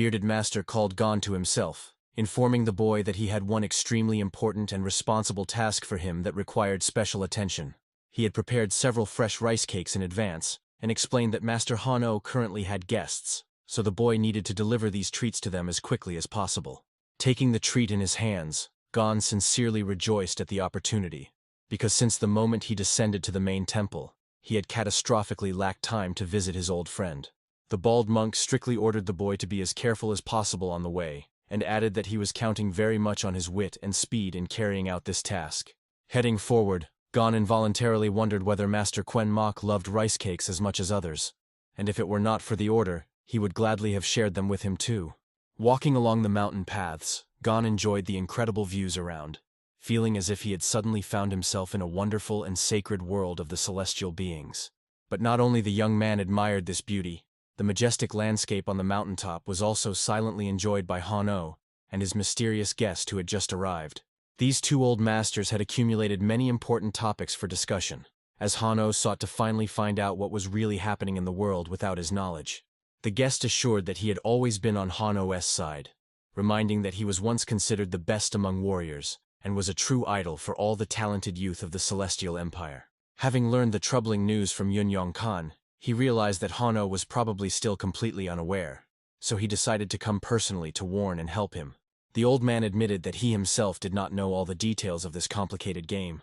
bearded master called Gon to himself, informing the boy that he had one extremely important and responsible task for him that required special attention. He had prepared several fresh rice cakes in advance, and explained that Master Han-Oh currently had guests, so the boy needed to deliver these treats to them as quickly as possible. Taking the treat in his hands, Gon sincerely rejoiced at the opportunity, because since the moment he descended to the main temple, he had catastrophically lacked time to visit his old friend. The bald monk strictly ordered the boy to be as careful as possible on the way, and added that he was counting very much on his wit and speed in carrying out this task. Heading forward, Gon involuntarily wondered whether Master Gyeongmok loved rice cakes as much as others, and if it were not for the order, he would gladly have shared them with him too. Walking along the mountain paths, Gon enjoyed the incredible views around, feeling as if he had suddenly found himself in a wonderful and sacred world of the celestial beings. But not only the young man admired this beauty, the majestic landscape on the mountaintop was also silently enjoyed by Han-Oh and his mysterious guest who had just arrived. These two old masters had accumulated many important topics for discussion, as Han-Oh sought to finally find out what was really happening in the world without his knowledge. The guest assured that he had always been on Han-Oh's side, reminding that he was once considered the best among warriors, and was a true idol for all the talented youth of the Celestial Empire. Having learned the troubling news from Yun Khan, he realized that Han-Oh was probably still completely unaware, so he decided to come personally to warn and help him. The old man admitted that he himself did not know all the details of this complicated game,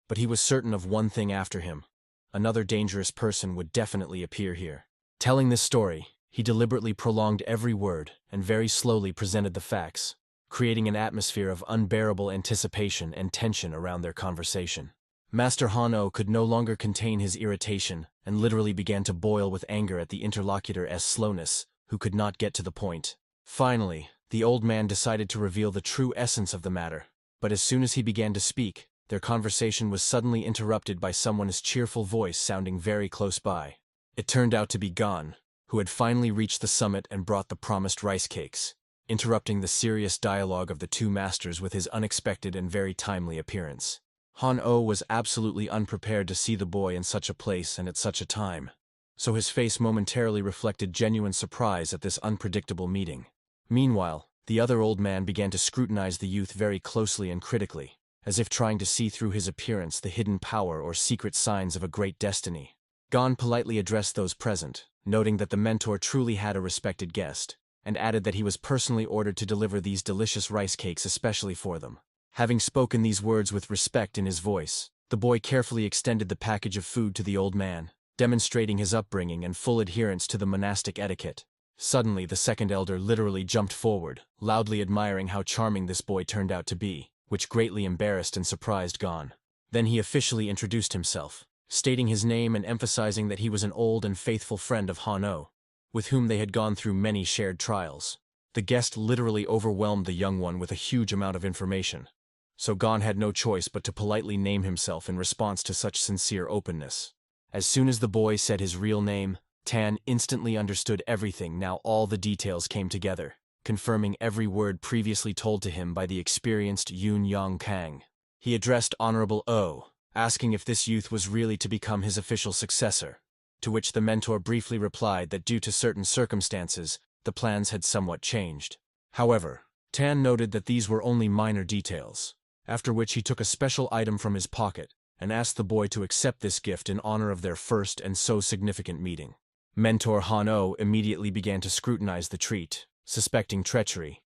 but he was certain of one thing after him: another dangerous person would definitely appear here. Telling this story, he deliberately prolonged every word and very slowly presented the facts, creating an atmosphere of unbearable anticipation and tension around their conversation. Master Han-Oh could no longer contain his irritation and literally began to boil with anger at the interlocutor's slowness, who could not get to the point. Finally, the old man decided to reveal the true essence of the matter, but as soon as he began to speak, their conversation was suddenly interrupted by someone's cheerful voice sounding very close by. It turned out to be Gon, who had finally reached the summit and brought the promised rice cakes, interrupting the serious dialogue of the two masters with his unexpected and very timely appearance. Han-Oh was absolutely unprepared to see the boy in such a place and at such a time, so his face momentarily reflected genuine surprise at this unpredictable meeting. Meanwhile, the other old man began to scrutinize the youth very closely and critically, as if trying to see through his appearance the hidden power or secret signs of a great destiny. Gon politely addressed those present, noting that the mentor truly had a respected guest, and added that he was personally ordered to deliver these delicious rice cakes especially for them. Having spoken these words with respect in his voice, the boy carefully extended the package of food to the old man, demonstrating his upbringing and full adherence to the monastic etiquette. Suddenly, the second elder literally jumped forward, loudly admiring how charming this boy turned out to be, which greatly embarrassed and surprised Gon. Then he officially introduced himself, stating his name and emphasizing that he was an old and faithful friend of Han-Oh, with whom they had gone through many shared trials. The guest literally overwhelmed the young one with a huge amount of information, so Gon had no choice but to politely name himself in response to such sincere openness. As soon as the boy said his real name, Tan instantly understood everything. Now all the details came together, confirming every word previously told to him by the experienced Yun Kang. He addressed Honorable O, asking if this youth was really to become his official successor, to which the mentor briefly replied that due to certain circumstances, the plans had somewhat changed. However, Tan noted that these were only minor details, after which he took a special item from his pocket and asked the boy to accept this gift in honor of their first and so significant meeting. Mentor Han-Oh immediately began to scrutinize the treat, suspecting treachery,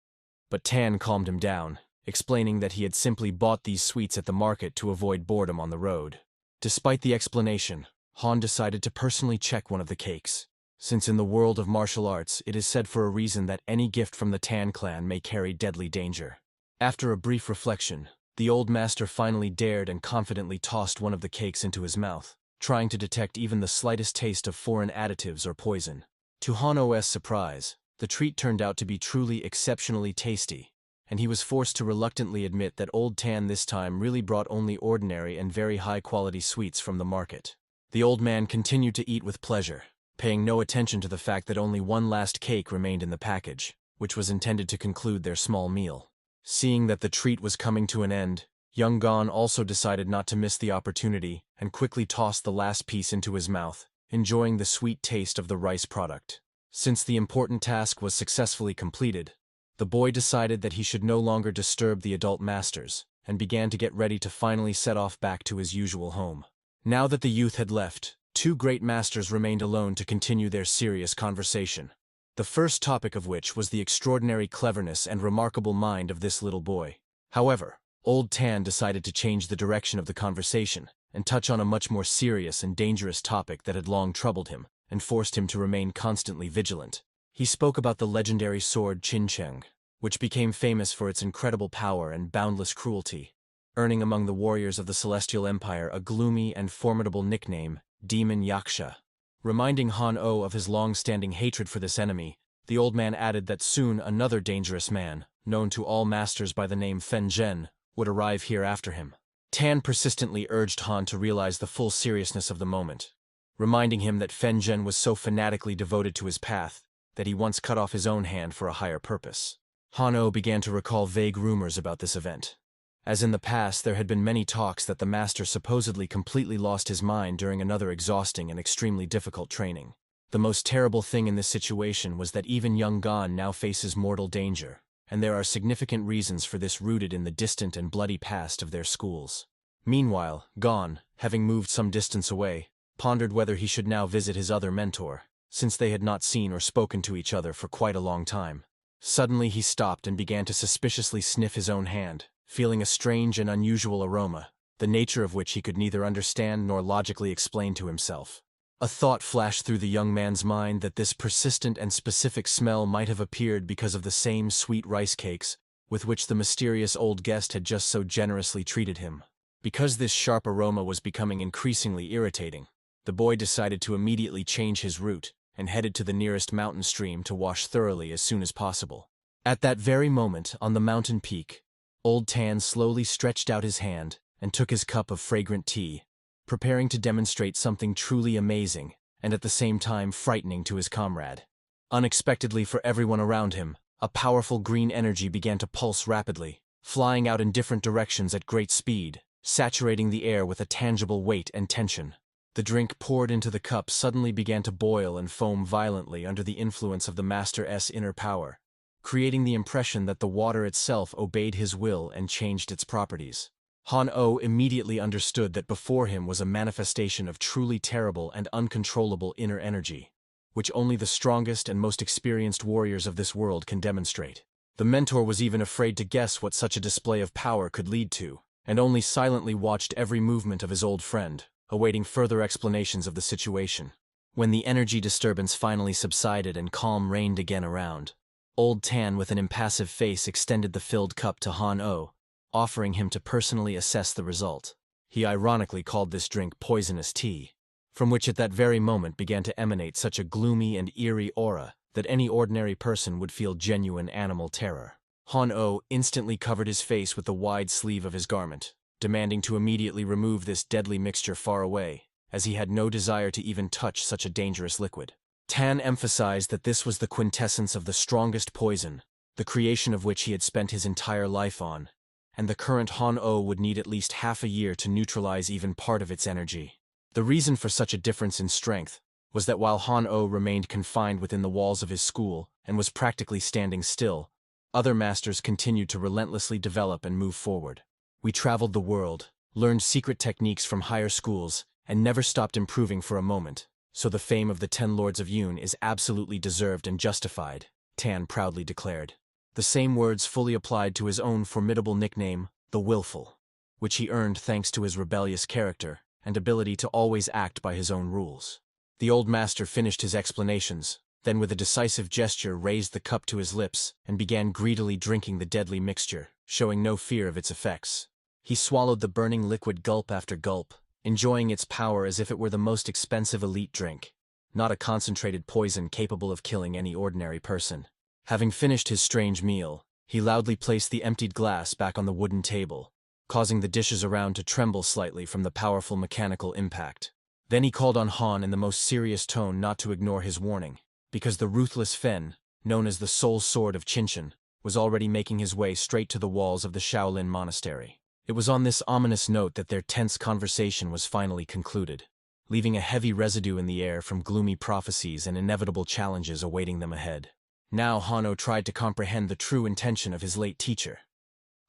but Tan calmed him down, explaining that he had simply bought these sweets at the market to avoid boredom on the road. Despite the explanation, Han decided to personally check one of the cakes, since in the world of martial arts it is said for a reason that any gift from the Tan clan may carry deadly danger. After a brief reflection, the old master finally dared and confidently tossed one of the cakes into his mouth, trying to detect even the slightest taste of foreign additives or poison. To Han-Oh's surprise, the treat turned out to be truly exceptionally tasty, and he was forced to reluctantly admit that old Tan this time really brought only ordinary and very high-quality sweets from the market. The old man continued to eat with pleasure, paying no attention to the fact that only one last cake remained in the package, which was intended to conclude their small meal. Seeing that the treat was coming to an end, young Gon also decided not to miss the opportunity and quickly tossed the last piece into his mouth, enjoying the sweet taste of the rice product. Since the important task was successfully completed, the boy decided that he should no longer disturb the adult masters, and began to get ready to finally set off back to his usual home. Now that the youth had left, two great masters remained alone to continue their serious conversation. The first topic of which was the extraordinary cleverness and remarkable mind of this little boy. However, Old Tan decided to change the direction of the conversation and touch on a much more serious and dangerous topic that had long troubled him and forced him to remain constantly vigilant. He spoke about the legendary sword Qincheng, which became famous for its incredible power and boundless cruelty, earning among the warriors of the Celestial Empire a gloomy and formidable nickname, Demon Yaksha. Reminding Han-Oh of his long-standing hatred for this enemy, the old man added that soon another dangerous man, known to all masters by the name Fen Zhen, would arrive here after him. Tan persistently urged Han to realize the full seriousness of the moment, reminding him that Fen Zhen was so fanatically devoted to his path that he once cut off his own hand for a higher purpose. Han-Oh began to recall vague rumors about this event. As in the past, there had been many talks that the master supposedly completely lost his mind during another exhausting and extremely difficult training. The most terrible thing in this situation was that even young Gon now faces mortal danger, and there are significant reasons for this rooted in the distant and bloody past of their schools. Meanwhile, Gon, having moved some distance away, pondered whether he should now visit his other mentor, since they had not seen or spoken to each other for quite a long time. Suddenly he stopped and began to suspiciously sniff his own hand, feeling a strange and unusual aroma, the nature of which he could neither understand nor logically explain to himself. A thought flashed through the young man's mind that this persistent and specific smell might have appeared because of the same sweet rice cakes with which the mysterious old guest had just so generously treated him. Because this sharp aroma was becoming increasingly irritating, the boy decided to immediately change his route and headed to the nearest mountain stream to wash thoroughly as soon as possible. At that very moment, on the mountain peak, Old Tan slowly stretched out his hand and took his cup of fragrant tea, preparing to demonstrate something truly amazing and at the same time frightening to his comrade. Unexpectedly for everyone around him, a powerful green energy began to pulse rapidly, flying out in different directions at great speed, saturating the air with a tangible weight and tension. The drink poured into the cup suddenly began to boil and foam violently under the influence of the Master's inner power, creating the impression that the water itself obeyed his will and changed its properties. Han-Oh immediately understood that before him was a manifestation of truly terrible and uncontrollable inner energy, which only the strongest and most experienced warriors of this world can demonstrate. The mentor was even afraid to guess what such a display of power could lead to, and only silently watched every movement of his old friend, awaiting further explanations of the situation. When the energy disturbance finally subsided and calm reigned again around, Old Tan with an impassive face extended the filled cup to Han-Oh, offering him to personally assess the result. He ironically called this drink poisonous tea, from which at that very moment began to emanate such a gloomy and eerie aura that any ordinary person would feel genuine animal terror. Han-Oh instantly covered his face with the wide sleeve of his garment, demanding to immediately remove this deadly mixture far away, as he had no desire to even touch such a dangerous liquid. Tan emphasized that this was the quintessence of the strongest poison, the creation of which he had spent his entire life on, and the current Han-Oh would need at least half a year to neutralize even part of its energy. The reason for such a difference in strength was that while Han-Oh remained confined within the walls of his school and was practically standing still, other masters continued to relentlessly develop and move forward. We traveled the world, learned secret techniques from higher schools, and never stopped improving for a moment, so the fame of the 10 Lords of Yoon is absolutely deserved and justified, Tan proudly declared. The same words fully applied to his own formidable nickname, the Willful, which he earned thanks to his rebellious character and ability to always act by his own rules. The old master finished his explanations, then with a decisive gesture raised the cup to his lips and began greedily drinking the deadly mixture, showing no fear of its effects. He swallowed the burning liquid gulp after gulp, enjoying its power as if it were the most expensive elite drink, not a concentrated poison capable of killing any ordinary person. Having finished his strange meal, he loudly placed the emptied glass back on the wooden table, causing the dishes around to tremble slightly from the powerful mechanical impact. Then he called on Han in the most serious tone not to ignore his warning, because the ruthless Fen, known as the Soul Sword of Qinshan, was already making his way straight to the walls of the Shaolin Monastery. It was on this ominous note that their tense conversation was finally concluded. leaving a heavy residue in the air from gloomy prophecies and inevitable challenges awaiting them ahead. Now Hanno tried to comprehend the true intention of his late teacher.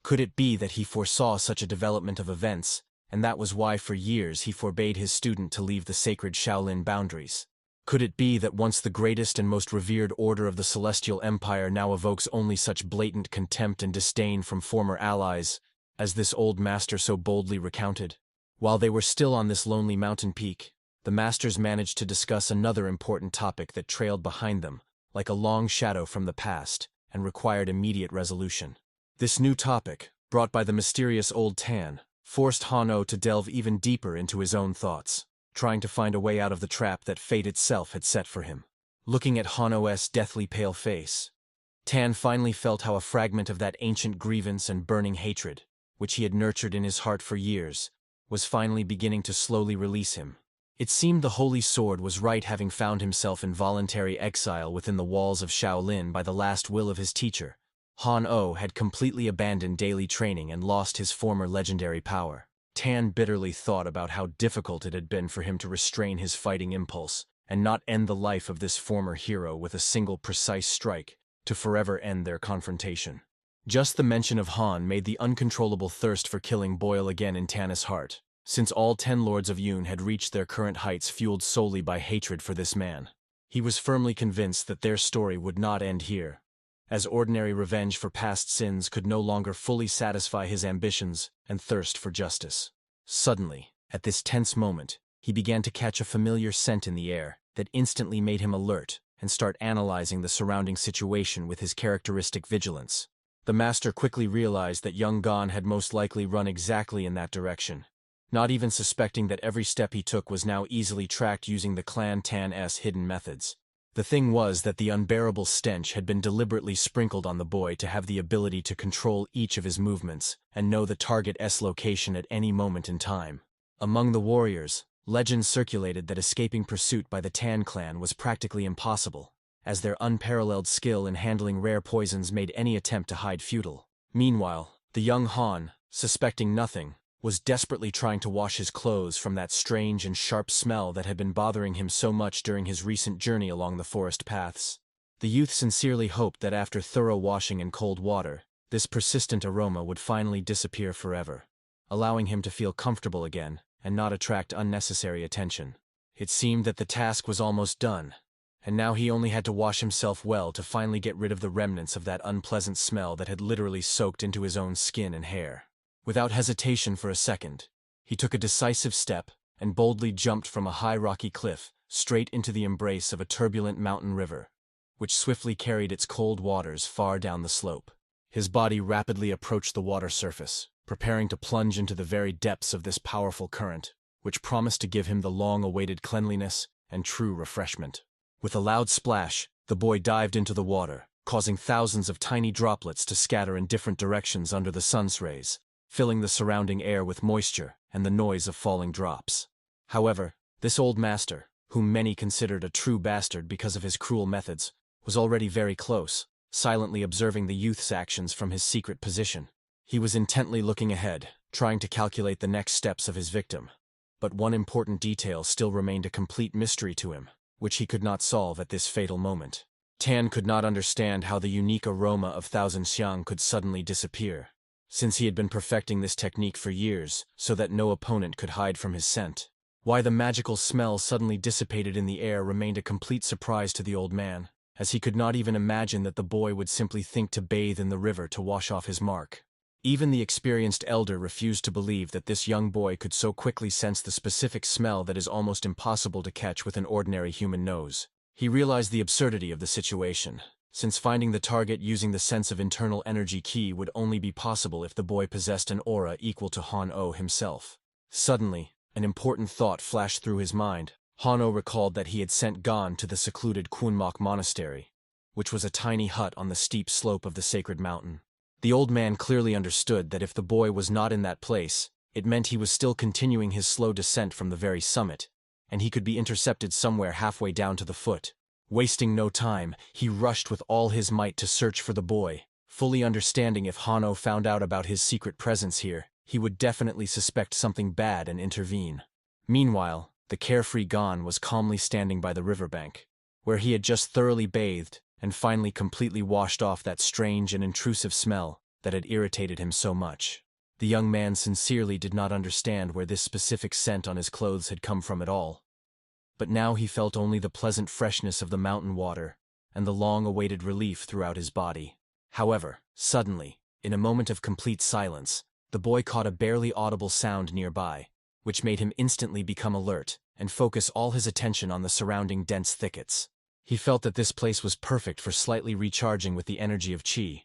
Could it be that he foresaw such a development of events, and that was why for years he forbade his student to leave the sacred Shaolin boundaries? Could it be that once the greatest and most revered order of the Celestial Empire now evokes only such blatant contempt and disdain from former allies, as this old master so boldly recounted? While they were still on this lonely mountain peak, the masters managed to discuss another important topic that trailed behind them, like a long shadow from the past, and required immediate resolution. This new topic, brought by the mysterious old Tan, forced Hanno to delve even deeper into his own thoughts, trying to find a way out of the trap that fate itself had set for him. Looking at Hanno's deathly pale face, Tan finally felt how a fragment of that ancient grievance and burning hatred, which he had nurtured in his heart for years, was finally beginning to slowly release him. It seemed the holy sword was right, having found himself in voluntary exile within the walls of Shaolin by the last will of his teacher. Han-Oh had completely abandoned daily training and lost his former legendary power. Tan bitterly thought about how difficult it had been for him to restrain his fighting impulse and not end the life of this former hero with a single precise strike, to forever end their confrontation. Just the mention of Han made the uncontrollable thirst for killing boil again in Tan's heart, since all 10 Lords of Yoon had reached their current heights fueled solely by hatred for this man. He was firmly convinced that their story would not end here, as ordinary revenge for past sins could no longer fully satisfy his ambitions and thirst for justice. Suddenly, at this tense moment, he began to catch a familiar scent in the air that instantly made him alert and start analyzing the surrounding situation with his characteristic vigilance. The master quickly realized that young Gon had most likely run exactly in that direction, not even suspecting that every step he took was now easily tracked using the clan Tan's hidden methods. The thing was that the unbearable stench had been deliberately sprinkled on the boy to have the ability to control each of his movements and know the target's location at any moment in time. Among the warriors, legends circulated that escaping pursuit by the Tan clan was practically impossible, as their unparalleled skill in handling rare poisons made any attempt to hide futile. Meanwhile, the young Han, suspecting nothing, was desperately trying to wash his clothes from that strange and sharp smell that had been bothering him so much during his recent journey along the forest paths. The youth sincerely hoped that after thorough washing in cold water, this persistent aroma would finally disappear forever, allowing him to feel comfortable again and not attract unnecessary attention. It seemed that the task was almost done, and now he only had to wash himself well to finally get rid of the remnants of that unpleasant smell that had literally soaked into his own skin and hair. Without hesitation for a second, he took a decisive step and boldly jumped from a high rocky cliff straight into the embrace of a turbulent mountain river, which swiftly carried its cold waters far down the slope. His body rapidly approached the water surface, preparing to plunge into the very depths of this powerful current, which promised to give him the long-awaited cleanliness and true refreshment. With a loud splash, the boy dived into the water, causing thousands of tiny droplets to scatter in different directions under the sun's rays, filling the surrounding air with moisture and the noise of falling drops. However, this old master, whom many considered a true bastard because of his cruel methods, was already very close, silently observing the youth's actions from his secret position. He was intently looking ahead, trying to calculate the next steps of his victim. But one important detail still remained a complete mystery to him, which he could not solve at this fatal moment. Tan could not understand how the unique aroma of Thousand Xiang could suddenly disappear, since he had been perfecting this technique for years so that no opponent could hide from his scent. Why the magical smell suddenly dissipated in the air remained a complete surprise to the old man, as he could not even imagine that the boy would simply think to bathe in the river to wash off his mark. Even the experienced elder refused to believe that this young boy could so quickly sense the specific smell that is almost impossible to catch with an ordinary human nose. He realized the absurdity of the situation, since finding the target using the sense of internal energy key would only be possible if the boy possessed an aura equal to Han-Oh himself. Suddenly, an important thought flashed through his mind. Han-Oh recalled that he had sent Gon to the secluded Gyeongmok monastery, which was a tiny hut on the steep slope of the sacred mountain. The old man clearly understood that if the boy was not in that place, it meant he was still continuing his slow descent from the very summit, and he could be intercepted somewhere halfway down to the foot. Wasting no time, he rushed with all his might to search for the boy, fully understanding if Han-Oh found out about his secret presence here, he would definitely suspect something bad and intervene. Meanwhile, the carefree Gon was calmly standing by the riverbank, where he had just thoroughly bathed and finally completely washed off that strange and intrusive smell that had irritated him so much. The young man sincerely did not understand where this specific scent on his clothes had come from at all. But now he felt only the pleasant freshness of the mountain water and the long-awaited relief throughout his body. However, suddenly, in a moment of complete silence, the boy caught a barely audible sound nearby, which made him instantly become alert and focus all his attention on the surrounding dense thickets. He felt that this place was perfect for slightly recharging with the energy of qi,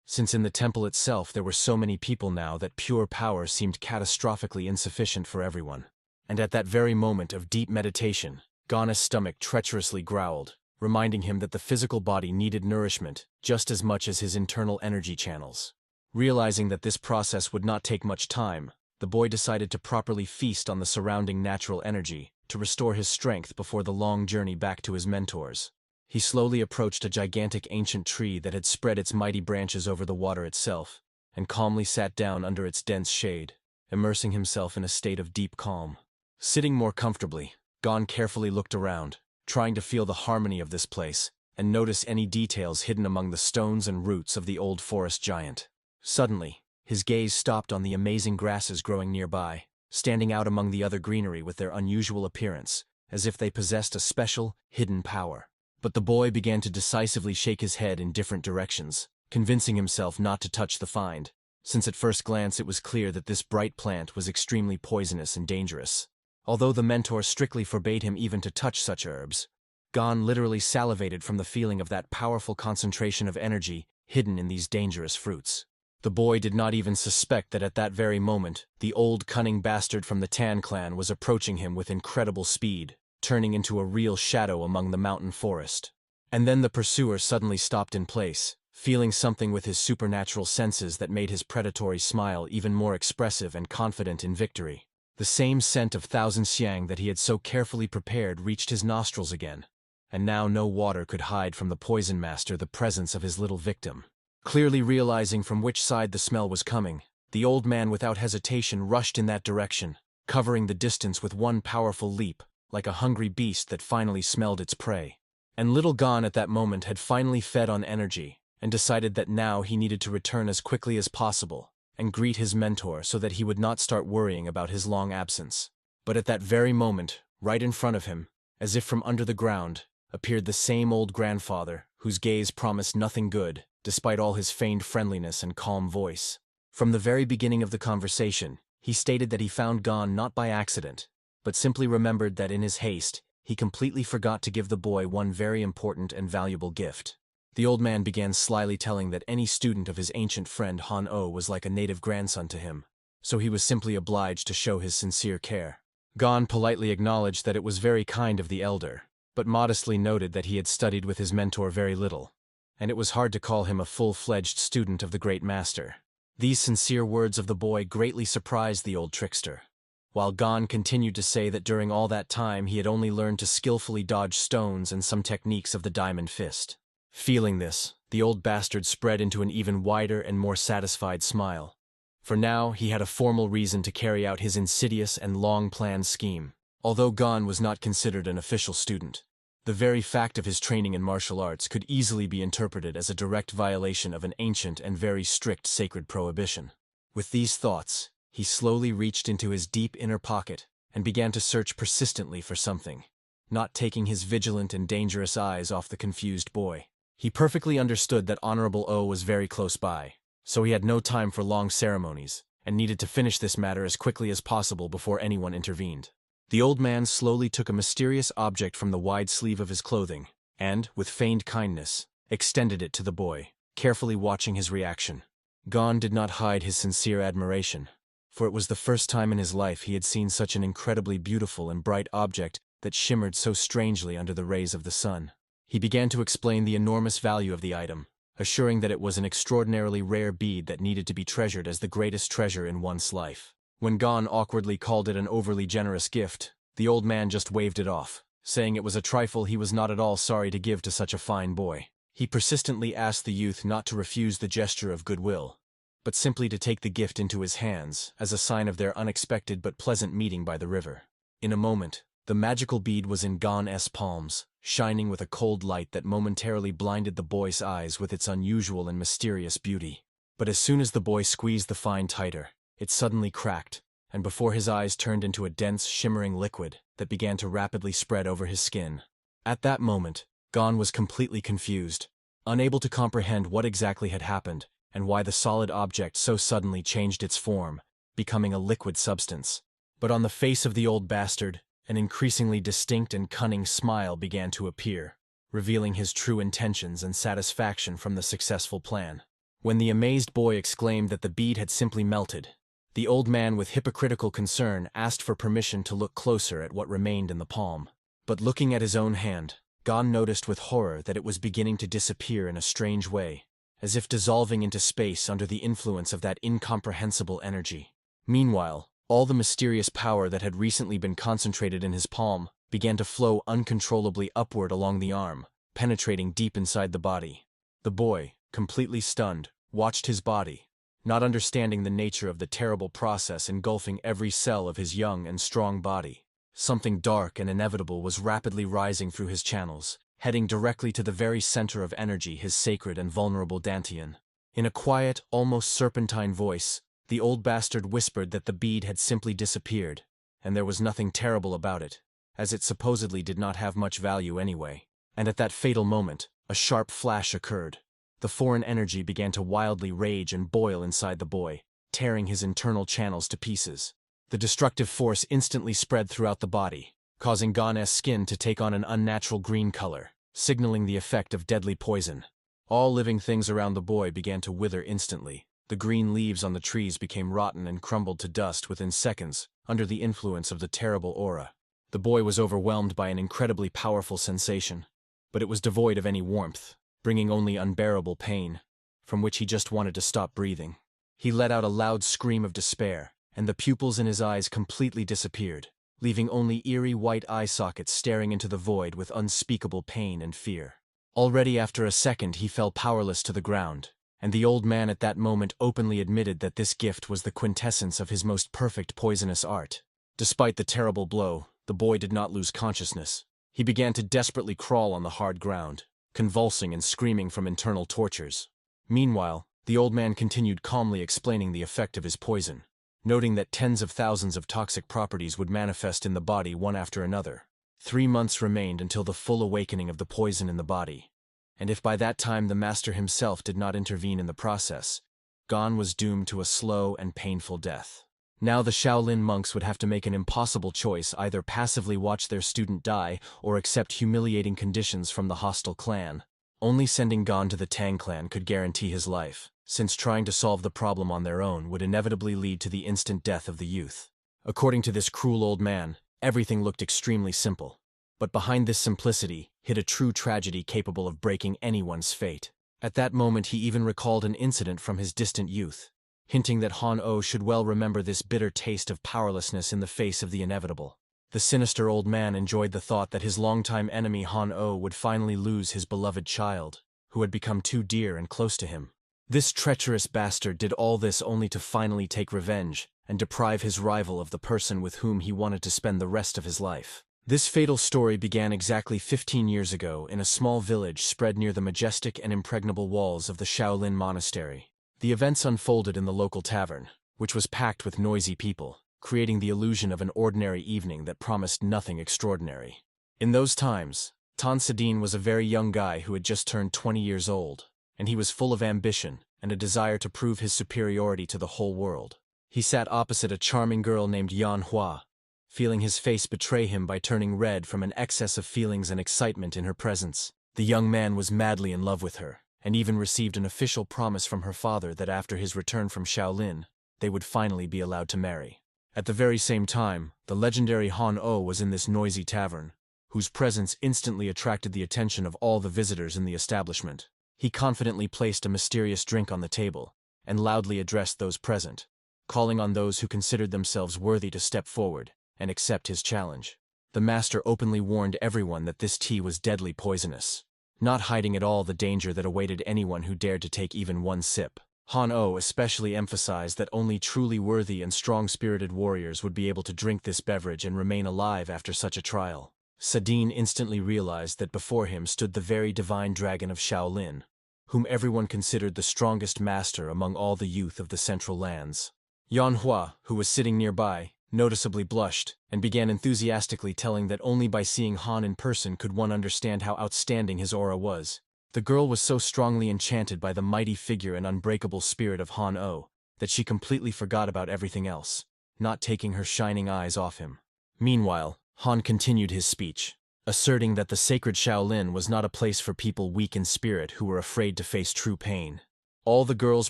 since in the temple itself there were so many people now that pure power seemed catastrophically insufficient for everyone. And at that very moment of deep meditation, Gon's stomach treacherously growled, reminding him that the physical body needed nourishment just as much as his internal energy channels. Realizing that this process would not take much time, the boy decided to properly feast on the surrounding natural energy to restore his strength before the long journey back to his mentors. He slowly approached a gigantic ancient tree that had spread its mighty branches over the water itself, and calmly sat down under its dense shade, immersing himself in a state of deep calm. Sitting more comfortably, Gon carefully looked around, trying to feel the harmony of this place and notice any details hidden among the stones and roots of the old forest giant. Suddenly, his gaze stopped on the amazing grasses growing nearby, standing out among the other greenery with their unusual appearance, as if they possessed a special, hidden power. But the boy began to decisively shake his head in different directions, convincing himself not to touch the find, since at first glance it was clear that this bright plant was extremely poisonous and dangerous. Although the mentor strictly forbade him even to touch such herbs, Gon literally salivated from the feeling of that powerful concentration of energy hidden in these dangerous fruits. The boy did not even suspect that at that very moment, the old cunning bastard from the Tan clan was approaching him with incredible speed, turning into a real shadow among the mountain forest. And then the pursuer suddenly stopped in place, feeling something with his supernatural senses that made his predatory smile even more expressive and confident in victory. The same scent of thousand xiang that he had so carefully prepared reached his nostrils again, and now no water could hide from the poison master the presence of his little victim. Clearly realizing from which side the smell was coming, the old man without hesitation rushed in that direction, covering the distance with one powerful leap, like a hungry beast that finally smelled its prey. And little Gon at that moment had finally fed on energy, and decided that now he needed to return as quickly as possible, and greet his mentor so that he would not start worrying about his long absence. But at that very moment, right in front of him, as if from under the ground, appeared the same old grandfather, whose gaze promised nothing good, despite all his feigned friendliness and calm voice. From the very beginning of the conversation, he stated that he found Gon not by accident, but simply remembered that in his haste, he completely forgot to give the boy one very important and valuable gift. The old man began slyly telling that any student of his ancient friend Han-Oh was like a native grandson to him, so he was simply obliged to show his sincere care. Gon politely acknowledged that it was very kind of the elder, but modestly noted that he had studied with his mentor very little, and it was hard to call him a full-fledged student of the great master. These sincere words of the boy greatly surprised the old trickster, while Gon continued to say that during all that time he had only learned to skillfully dodge stones and some techniques of the diamond fist. Feeling this, the old bastard spread into an even wider and more satisfied smile, for now he had a formal reason to carry out his insidious and long-planned scheme. Although Gon was not considered an official student, the very fact of his training in martial arts could easily be interpreted as a direct violation of an ancient and very strict sacred prohibition. With these thoughts, he slowly reached into his deep inner pocket and began to search persistently for something, not taking his vigilant and dangerous eyes off the confused boy. He perfectly understood that Honorable O was very close by, so he had no time for long ceremonies, and needed to finish this matter as quickly as possible before anyone intervened. The old man slowly took a mysterious object from the wide sleeve of his clothing, and, with feigned kindness, extended it to the boy, carefully watching his reaction. Gon did not hide his sincere admiration, for it was the first time in his life he had seen such an incredibly beautiful and bright object that shimmered so strangely under the rays of the sun. He began to explain the enormous value of the item, assuring that it was an extraordinarily rare bead that needed to be treasured as the greatest treasure in one's life. When Gon awkwardly called it an overly generous gift, the old man just waved it off, saying it was a trifle he was not at all sorry to give to such a fine boy. He persistently asked the youth not to refuse the gesture of goodwill, but simply to take the gift into his hands as a sign of their unexpected but pleasant meeting by the river. In a moment, The magical bead was in Gon's palms, shining with a cold light that momentarily blinded the boy's eyes with its unusual and mysterious beauty. But as soon as the boy squeezed the fine tighter, it suddenly cracked, and before his eyes turned into a dense, shimmering liquid that began to rapidly spread over his skin. At that moment, Gon was completely confused, unable to comprehend what exactly had happened and why the solid object so suddenly changed its form, becoming a liquid substance. But on the face of the old bastard, an increasingly distinct and cunning smile began to appear, revealing his true intentions and satisfaction from the successful plan. When the amazed boy exclaimed that the bead had simply melted, the old man with hypocritical concern asked for permission to look closer at what remained in the palm. But looking at his own hand, Gon noticed with horror that it was beginning to disappear in a strange way, as if dissolving into space under the influence of that incomprehensible energy. Meanwhile, all the mysterious power that had recently been concentrated in his palm began to flow uncontrollably upward along the arm, penetrating deep inside the body. The boy, completely stunned, watched his body, not understanding the nature of the terrible process engulfing every cell of his young and strong body. Something dark and inevitable was rapidly rising through his channels, heading directly to the very center of energy, his sacred and vulnerable dantian. In a quiet, almost serpentine voice, the old bastard whispered that the bead had simply disappeared, and there was nothing terrible about it, as it supposedly did not have much value anyway. And at that fatal moment, a sharp flash occurred. The foreign energy began to wildly rage and boil inside the boy, tearing his internal channels to pieces. The destructive force instantly spread throughout the body, causing Gon's skin to take on an unnatural green color, signaling the effect of deadly poison. All living things around the boy began to wither instantly. The green leaves on the trees became rotten and crumbled to dust within seconds, under the influence of the terrible aura. The boy was overwhelmed by an incredibly powerful sensation, but it was devoid of any warmth, bringing only unbearable pain, from which he just wanted to stop breathing. He let out a loud scream of despair, and the pupils in his eyes completely disappeared, leaving only eerie white eye sockets staring into the void with unspeakable pain and fear. Already after a second he fell powerless to the ground, and the old man at that moment openly admitted that this gift was the quintessence of his most perfect poisonous art. Despite the terrible blow, the boy did not lose consciousness. He began to desperately crawl on the hard ground, convulsing and screaming from internal tortures. Meanwhile, the old man continued calmly explaining the effect of his poison, noting that tens of thousands of toxic properties would manifest in the body one after another. 3 months remained until the full awakening of the poison in the body, and if by that time the master himself did not intervene in the process, Gon was doomed to a slow and painful death. Now the Shaolin monks would have to make an impossible choice: either passively watch their student die or accept humiliating conditions from the hostile clan. Only sending Gon to the Tang clan could guarantee his life, since trying to solve the problem on their own would inevitably lead to the instant death of the youth. According to this cruel old man, everything looked extremely simple. But behind this simplicity hid a true tragedy capable of breaking anyone's fate. At that moment he even recalled an incident from his distant youth, hinting that Han-Oh should well remember this bitter taste of powerlessness in the face of the inevitable. The sinister old man enjoyed the thought that his longtime enemy Han-Oh would finally lose his beloved child, who had become too dear and close to him. This treacherous bastard did all this only to finally take revenge and deprive his rival of the person with whom he wanted to spend the rest of his life. This fatal story began exactly 15 years ago in a small village spread near the majestic and impregnable walls of the Shaolin Monastery. The events unfolded in the local tavern, which was packed with noisy people, creating the illusion of an ordinary evening that promised nothing extraordinary. In those times, Tan Sedin was a very young guy who had just turned 20 years old, and he was full of ambition and a desire to prove his superiority to the whole world. He sat opposite a charming girl named Manhwa, feeling his face betray him by turning red from an excess of feelings and excitement in her presence. The young man was madly in love with her, and even received an official promise from her father that after his return from Shaolin, they would finally be allowed to marry. At the very same time, the legendary Han-Oh was in this noisy tavern, whose presence instantly attracted the attention of all the visitors in the establishment. He confidently placed a mysterious drink on the table, and loudly addressed those present, calling on those who considered themselves worthy to step forward and accept his challenge. The master openly warned everyone that this tea was deadly poisonous, not hiding at all the danger that awaited anyone who dared to take even one sip. Han-Oh especially emphasized that only truly worthy and strong-spirited warriors would be able to drink this beverage and remain alive after such a trial. Sadine instantly realized that before him stood the very divine dragon of Shaolin, whom everyone considered the strongest master among all the youth of the Central Lands. Manhwa, who was sitting nearby, noticeably blushed, and began enthusiastically telling that only by seeing Han in person could one understand how outstanding his aura was. The girl was so strongly enchanted by the mighty figure and unbreakable spirit of Han-Oh that she completely forgot about everything else, not taking her shining eyes off him. Meanwhile, Han continued his speech, asserting that the sacred Shaolin was not a place for people weak in spirit who were afraid to face true pain. All the girls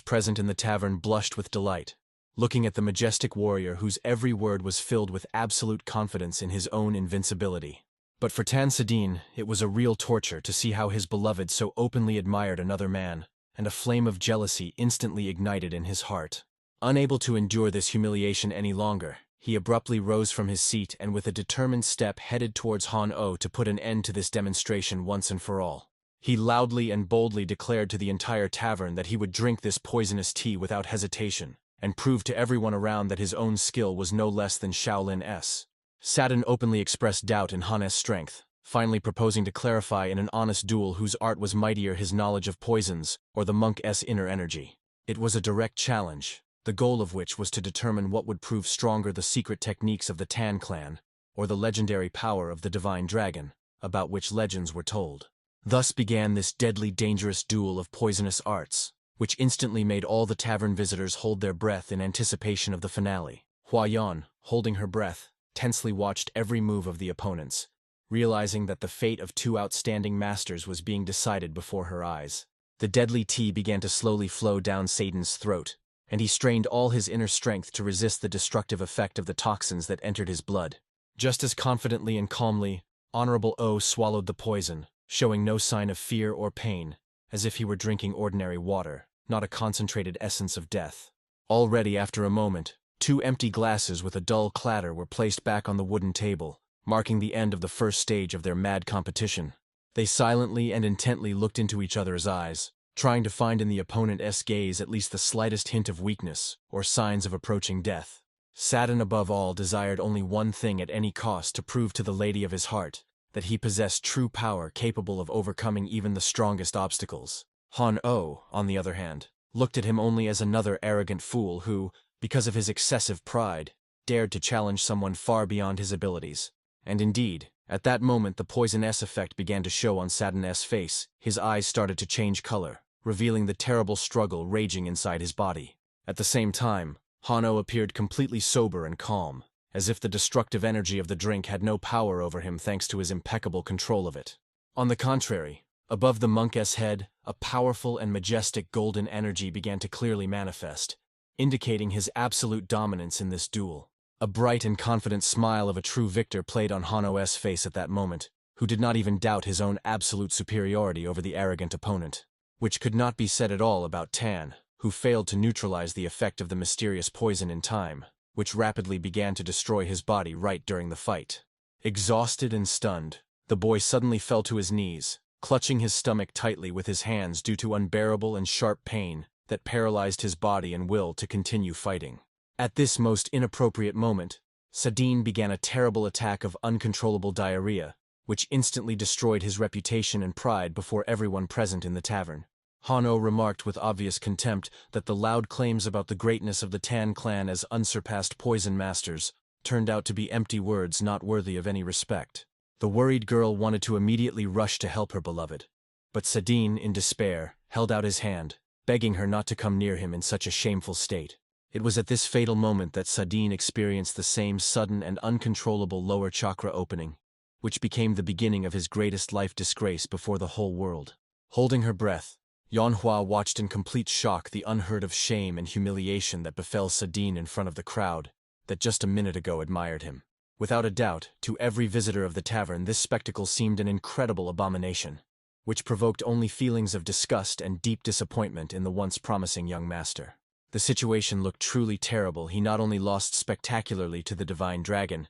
present in the tavern blushed with delight, looking at the majestic warrior whose every word was filled with absolute confidence in his own invincibility. But for Tan Sadine, it was a real torture to see how his beloved so openly admired another man, and a flame of jealousy instantly ignited in his heart. Unable to endure this humiliation any longer, he abruptly rose from his seat and with a determined step headed towards Han-Oh to put an end to this demonstration once and for all. He loudly and boldly declared to the entire tavern that he would drink this poisonous tea without hesitation, and prove to everyone around that his own skill was no less than Shaolin-s. Sadin openly expressed doubt in Han-'s strength, finally proposing to clarify in an honest duel whose art was mightier, his knowledge of poisons or the monk's inner energy. It was a direct challenge, the goal of which was to determine what would prove stronger, the secret techniques of the Tan clan, or the legendary power of the divine dragon, about which legends were told. Thus began this deadly, dangerous duel of poisonous arts, which instantly made all the tavern visitors hold their breath in anticipation of the finale. Hua Yan, holding her breath, tensely watched every move of the opponents, realizing that the fate of two outstanding masters was being decided before her eyes. The deadly tea began to slowly flow down Sadin's throat, and he strained all his inner strength to resist the destructive effect of the toxins that entered his blood. Just as confidently and calmly, Honorable O swallowed the poison, showing no sign of fear or pain, as if he were drinking ordinary water, not a concentrated essence of death. Already after a moment, 2 empty glasses with a dull clatter were placed back on the wooden table, marking the end of the first stage of their mad competition. They silently and intently looked into each other's eyes, trying to find in the opponent's gaze at least the slightest hint of weakness or signs of approaching death. Sadin above all desired only one thing at any cost: to prove to the lady of his heart that he possessed true power capable of overcoming even the strongest obstacles. Han-Oh, on the other hand, looked at him only as another arrogant fool who, because of his excessive pride, dared to challenge someone far beyond his abilities. And indeed, at that moment the poison-S effect began to show on Sadin's face. His eyes started to change color, revealing the terrible struggle raging inside his body. At the same time, Han-Oh appeared completely sober and calm, as if the destructive energy of the drink had no power over him thanks to his impeccable control of it. On the contrary, above the monk's head, a powerful and majestic golden energy began to clearly manifest, indicating his absolute dominance in this duel. A bright and confident smile of a true victor played on Han-Oh's face at that moment, who did not even doubt his own absolute superiority over the arrogant opponent. Which could not be said at all about Tan, who failed to neutralize the effect of the mysterious poison in time, which rapidly began to destroy his body right during the fight. Exhausted and stunned, the boy suddenly fell to his knees, clutching his stomach tightly with his hands due to unbearable and sharp pain that paralyzed his body and will to continue fighting. At this most inappropriate moment, Sadine began a terrible attack of uncontrollable diarrhea, which instantly destroyed his reputation and pride before everyone present in the tavern. Han-Oh remarked with obvious contempt that the loud claims about the greatness of the Tan clan as unsurpassed poison masters turned out to be empty words not worthy of any respect. The worried girl wanted to immediately rush to help her beloved, but Sadine, in despair, held out his hand, begging her not to come near him in such a shameful state. It was at this fatal moment that Sadine experienced the same sudden and uncontrollable lower chakra opening, which became the beginning of his greatest life disgrace before the whole world. Holding her breath, Manhwa watched in complete shock the unheard-of shame and humiliation that befell Sadine in front of the crowd that just a minute ago admired him. Without a doubt, to every visitor of the tavern this spectacle seemed an incredible abomination, which provoked only feelings of disgust and deep disappointment in the once promising young master. The situation looked truly terrible. He not only lost spectacularly to the divine dragon,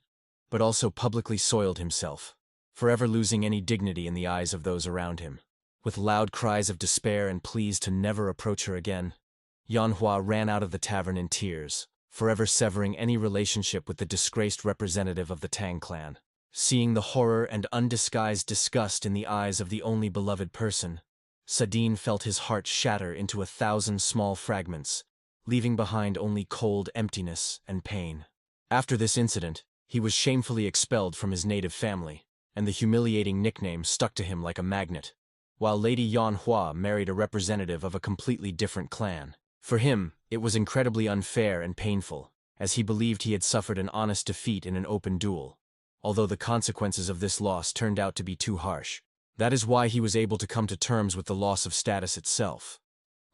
but also publicly soiled himself, forever losing any dignity in the eyes of those around him. With loud cries of despair and pleas to never approach her again, Manhwa ran out of the tavern in tears, forever severing any relationship with the disgraced representative of the Tang clan. Seeing the horror and undisguised disgust in the eyes of the only beloved person, Sadin felt his heart shatter into 1,000 small fragments, leaving behind only cold emptiness and pain. After this incident, he was shamefully expelled from his native family, and the humiliating nickname stuck to him like a magnet, while Lady Manhwa married a representative of a completely different clan. For him, it was incredibly unfair and painful, as he believed he had suffered an honest defeat in an open duel, although the consequences of this loss turned out to be too harsh. That is why he was able to come to terms with the loss of status itself.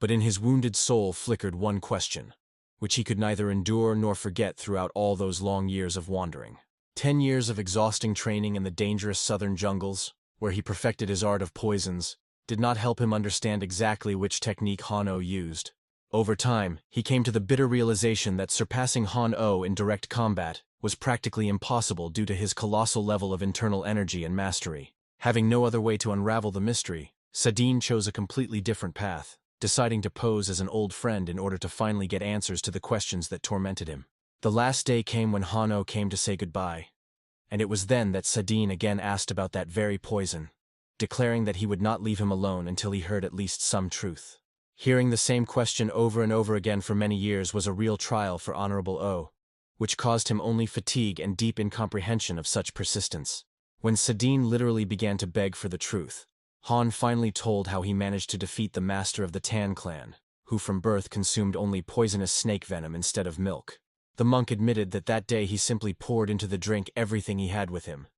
But in his wounded soul flickered one question, which he could neither endure nor forget throughout all those long years of wandering. 10 years of exhausting training in the dangerous southern jungles, where he perfected his art of poisons, did not help him understand exactly which technique Han-Oh used. Over time, he came to the bitter realization that surpassing Han-Oh in direct combat was practically impossible due to his colossal level of internal energy and mastery. Having no other way to unravel the mystery, Sadin chose a completely different path, deciding to pose as an old friend in order to finally get answers to the questions that tormented him. The last day came when Han-Oh came to say goodbye, and it was then that Sadin again asked about that very poison, declaring that he would not leave him alone until he heard at least some truth. Hearing the same question over and over again for many years was a real trial for Honorable O, which caused him only fatigue and deep incomprehension of such persistence. When Sadin literally began to beg for the truth, Han finally told how he managed to defeat the master of the Tan clan, who from birth consumed only poisonous snake venom instead of milk. The monk admitted that that day he simply poured into the drink everything he had with him,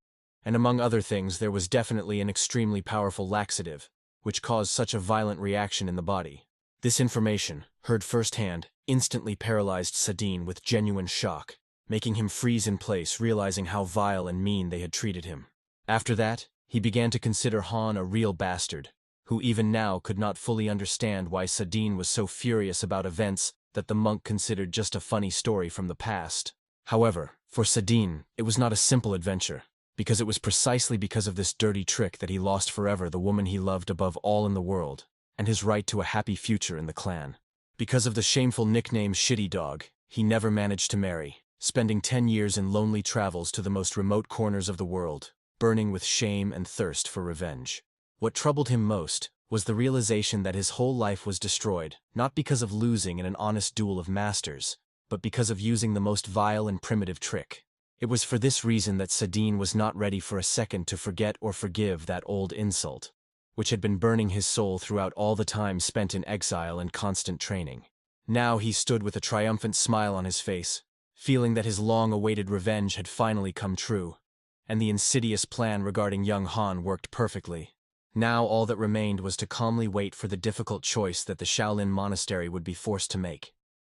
and among other things there was definitely an extremely powerful laxative, which caused such a violent reaction in the body. This information, heard firsthand, instantly paralyzed Sadin with genuine shock, making him freeze in place, realizing how vile and mean they had treated him. After that, he began to consider Han a real bastard, who even now could not fully understand why Sadin was so furious about events that the monk considered just a funny story from the past. However, for Sadin, it was not a simple adventure, because it was precisely because of this dirty trick that he lost forever the woman he loved above all in the world, and his right to a happy future in the clan. Because of the shameful nickname Shitty Dog, he never managed to marry, spending 10 years in lonely travels to the most remote corners of the world, burning with shame and thirst for revenge. What troubled him most was the realization that his whole life was destroyed, not because of losing in an honest duel of masters, but because of using the most vile and primitive trick. It was for this reason that Sadin was not ready for a second to forget or forgive that old insult, which had been burning his soul throughout all the time spent in exile and constant training. Now he stood with a triumphant smile on his face, feeling that his long-awaited revenge had finally come true, and the insidious plan regarding young Han worked perfectly. Now all that remained was to calmly wait for the difficult choice that the Shaolin monastery would be forced to make,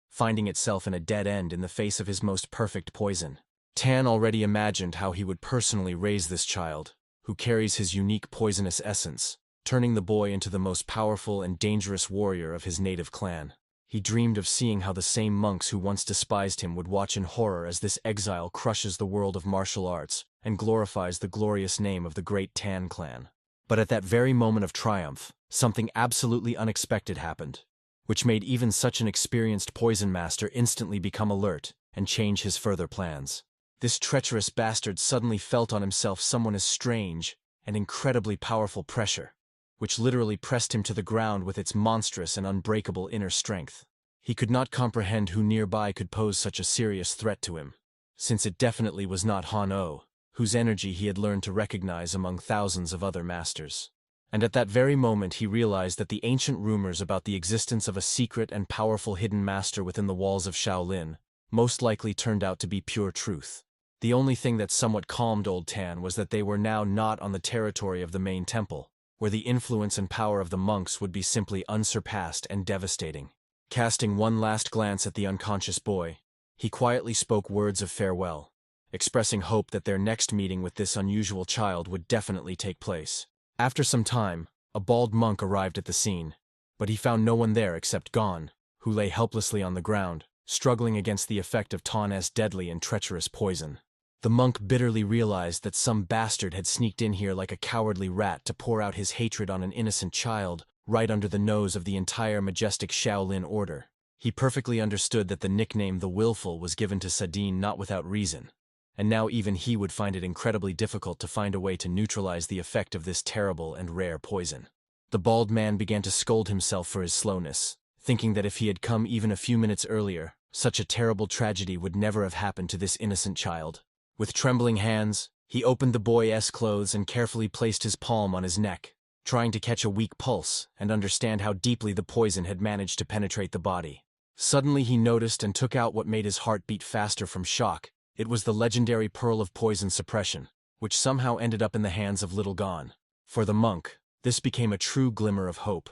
finding itself in a dead end in the face of his most perfect poison. Tan already imagined how he would personally raise this child, who carries his unique poisonous essence, turning the boy into the most powerful and dangerous warrior of his native clan. He dreamed of seeing how the same monks who once despised him would watch in horror as this exile crushes the world of martial arts and glorifies the glorious name of the great Tan clan. But at that very moment of triumph, something absolutely unexpected happened, which made even such an experienced poison master instantly become alert and change his further plans. This treacherous bastard suddenly felt on himself someone as strange and incredibly powerful pressure, which literally pressed him to the ground with its monstrous and unbreakable inner strength. He could not comprehend who nearby could pose such a serious threat to him, since it definitely was not Han-Oh, whose energy he had learned to recognize among thousands of other masters. And at that very moment he realized that the ancient rumors about the existence of a secret and powerful hidden master within the walls of Shaolin most likely turned out to be pure truth. The only thing that somewhat calmed Old Tan was that they were now not on the territory of the main temple, where the influence and power of the monks would be simply unsurpassed and devastating. Casting one last glance at the unconscious boy, he quietly spoke words of farewell, expressing hope that their next meeting with this unusual child would definitely take place. After some time, a bald monk arrived at the scene, but he found no one there except Gon, who lay helplessly on the ground, struggling against the effect of Tan's deadly and treacherous poison. The monk bitterly realized that some bastard had sneaked in here like a cowardly rat to pour out his hatred on an innocent child right under the nose of the entire majestic Shaolin order. He perfectly understood that the nickname the Willful was given to Sadine not without reason, and now even he would find it incredibly difficult to find a way to neutralize the effect of this terrible and rare poison. The bald man began to scold himself for his slowness, thinking that if he had come even a few minutes earlier, such a terrible tragedy would never have happened to this innocent child. With trembling hands, he opened the boy's clothes and carefully placed his palm on his neck, trying to catch a weak pulse and understand how deeply the poison had managed to penetrate the body. Suddenly he noticed and took out what made his heart beat faster from shock. It was the legendary pearl of poison suppression, which somehow ended up in the hands of little Gon. For the monk, this became a true glimmer of hope,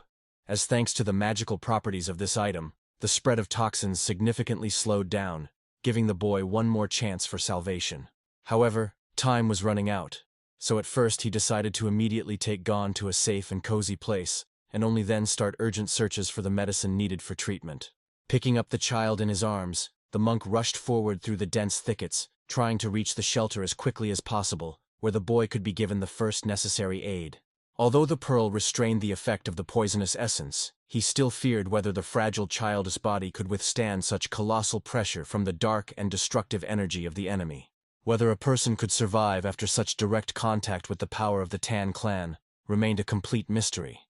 as thanks to the magical properties of this item, the spread of toxins significantly slowed down, giving the boy one more chance for salvation. However, time was running out, so at first he decided to immediately take Gon to a safe and cozy place, and only then start urgent searches for the medicine needed for treatment. Picking up the child in his arms, the monk rushed forward through the dense thickets, trying to reach the shelter as quickly as possible, where the boy could be given the first necessary aid. Although the pearl restrained the effect of the poisonous essence, he still feared whether the fragile childish body could withstand such colossal pressure from the dark and destructive energy of the enemy. Whether a person could survive after such direct contact with the power of the Tan clan remained a complete mystery,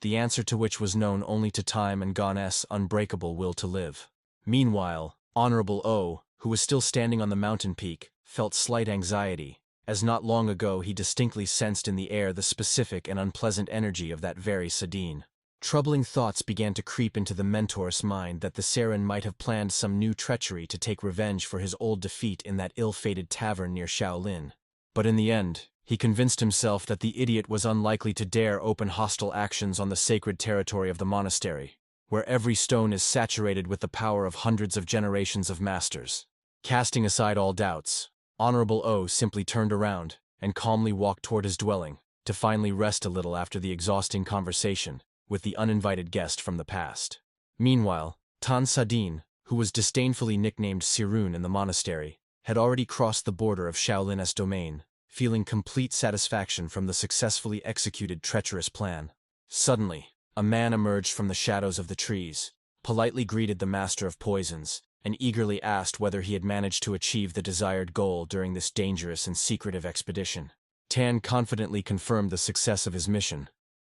the answer to which was known only to time and Gon's unbreakable will to live. Meanwhile, Honorable O, who was still standing on the mountain peak, felt slight anxiety, as not long ago he distinctly sensed in the air the specific and unpleasant energy of that very Sadine. Troubling thoughts began to creep into the mentor's mind that the Saren might have planned some new treachery to take revenge for his old defeat in that ill-fated tavern near Shaolin. But in the end, he convinced himself that the idiot was unlikely to dare open hostile actions on the sacred territory of the monastery, where every stone is saturated with the power of hundreds of generations of masters. Casting aside all doubts, Honorable O simply turned around and calmly walked toward his dwelling, to finally rest a little after the exhausting conversation with the uninvited guest from the past. Meanwhile, Tan Sadine, who was disdainfully nicknamed Sirun in the monastery, had already crossed the border of Shaolin's domain, feeling complete satisfaction from the successfully executed treacherous plan. Suddenly, a man emerged from the shadows of the trees, politely greeted the master of poisons, and eagerly asked whether he had managed to achieve the desired goal during this dangerous and secretive expedition. Tan confidently confirmed the success of his mission,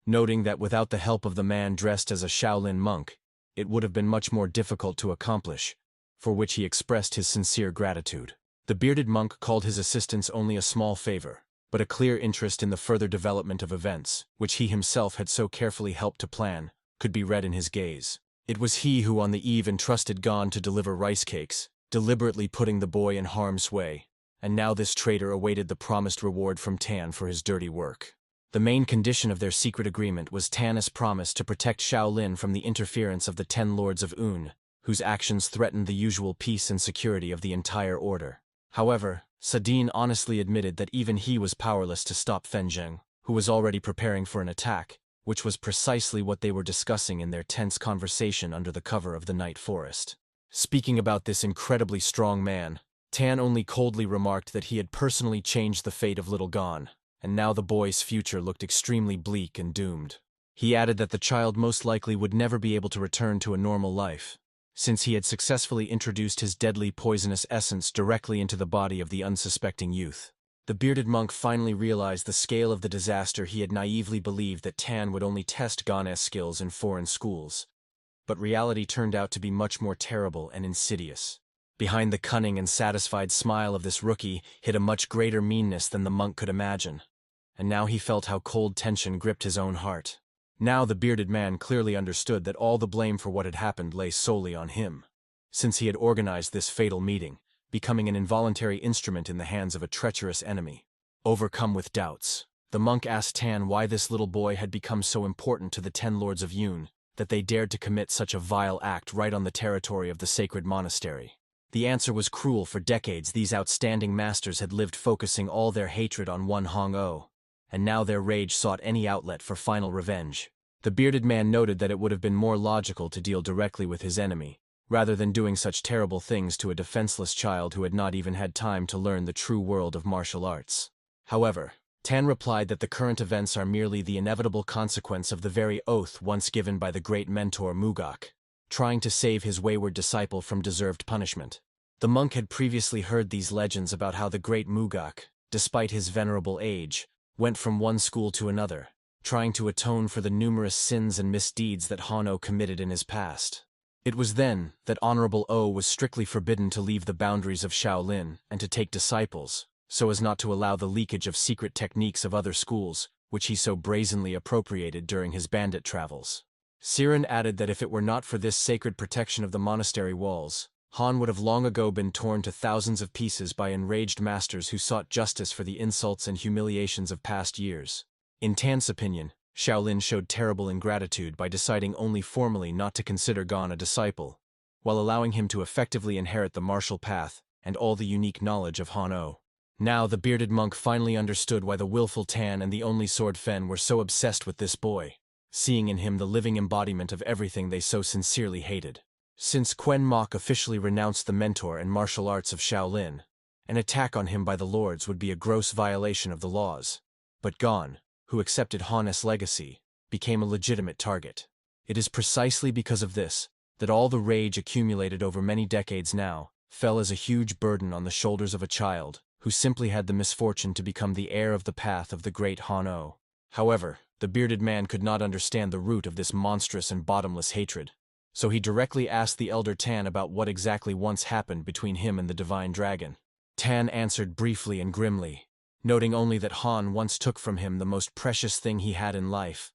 noting that without the help of the man dressed as a Shaolin monk, it would have been much more difficult to accomplish, for which he expressed his sincere gratitude. The bearded monk called his assistance only a small favor, but a clear interest in the further development of events, which he himself had so carefully helped to plan, could be read in his gaze. It was he who on the eve entrusted Gon to deliver rice cakes, deliberately putting the boy in harm's way, and now this traitor awaited the promised reward from Tan for his dirty work. The main condition of their secret agreement was Tan's promise to protect Shaolin from the interference of the 10 Lords of Un, whose actions threatened the usual peace and security of the entire order. However, Sadine honestly admitted that even he was powerless to stop Fenjing, who was already preparing for an attack, which was precisely what they were discussing in their tense conversation under the cover of the night forest. Speaking about this incredibly strong man, Tan only coldly remarked that he had personally changed the fate of little Gon, and now the boy's future looked extremely bleak and doomed. He added that the child most likely would never be able to return to a normal life, since he had successfully introduced his deadly poisonous essence directly into the body of the unsuspecting youth. The bearded monk finally realized the scale of the disaster. He had naively believed that Tan would only test Gon's skills in foreign schools, but reality turned out to be much more terrible and insidious. Behind the cunning and satisfied smile of this rookie hid a much greater meanness than the monk could imagine, and now he felt how cold tension gripped his own heart. Now the bearded man clearly understood that all the blame for what had happened lay solely on him, since he had organized this fatal meeting, becoming an involuntary instrument in the hands of a treacherous enemy. Overcome with doubts, the monk asked Tan why this little boy had become so important to the 10 Lords of Un, that they dared to commit such a vile act right on the territory of the sacred monastery. The answer was cruel. For decades these outstanding masters had lived focusing all their hatred on one Hong-O, and now their rage sought any outlet for final revenge. The bearded man noted that it would have been more logical to deal directly with his enemy, rather than doing such terrible things to a defenseless child who had not even had time to learn the true world of martial arts. However, Tan replied that the current events are merely the inevitable consequence of the very oath once given by the great mentor Mugak. trying to save his wayward disciple from deserved punishment. The monk had previously heard these legends about how the great Mugak, despite his venerable age, went from one school to another, trying to atone for the numerous sins and misdeeds that Hanno committed in his past. It was then that Honorable O was strictly forbidden to leave the boundaries of Shaolin and to take disciples, so as not to allow the leakage of secret techniques of other schools, which he so brazenly appropriated during his bandit travels. Siren added that if it were not for this sacred protection of the monastery walls, Han would have long ago been torn to thousands of pieces by enraged masters who sought justice for the insults and humiliations of past years. In Tan's opinion, Shaolin showed terrible ingratitude by deciding only formally not to consider Gon a disciple, while allowing him to effectively inherit the martial path and all the unique knowledge of Han-O. Now the bearded monk finally understood why the willful Tan and the only sword Fen were so obsessed with this boy, seeing in him the living embodiment of everything they so sincerely hated. Since Gyeongmok officially renounced the mentor and martial arts of Shaolin, an attack on him by the lords would be a gross violation of the laws. But Gon, who accepted Han's legacy, became a legitimate target. It is precisely because of this that all the rage accumulated over many decades now fell as a huge burden on the shoulders of a child who simply had the misfortune to become the heir of the path of the great Han-O. However, the bearded man could not understand the root of this monstrous and bottomless hatred, so he directly asked the elder Tan about what exactly once happened between him and the divine dragon. Tan answered briefly and grimly, noting only that Han once took from him the most precious thing he had in life,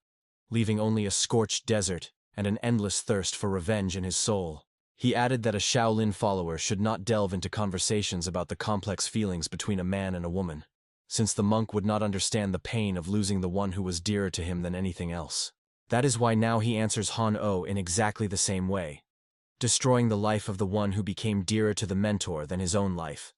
leaving only a scorched desert and an endless thirst for revenge in his soul. He added that a Shaolin follower should not delve into conversations about the complex feelings between a man and a woman, since the monk would not understand the pain of losing the one who was dearer to him than anything else. That is why now he answers Han-O in exactly the same way, destroying the life of the one who became dearer to the mentor than his own life,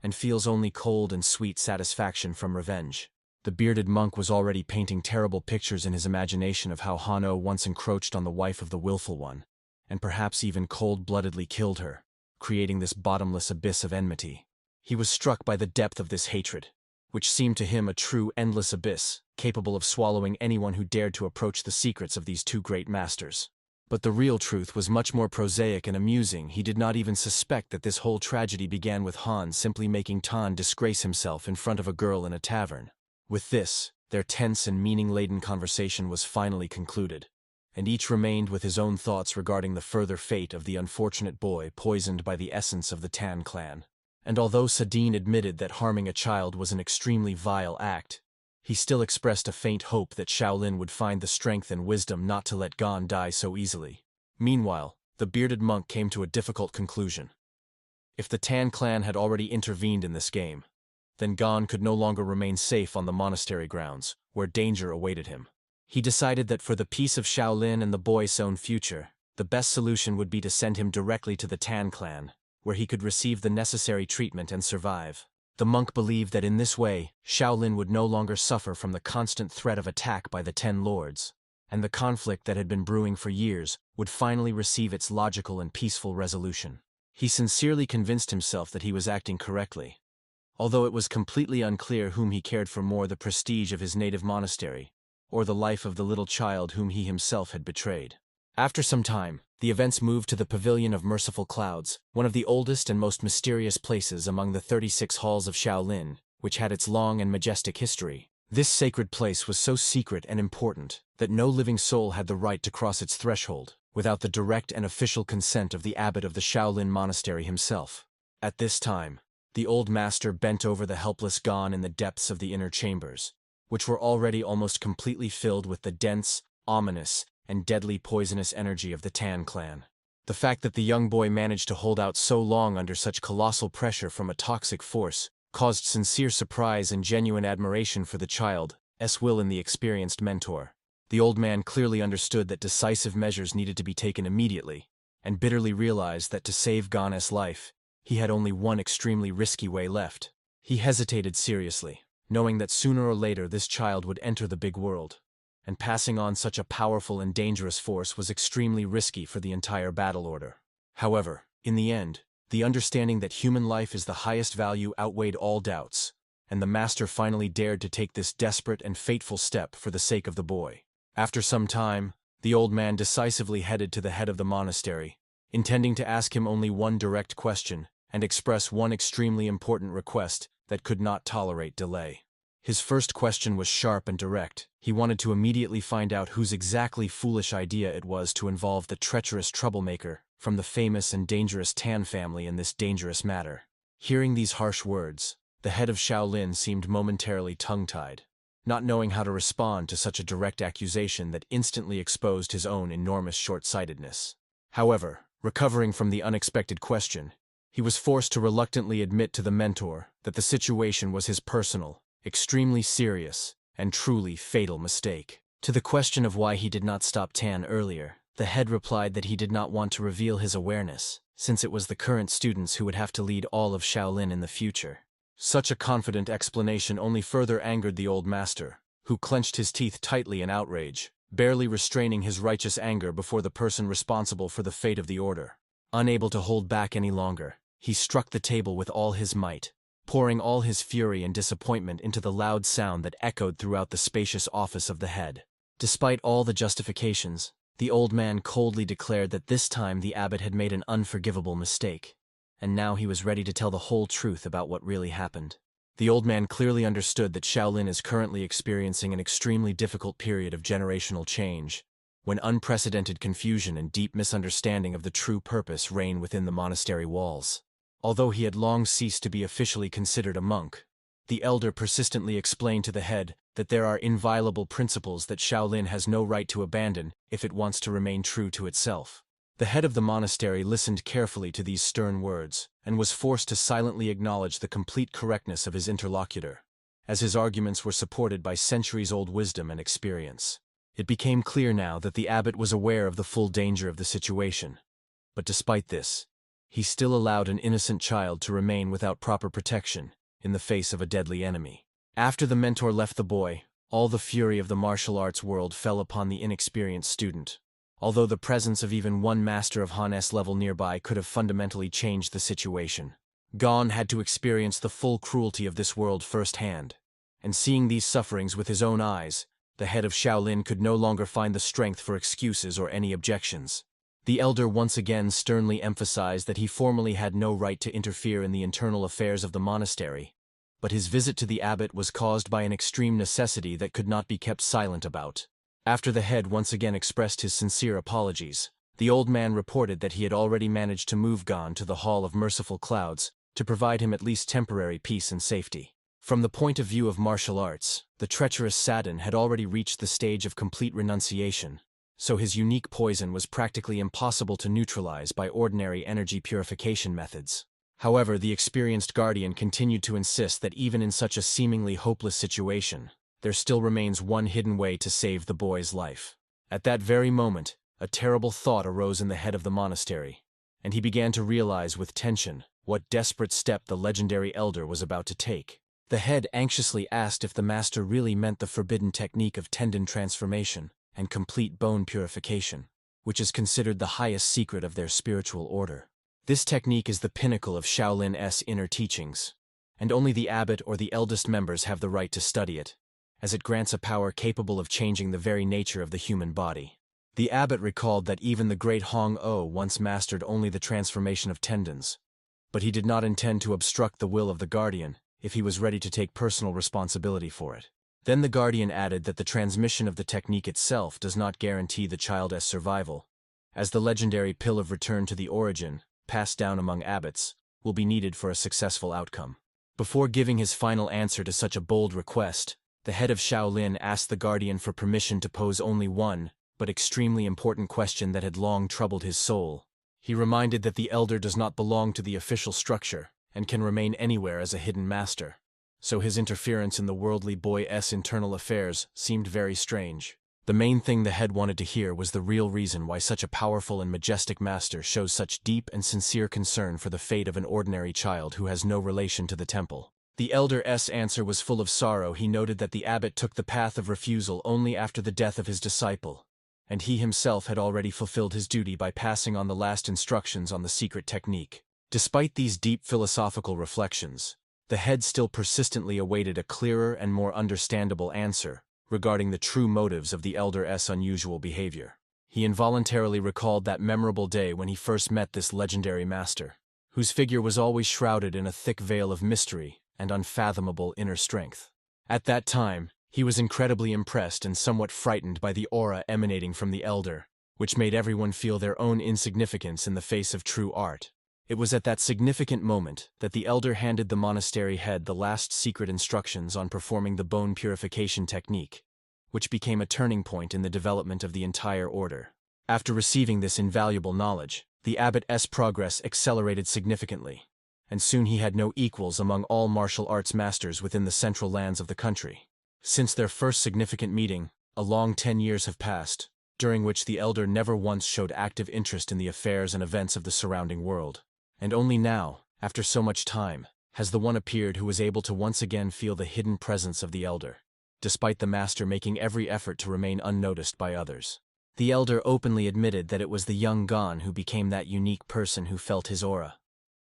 and feels only cold and sweet satisfaction from revenge. The bearded monk was already painting terrible pictures in his imagination of how Han-O once encroached on the wife of the willful one, and perhaps even cold-bloodedly killed her, creating this bottomless abyss of enmity. He was struck by the depth of this hatred, which seemed to him a true endless abyss, capable of swallowing anyone who dared to approach the secrets of these two great masters. But the real truth was much more prosaic and amusing. He did not even suspect that this whole tragedy began with Han simply making Tan disgrace himself in front of a girl in a tavern. With this, their tense and meaning-laden conversation was finally concluded, and each remained with his own thoughts regarding the further fate of the unfortunate boy poisoned by the essence of the Tan clan. And although Sadine admitted that harming a child was an extremely vile act, he still expressed a faint hope that Shaolin would find the strength and wisdom not to let Gon die so easily. Meanwhile, the bearded monk came to a difficult conclusion. If the Tan clan had already intervened in this game, then Gon could no longer remain safe on the monastery grounds, where danger awaited him. He decided that for the peace of Shaolin and the boy's own future, the best solution would be to send him directly to the Tan clan, where he could receive the necessary treatment and survive. The monk believed that in this way, Shaolin would no longer suffer from the constant threat of attack by the 10 lords, and the conflict that had been brewing for years would finally receive its logical and peaceful resolution. He sincerely convinced himself that he was acting correctly, although it was completely unclear whom he cared for more, the prestige of his native monastery, or the life of the little child whom he himself had betrayed. After some time, the events moved to the Pavilion of Merciful Clouds, one of the oldest and most mysterious places among the 36 halls of Shaolin, which had its long and majestic history. This sacred place was so secret and important that no living soul had the right to cross its threshold without the direct and official consent of the abbot of the Shaolin monastery himself. At this time, the old master bent over the helpless Gon in the depths of the inner chambers, which were already almost completely filled with the dense, ominous, and deadly poisonous energy of the Tan clan. The fact that the young boy managed to hold out so long under such colossal pressure from a toxic force caused sincere surprise and genuine admiration for the child's will in the experienced mentor. The old man clearly understood that decisive measures needed to be taken immediately, and bitterly realized that to save Gon's life, he had only one extremely risky way left. He hesitated seriously, knowing that sooner or later this child would enter the big world, and passing on such a powerful and dangerous force was extremely risky for the entire battle order. However, in the end, the understanding that human life is the highest value outweighed all doubts, and the master finally dared to take this desperate and fateful step for the sake of the boy. After some time, The old man decisively headed to the head of the monastery, intending to ask him only one direct question and express one extremely important request that could not tolerate delay. His first question was sharp and direct. He wanted to immediately find out whose exactly foolish idea it was to involve the treacherous troublemaker from the famous and dangerous Tan family in this dangerous matter. Hearing these harsh words, the head of Shaolin seemed momentarily tongue-tied, not knowing how to respond to such a direct accusation that instantly exposed his own enormous short-sightedness. However, recovering from the unexpected question, he was forced to reluctantly admit to the mentor that the situation was his personal, extremely serious, and truly fatal mistake. To the question of why he did not stop Tan earlier, the head replied that he did not want to reveal his awareness, since it was the current students who would have to lead all of Shaolin in the future. Such a confident explanation only further angered the old master, who clenched his teeth tightly in outrage, barely restraining his righteous anger before the person responsible for the fate of the order. Unable to hold back any longer, he struck the table with all his might, pouring all his fury and disappointment into the loud sound that echoed throughout the spacious office of the head. Despite all the justifications, the old man coldly declared that this time the abbot had made an unforgivable mistake, and now he was ready to tell the whole truth about what really happened. The old man clearly understood that Shaolin is currently experiencing an extremely difficult period of generational change, when unprecedented confusion and deep misunderstanding of the true purpose reign within the monastery walls. Although he had long ceased to be officially considered a monk, the elder persistently explained to the head that there are inviolable principles that Shaolin has no right to abandon if it wants to remain true to itself. The head of the monastery listened carefully to these stern words and was forced to silently acknowledge the complete correctness of his interlocutor, as his arguments were supported by centuries-old wisdom and experience. It became clear now that the abbot was aware of the full danger of the situation, but despite this, he still allowed an innocent child to remain without proper protection in the face of a deadly enemy. After the mentor left the boy, all the fury of the martial arts world fell upon the inexperienced student. Although the presence of even one master of Han-S level nearby could have fundamentally changed the situation, Geon had to experience the full cruelty of this world firsthand, and seeing these sufferings with his own eyes, the head of Shaolin could no longer find the strength for excuses or any objections. The elder once again sternly emphasized that he formally had no right to interfere in the internal affairs of the monastery, but his visit to the abbot was caused by an extreme necessity that could not be kept silent about. After the head once again expressed his sincere apologies, the old man reported that he had already managed to move Geon to the Hall of Merciful Clouds to provide him at least temporary peace and safety. From the point of view of martial arts, the treacherous Sadin had already reached the stage of complete renunciation, so his unique poison was practically impossible to neutralize by ordinary energy purification methods. However, the experienced guardian continued to insist that even in such a seemingly hopeless situation, there still remains one hidden way to save the boy's life. At that very moment, a terrible thought arose in the head of the monastery, and he began to realize with tension what desperate step the legendary elder was about to take. The head anxiously asked if the master really meant the forbidden technique of tendon transformation and complete bone purification, which is considered the highest secret of their spiritual order. This technique is the pinnacle of Shaolin's inner teachings, and only the abbot or the eldest members have the right to study it, as it grants a power capable of changing the very nature of the human body. The abbot recalled that even the great Hong-O once mastered only the transformation of tendons, but he did not intend to obstruct the will of the guardian if he was ready to take personal responsibility for it. Then the guardian added that the transmission of the technique itself does not guarantee the child's survival, as the legendary pill of return to the origin, passed down among abbots, will be needed for a successful outcome. Before giving his final answer to such a bold request, the head of Shaolin asked the guardian for permission to pose only one, but extremely important question that had long troubled his soul. He reminded that the elder does not belong to the official structure, and can remain anywhere as a hidden master, so his interference in the worldly boy's internal affairs seemed very strange. The main thing the head wanted to hear was the real reason why such a powerful and majestic master shows such deep and sincere concern for the fate of an ordinary child who has no relation to the temple. The elder's answer was full of sorrow. He noted that the abbot took the path of refusal only after the death of his disciple, and he himself had already fulfilled his duty by passing on the last instructions on the secret technique. Despite these deep philosophical reflections, the head still persistently awaited a clearer and more understandable answer regarding the true motives of the elder's unusual behavior. He involuntarily recalled that memorable day when he first met this legendary master, whose figure was always shrouded in a thick veil of mystery and unfathomable inner strength. At that time, he was incredibly impressed and somewhat frightened by the aura emanating from the elder, which made everyone feel their own insignificance in the face of true art. It was at that significant moment that the elder handed the monastery head the last secret instructions on performing the bone purification technique, which became a turning point in the development of the entire order. After receiving this invaluable knowledge, the abbot's progress accelerated significantly, and soon he had no equals among all martial arts masters within the central lands of the country. Since their first significant meeting, a long 10 years have passed, during which the elder never once showed active interest in the affairs and events of the surrounding world. And only now, after so much time, has the one appeared who was able to once again feel the hidden presence of the elder, despite the master making every effort to remain unnoticed by others. The elder openly admitted that it was the young Gon who became that unique person who felt his aura,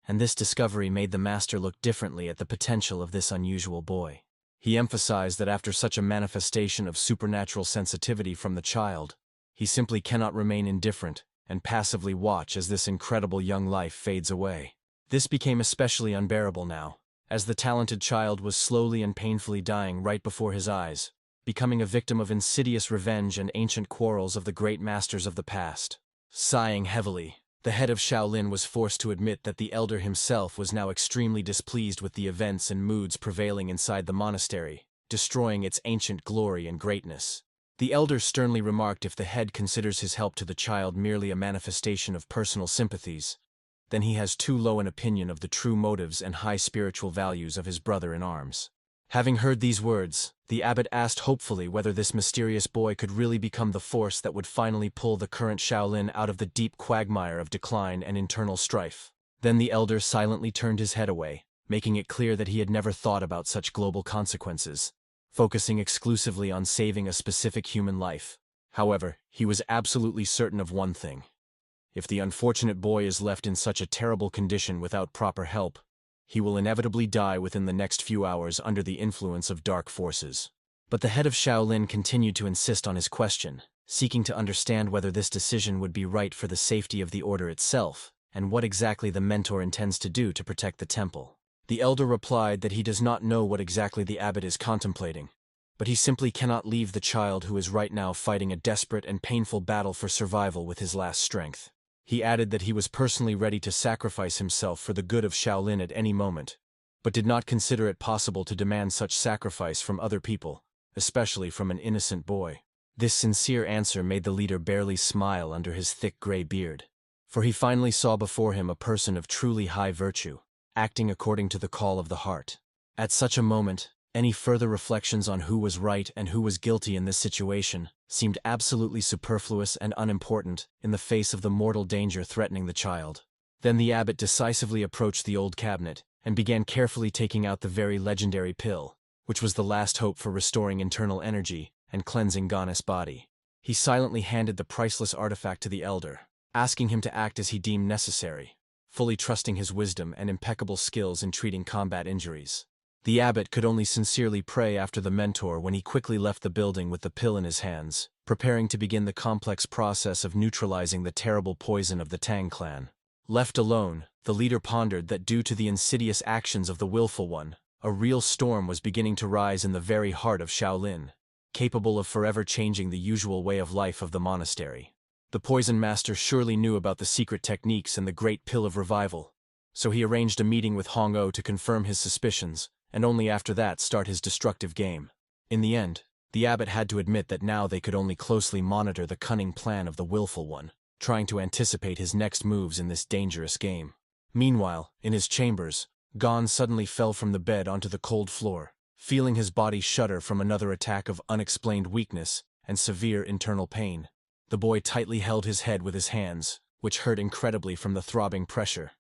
and this discovery made the master look differently at the potential of this unusual boy. He emphasized that after such a manifestation of supernatural sensitivity from the child, he simply cannot remain indifferent and passively watch as this incredible young life fades away. This became especially unbearable now, as the talented child was slowly and painfully dying right before his eyes, becoming a victim of insidious revenge and ancient quarrels of the great masters of the past. Sighing heavily, the head of Shaolin was forced to admit that the elder himself was now extremely displeased with the events and moods prevailing inside the monastery, destroying its ancient glory and greatness. The elder sternly remarked if the head considers his help to the child merely a manifestation of personal sympathies, then he has too low an opinion of the true motives and high spiritual values of his brother-in-arms. Having heard these words, the abbot asked hopefully whether this mysterious boy could really become the force that would finally pull the current Shaolin out of the deep quagmire of decline and internal strife. Then the elder silently turned his head away, making it clear that he had never thought about such global consequences, focusing exclusively on saving a specific human life. However, he was absolutely certain of one thing. If the unfortunate boy is left in such a terrible condition without proper help, he will inevitably die within the next few hours under the influence of dark forces. But the head of Shaolin continued to insist on his question, seeking to understand whether this decision would be right for the safety of the order itself, and what exactly the mentor intends to do to protect the temple. The elder replied that he does not know what exactly the abbot is contemplating, but he simply cannot leave the child who is right now fighting a desperate and painful battle for survival with his last strength. He added that he was personally ready to sacrifice himself for the good of Shaolin at any moment, but did not consider it possible to demand such sacrifice from other people, especially from an innocent boy. This sincere answer made the leader barely smile under his thick gray beard, for he finally saw before him a person of truly high virtue, acting according to the call of the heart. At such a moment, any further reflections on who was right and who was guilty in this situation seemed absolutely superfluous and unimportant in the face of the mortal danger threatening the child. Then the abbot decisively approached the old cabinet and began carefully taking out the very legendary pill, which was the last hope for restoring internal energy and cleansing Gon's body. He silently handed the priceless artifact to the elder, asking him to act as he deemed necessary, fully trusting his wisdom and impeccable skills in treating combat injuries. The abbot could only sincerely pray after the mentor when he quickly left the building with the pill in his hands, preparing to begin the complex process of neutralizing the terrible poison of the Tang clan. Left alone, the leader pondered that due to the insidious actions of the willful one, a real storm was beginning to rise in the very heart of Shaolin, capable of forever changing the usual way of life of the monastery. The poison master surely knew about the secret techniques and the great pill of revival, so he arranged a meeting with Hong-O to confirm his suspicions, and only after that start his destructive game. In the end, the abbot had to admit that now they could only closely monitor the cunning plan of the willful one, trying to anticipate his next moves in this dangerous game. Meanwhile, in his chambers, Gon suddenly fell from the bed onto the cold floor, feeling his body shudder from another attack of unexplained weakness and severe internal pain. The boy tightly held his head with his hands, which hurt incredibly from the throbbing pressure,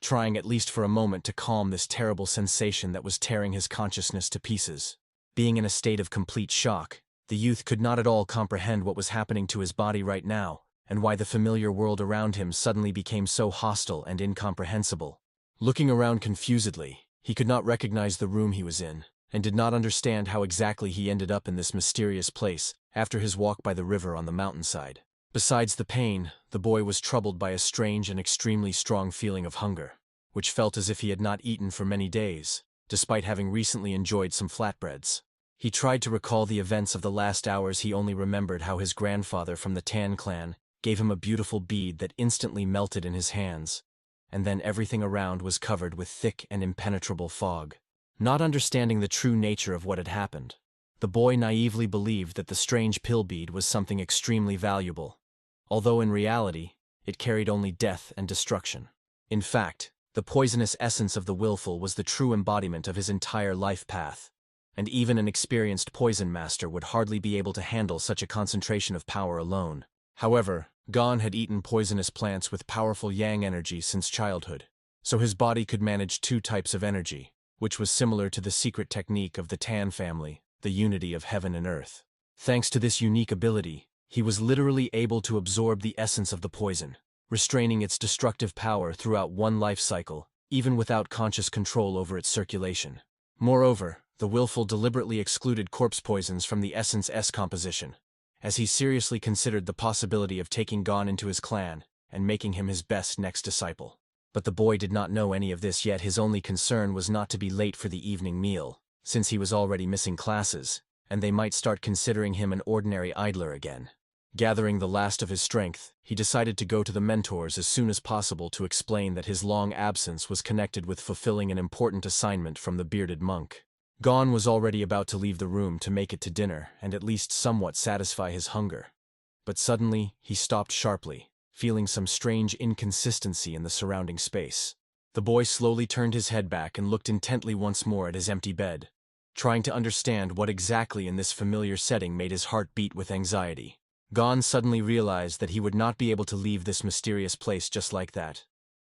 trying at least for a moment to calm this terrible sensation that was tearing his consciousness to pieces. Being in a state of complete shock, the youth could not at all comprehend what was happening to his body right now, and why the familiar world around him suddenly became so hostile and incomprehensible. Looking around confusedly, he could not recognize the room he was in, and did not understand how exactly he ended up in this mysterious place after his walk by the river on the mountainside. Besides the pain, the boy was troubled by a strange and extremely strong feeling of hunger, which felt as if he had not eaten for many days, despite having recently enjoyed some flatbreads. He tried to recall the events of the last hours. He only remembered how his grandfather from the Tan clan gave him a beautiful bead that instantly melted in his hands, and then everything around was covered with thick and impenetrable fog. Not understanding the true nature of what had happened, the boy naively believed that the strange pill bead was something extremely valuable, although in reality, it carried only death and destruction. In fact, the poisonous essence of the willful was the true embodiment of his entire life path, and even an experienced poison master would hardly be able to handle such a concentration of power alone. However, Geon had eaten poisonous plants with powerful yang energy since childhood, so his body could manage two types of energy, which was similar to the secret technique of the Tan family, the unity of heaven and earth. Thanks to this unique ability, he was literally able to absorb the essence of the poison, restraining its destructive power throughout one life cycle, even without conscious control over its circulation. Moreover, the willful deliberately excluded corpse poisons from the essence S composition, as he seriously considered the possibility of taking Geon into his clan and making him his best next disciple. But the boy did not know any of this yet. His only concern was not to be late for the evening meal, since he was already missing classes, and they might start considering him an ordinary idler again. Gathering the last of his strength, he decided to go to the mentors as soon as possible to explain that his long absence was connected with fulfilling an important assignment from the bearded monk. Geon was already about to leave the room to make it to dinner and at least somewhat satisfy his hunger. But suddenly, he stopped sharply, feeling some strange inconsistency in the surrounding space. The boy slowly turned his head back and looked intently once more at his empty bed, trying to understand what exactly in this familiar setting made his heart beat with anxiety. Geon suddenly realized that he would not be able to leave this mysterious place just like that,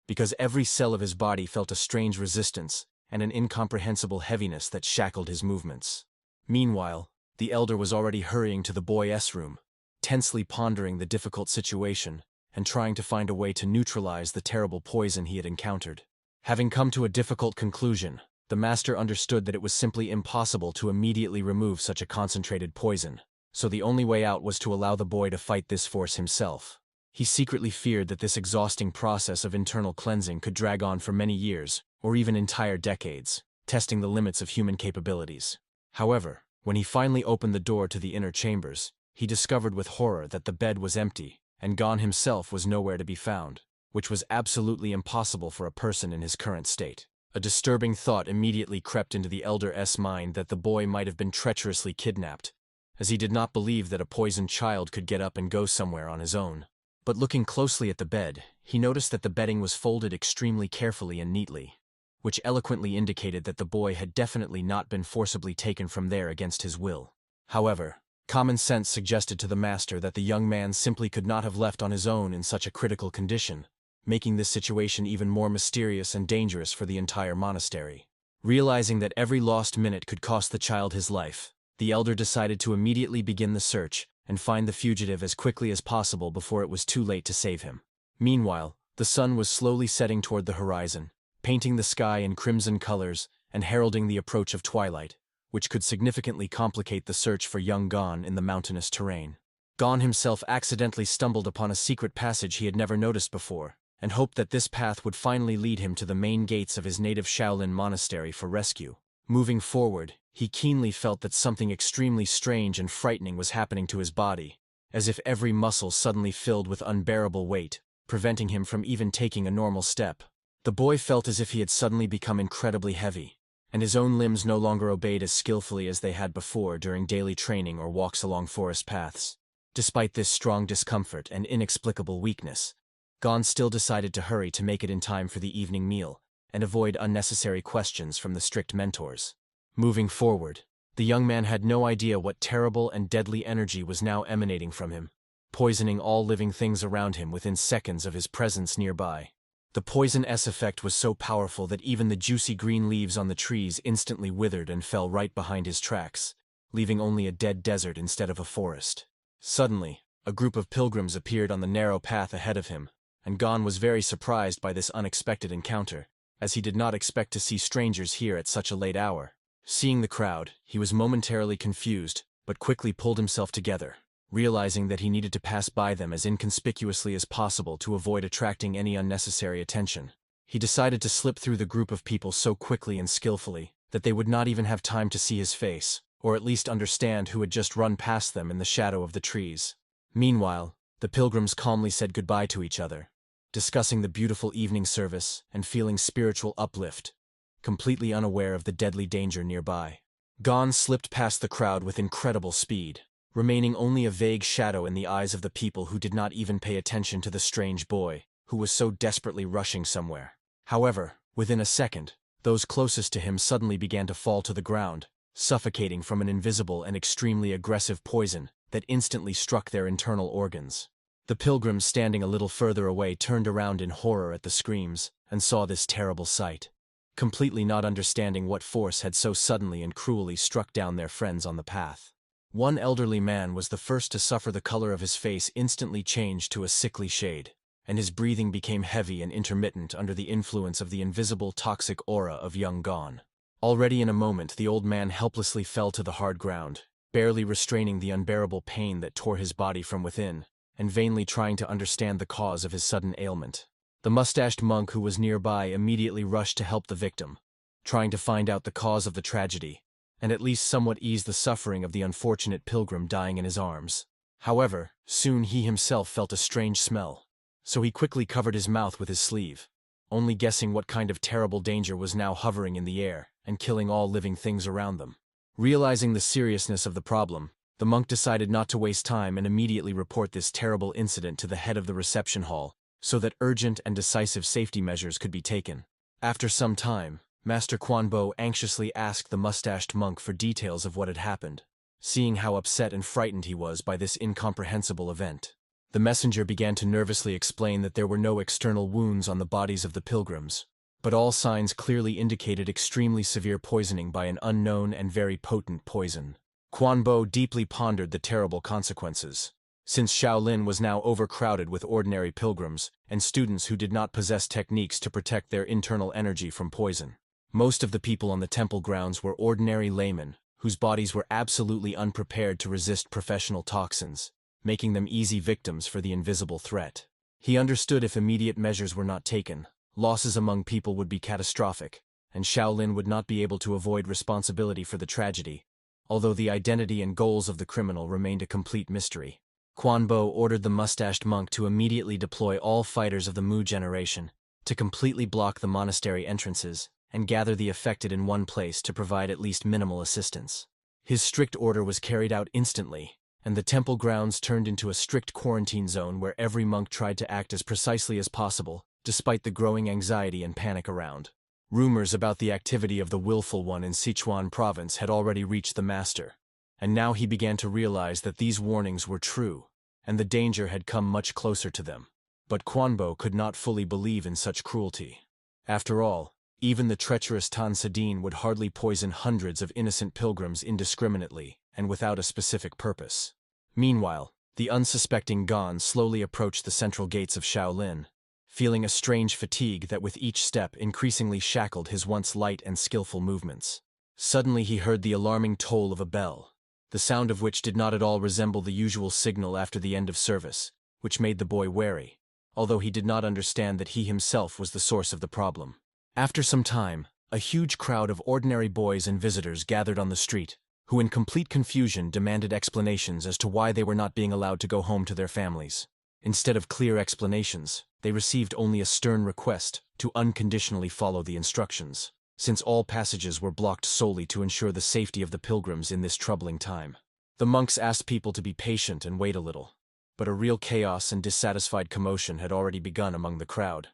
because every cell of his body felt a strange resistance and an incomprehensible heaviness that shackled his movements. Meanwhile, the elder was already hurrying to the boy's room, tensely pondering the difficult situation and trying to find a way to neutralize the terrible poison he had encountered. Having come to a difficult conclusion, the master understood that it was simply impossible to immediately remove such a concentrated poison, so the only way out was to allow the boy to fight this force himself. He secretly feared that this exhausting process of internal cleansing could drag on for many years, or even entire decades, testing the limits of human capabilities. However, when he finally opened the door to the inner chambers, he discovered with horror that the bed was empty, and Geon himself was nowhere to be found, which was absolutely impossible for a person in his current state. A disturbing thought immediately crept into the elder's mind that the boy might have been treacherously kidnapped, as he did not believe that a poisoned child could get up and go somewhere on his own. But looking closely at the bed, he noticed that the bedding was folded extremely carefully and neatly, which eloquently indicated that the boy had definitely not been forcibly taken from there against his will. However, common sense suggested to the master that the young man simply could not have left on his own in such a critical condition, making this situation even more mysterious and dangerous for the entire monastery. Realizing that every lost minute could cost the child his life, the elder decided to immediately begin the search and find the fugitive as quickly as possible before it was too late to save him. Meanwhile, the sun was slowly setting toward the horizon, painting the sky in crimson colors and heralding the approach of twilight, which could significantly complicate the search for young Geon in the mountainous terrain. Geon himself accidentally stumbled upon a secret passage he had never noticed before, and hoped that this path would finally lead him to the main gates of his native Shaolin monastery for rescue. Moving forward, he keenly felt that something extremely strange and frightening was happening to his body, as if every muscle suddenly filled with unbearable weight, preventing him from even taking a normal step. The boy felt as if he had suddenly become incredibly heavy, and his own limbs no longer obeyed as skillfully as they had before during daily training or walks along forest paths. Despite this strong discomfort and inexplicable weakness, Geon still decided to hurry to make it in time for the evening meal and avoid unnecessary questions from the strict mentors. Moving forward, the young man had no idea what terrible and deadly energy was now emanating from him, poisoning all living things around him within seconds of his presence nearby. The poison S effect was so powerful that even the juicy green leaves on the trees instantly withered and fell right behind his tracks, leaving only a dead desert instead of a forest. Suddenly, a group of pilgrims appeared on the narrow path ahead of him, and Geon was very surprised by this unexpected encounter, as he did not expect to see strangers here at such a late hour. Seeing the crowd, he was momentarily confused, but quickly pulled himself together. Realizing that he needed to pass by them as inconspicuously as possible to avoid attracting any unnecessary attention, he decided to slip through the group of people so quickly and skillfully that they would not even have time to see his face, or at least understand who had just run past them in the shadow of the trees. Meanwhile, the pilgrims calmly said goodbye to each other, discussing the beautiful evening service and feeling spiritual uplift, completely unaware of the deadly danger nearby. Gon slipped past the crowd with incredible speed, remaining only a vague shadow in the eyes of the people who did not even pay attention to the strange boy, who was so desperately rushing somewhere. However, within a second, those closest to him suddenly began to fall to the ground, suffocating from an invisible and extremely aggressive poison that instantly struck their internal organs. The pilgrims standing a little further away turned around in horror at the screams and saw this terrible sight, completely not understanding what force had so suddenly and cruelly struck down their friends on the path. One elderly man was the first to suffer. The color of his face instantly changed to a sickly shade, and his breathing became heavy and intermittent under the influence of the invisible toxic aura of young Gon. Already in a moment the old man helplessly fell to the hard ground, barely restraining the unbearable pain that tore his body from within, and vainly trying to understand the cause of his sudden ailment. The mustached monk who was nearby immediately rushed to help the victim, trying to find out the cause of the tragedy, and at least somewhat ease the suffering of the unfortunate pilgrim dying in his arms. However, soon he himself felt a strange smell, so he quickly covered his mouth with his sleeve, only guessing what kind of terrible danger was now hovering in the air and killing all living things around them. Realizing the seriousness of the problem, the monk decided not to waste time and immediately report this terrible incident to the head of the reception hall, so that urgent and decisive safety measures could be taken. After some time, Master Kwanbo anxiously asked the mustached monk for details of what had happened, seeing how upset and frightened he was by this incomprehensible event. The messenger began to nervously explain that there were no external wounds on the bodies of the pilgrims, but all signs clearly indicated extremely severe poisoning by an unknown and very potent poison. Kwanbo deeply pondered the terrible consequences, since Shaolin was now overcrowded with ordinary pilgrims and students who did not possess techniques to protect their internal energy from poison. Most of the people on the temple grounds were ordinary laymen, whose bodies were absolutely unprepared to resist professional toxins, making them easy victims for the invisible threat. He understood if immediate measures were not taken, losses among people would be catastrophic, and Shaolin would not be able to avoid responsibility for the tragedy, although the identity and goals of the criminal remained a complete mystery. Kwanbo ordered the mustached monk to immediately deploy all fighters of the Mu generation to completely block the monastery entrances and gather the affected in one place to provide at least minimal assistance. His strict order was carried out instantly, and the temple grounds turned into a strict quarantine zone where every monk tried to act as precisely as possible, despite the growing anxiety and panic around. Rumors about the activity of the willful one in Sichuan province had already reached the master, and now he began to realize that these warnings were true, and the danger had come much closer to them. But Kwanbo could not fully believe in such cruelty. After all, even the treacherous Tan Sadin would hardly poison hundreds of innocent pilgrims indiscriminately and without a specific purpose. Meanwhile, the unsuspecting Gon slowly approached the central gates of Shaolin, feeling a strange fatigue that with each step increasingly shackled his once light and skillful movements. Suddenly he heard the alarming toll of a bell, the sound of which did not at all resemble the usual signal after the end of service, which made the boy wary, although he did not understand that he himself was the source of the problem. After some time, a huge crowd of ordinary boys and visitors gathered on the street, who in complete confusion demanded explanations as to why they were not being allowed to go home to their families. Instead of clear explanations, they received only a stern request to unconditionally follow the instructions, since all passages were blocked solely to ensure the safety of the pilgrims in this troubling time. The monks asked people to be patient and wait a little, but a real chaos and dissatisfied commotion had already begun among the crowd,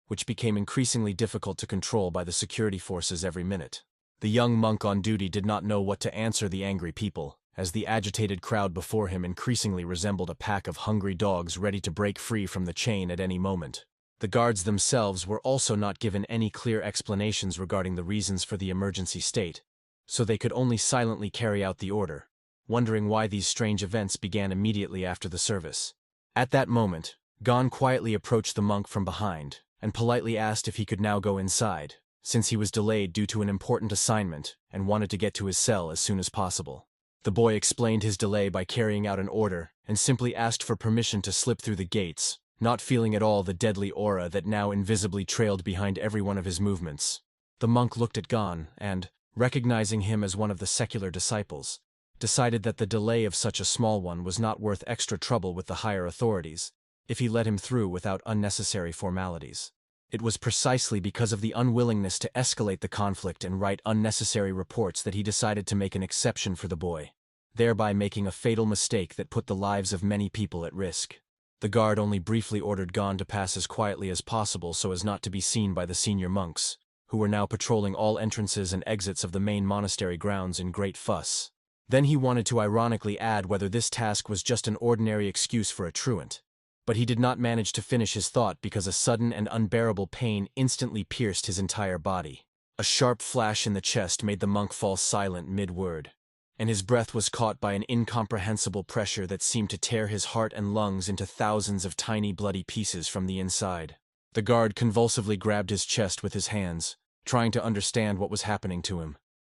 which became increasingly difficult to control by the security forces every minute. The young monk on duty did not know what to answer the angry people, as the agitated crowd before him increasingly resembled a pack of hungry dogs ready to break free from the chain at any moment. The guards themselves were also not given any clear explanations regarding the reasons for the emergency state, so they could only silently carry out the order, wondering why these strange events began immediately after the service. At that moment, Gon quietly approached the monk from behind and politely asked if he could now go inside, since he was delayed due to an important assignment and wanted to get to his cell as soon as possible. The boy explained his delay by carrying out an order and simply asked for permission to slip through the gates, not feeling at all the deadly aura that now invisibly trailed behind every one of his movements. The monk looked at Gon and, recognizing him as one of the secular disciples, decided that the delay of such a small one was not worth extra trouble with the higher authorities, if he let him through without unnecessary formalities. It was precisely because of the unwillingness to escalate the conflict and write unnecessary reports that he decided to make an exception for the boy, thereby making a fatal mistake that put the lives of many people at risk. The guard only briefly ordered Gon to pass as quietly as possible so as not to be seen by the senior monks, who were now patrolling all entrances and exits of the main monastery grounds in great fuss. Then he wanted to ironically add whether this task was just an ordinary excuse for a truant. But he did not manage to finish his thought because a sudden and unbearable pain instantly pierced his entire body. A sharp flash in the chest made the monk fall silent mid-word, and his breath was caught by an incomprehensible pressure that seemed to tear his heart and lungs into thousands of tiny bloody pieces from the inside. The guard convulsively grabbed his chest with his hands, trying to understand what was happening to him.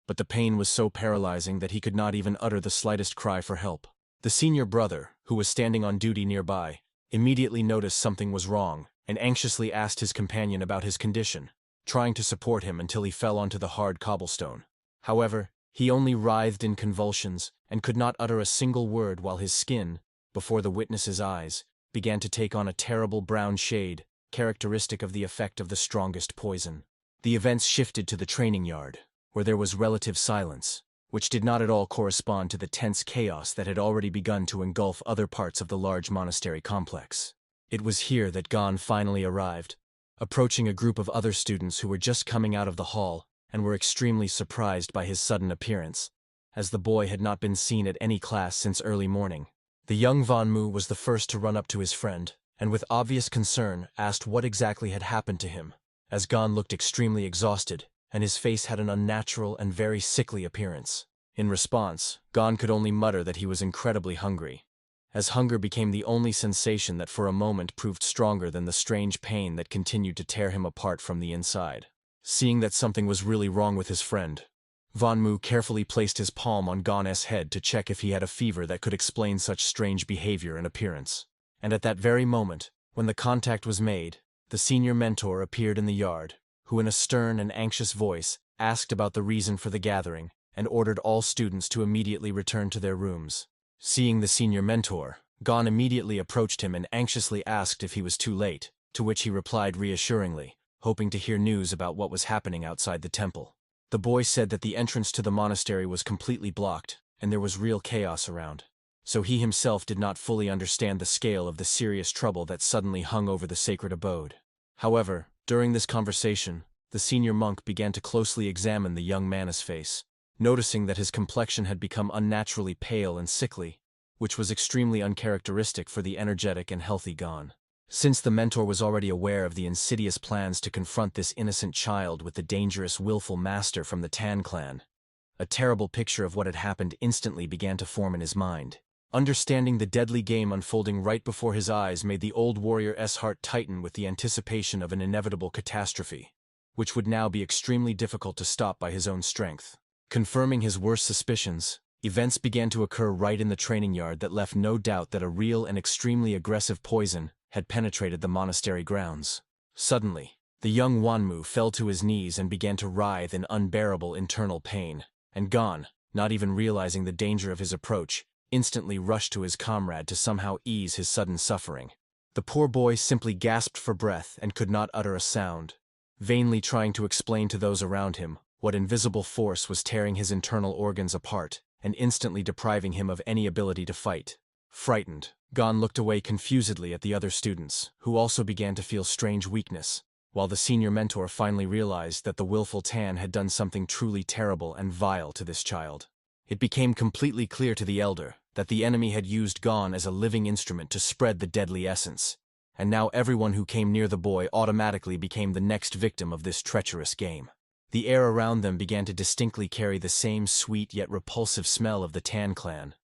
But the pain was so paralyzing that he could not even utter the slightest cry for help. The senior brother, who was standing on duty nearby, immediately noticed something was wrong and anxiously asked his companion about his condition, trying to support him until he fell onto the hard cobblestone. However, he only writhed in convulsions and could not utter a single word while his skin, before the witness's eyes, began to take on a terrible brown shade, characteristic of the effect of the strongest poison. The events shifted to the training yard, where there was relative silence, which did not at all correspond to the tense chaos that had already begun to engulf other parts of the large monastery complex. It was here that Gon finally arrived, approaching a group of other students who were just coming out of the hall and were extremely surprised by his sudden appearance, as the boy had not been seen at any class since early morning. The young Vanmu was the first to run up to his friend, and with obvious concern asked what exactly had happened to him, as Gon looked extremely exhausted, and his face had an unnatural and very sickly appearance. In response, Gon could only mutter that he was incredibly hungry, as hunger became the only sensation that for a moment proved stronger than the strange pain that continued to tear him apart from the inside. Seeing that something was really wrong with his friend, Vanmu carefully placed his palm on Gon's head to check if he had a fever that could explain such strange behavior and appearance. And at that very moment, when the contact was made, the senior mentor appeared in the yard, who in a stern and anxious voice asked about the reason for the gathering and ordered all students to immediately return to their rooms. Seeing the senior mentor, Gon immediately approached him and anxiously asked if he was too late, to which he replied reassuringly, hoping to hear news about what was happening outside the temple. The boy said that the entrance to the monastery was completely blocked and there was real chaos around, so he himself did not fully understand the scale of the serious trouble that suddenly hung over the sacred abode. However, during this conversation, the senior monk began to closely examine the young man's face, noticing that his complexion had become unnaturally pale and sickly, which was extremely uncharacteristic for the energetic and healthy Gon. Since the mentor was already aware of the insidious plans to confront this innocent child with the dangerous willful master from the Tan clan, a terrible picture of what had happened instantly began to form in his mind. Understanding the deadly game unfolding right before his eyes made the old warrior's heart tighten with the anticipation of an inevitable catastrophe, which would now be extremely difficult to stop by his own strength. Confirming his worst suspicions, events began to occur right in the training yard that left no doubt that a real and extremely aggressive poison had penetrated the monastery grounds. Suddenly, the young Wanmu fell to his knees and began to writhe in unbearable internal pain, and Gon, not even realizing the danger of his approach, instantly rushed to his comrade to somehow ease his sudden suffering. The poor boy simply gasped for breath and could not utter a sound, vainly trying to explain to those around him what invisible force was tearing his internal organs apart and instantly depriving him of any ability to fight. Frightened, Gon looked away confusedly at the other students, who also began to feel strange weakness, while the senior mentor finally realized that the willful Tan had done something truly terrible and vile to this child. It became completely clear to the elder that the enemy had used Gon as a living instrument to spread the deadly essence, and now everyone who came near the boy automatically became the next victim of this treacherous game. The air around them began to distinctly carry the same sweet yet repulsive smell of the Tan clan,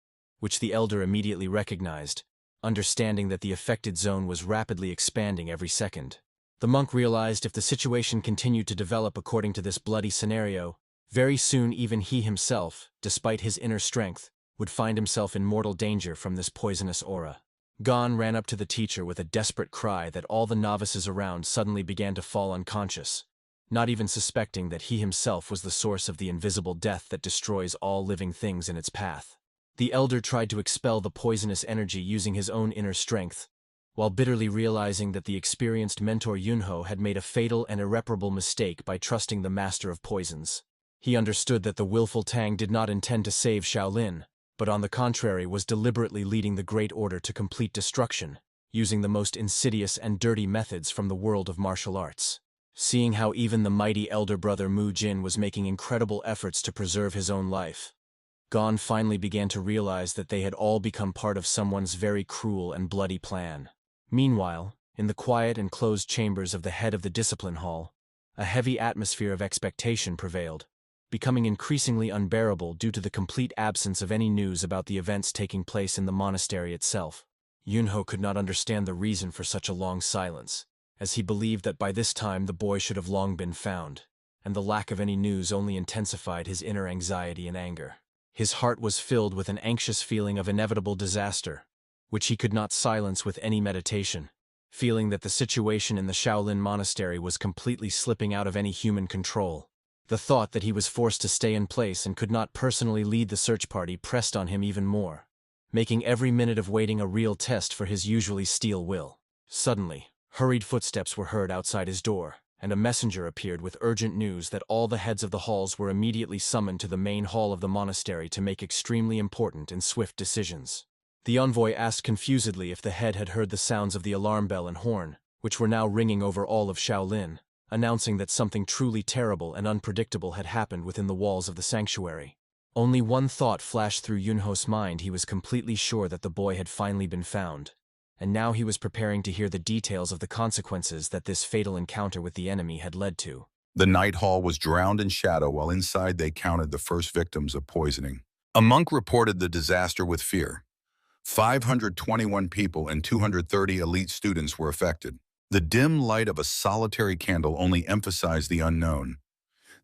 which the elder immediately recognized, understanding that the affected zone was rapidly expanding every second. The monk realized if the situation continued to develop according to this bloody scenario, very soon even he himself, despite his inner strength, would find himself in mortal danger from this poisonous aura. Gon ran up to the teacher with a desperate cry that all the novices around suddenly began to fall unconscious, not even suspecting that he himself was the source of the invisible death that destroys all living things in its path. The elder tried to expel the poisonous energy using his own inner strength, while bitterly realizing that the experienced mentor Yunho had made a fatal and irreparable mistake by trusting the master of poisons. He understood that the willful Tang did not intend to save Shaolin, but on the contrary was deliberately leading the Great Order to complete destruction, using the most insidious and dirty methods from the world of martial arts. Seeing how even the mighty elder brother Mu Jin was making incredible efforts to preserve his own life, Gon finally began to realize that they had all become part of someone's very cruel and bloody plan. Meanwhile, in the quiet and closed chambers of the head of the discipline hall, a heavy atmosphere of expectation prevailed, becoming increasingly unbearable due to the complete absence of any news about the events taking place in the monastery itself. Yunho could not understand the reason for such a long silence, as he believed that by this time the boy should have long been found, and the lack of any news only intensified his inner anxiety and anger. His heart was filled with an anxious feeling of inevitable disaster, which he could not silence with any meditation, feeling that the situation in the Shaolin Monastery was completely slipping out of any human control. The thought that he was forced to stay in place and could not personally lead the search party pressed on him even more, making every minute of waiting a real test for his usually steel will. Suddenly, hurried footsteps were heard outside his door, and a messenger appeared with urgent news that all the heads of the halls were immediately summoned to the main hall of the monastery to make extremely important and swift decisions. The envoy asked confusedly if the head had heard the sounds of the alarm bell and horn, which were now ringing over all of Shaolin, announcing that something truly terrible and unpredictable had happened within the walls of the sanctuary. Only one thought flashed through Yunho's mind. He was completely sure that the boy had finally been found, and now he was preparing to hear the details of the consequences that this fatal encounter with the enemy had led to. The night hall was drowned in shadow while inside they counted the first victims of poisoning. A monk reported the disaster with fear. 521 people and 230 elite students were affected. The dim light of a solitary candle only emphasized the unknown.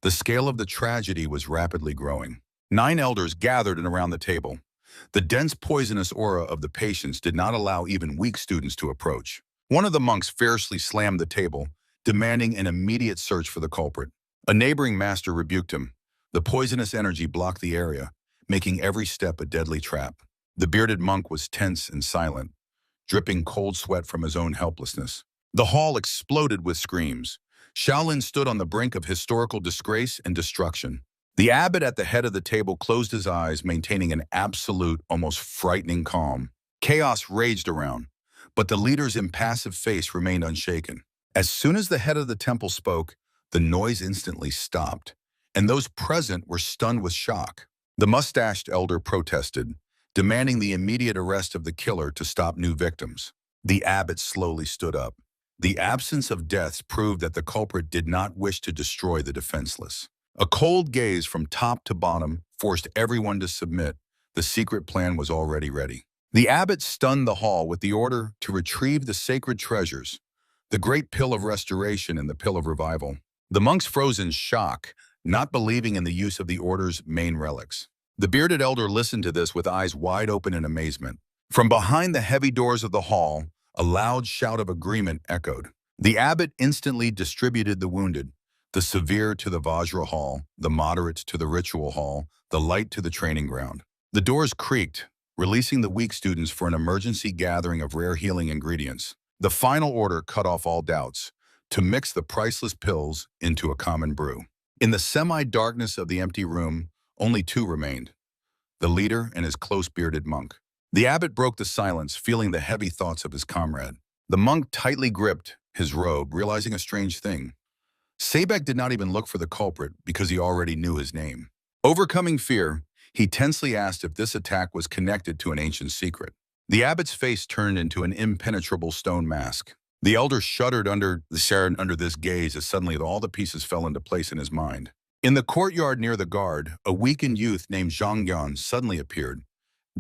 The scale of the tragedy was rapidly growing. 9 elders gathered around the table. The dense poisonous aura of the patients did not allow even weak students to approach. One of the monks fiercely slammed the table, demanding an immediate search for the culprit. A neighboring master rebuked him. The poisonous energy blocked the area, making every step a deadly trap. The bearded monk was tense and silent, dripping cold sweat from his own helplessness. The hall exploded with screams. Shaolin stood on the brink of historical disgrace and destruction. The abbot at the head of the table closed his eyes, maintaining an absolute, almost frightening calm. Chaos raged around, but the leader's impassive face remained unshaken. As soon as the head of the temple spoke, the noise instantly stopped, and those present were stunned with shock. The mustached elder protested, demanding the immediate arrest of the killer to stop new victims. The abbot slowly stood up. The absence of deaths proved that the culprit did not wish to destroy the defenseless. A cold gaze from top to bottom forced everyone to submit. The secret plan was already ready. The abbot stunned the hall with the order to retrieve the sacred treasures, the great pill of restoration and the pill of revival. The monks froze in shock, not believing in the use of the order's main relics. The bearded elder listened to this with eyes wide open in amazement. From behind the heavy doors of the hall, a loud shout of agreement echoed. The abbot instantly distributed the wounded, the severe to the Vajra hall, the moderate to the ritual hall, the light to the training ground. The doors creaked, releasing the weak students for an emergency gathering of rare healing ingredients. The final order cut off all doubts, to mix the priceless pills into a common brew. In the semi-darkness of the empty room, only 2 remained, the leader and his close-bearded monk. The abbot broke the silence, feeling the heavy thoughts of his comrade. The monk tightly gripped his robe, realizing a strange thing. Sebek did not even look for the culprit because he already knew his name. Overcoming fear, he tensely asked if this attack was connected to an ancient secret. The abbot's face turned into an impenetrable stone mask. The elder shuddered under this gaze as suddenly all the pieces fell into place in his mind. In the courtyard near the guard, a weakened youth named Jang Geon suddenly appeared,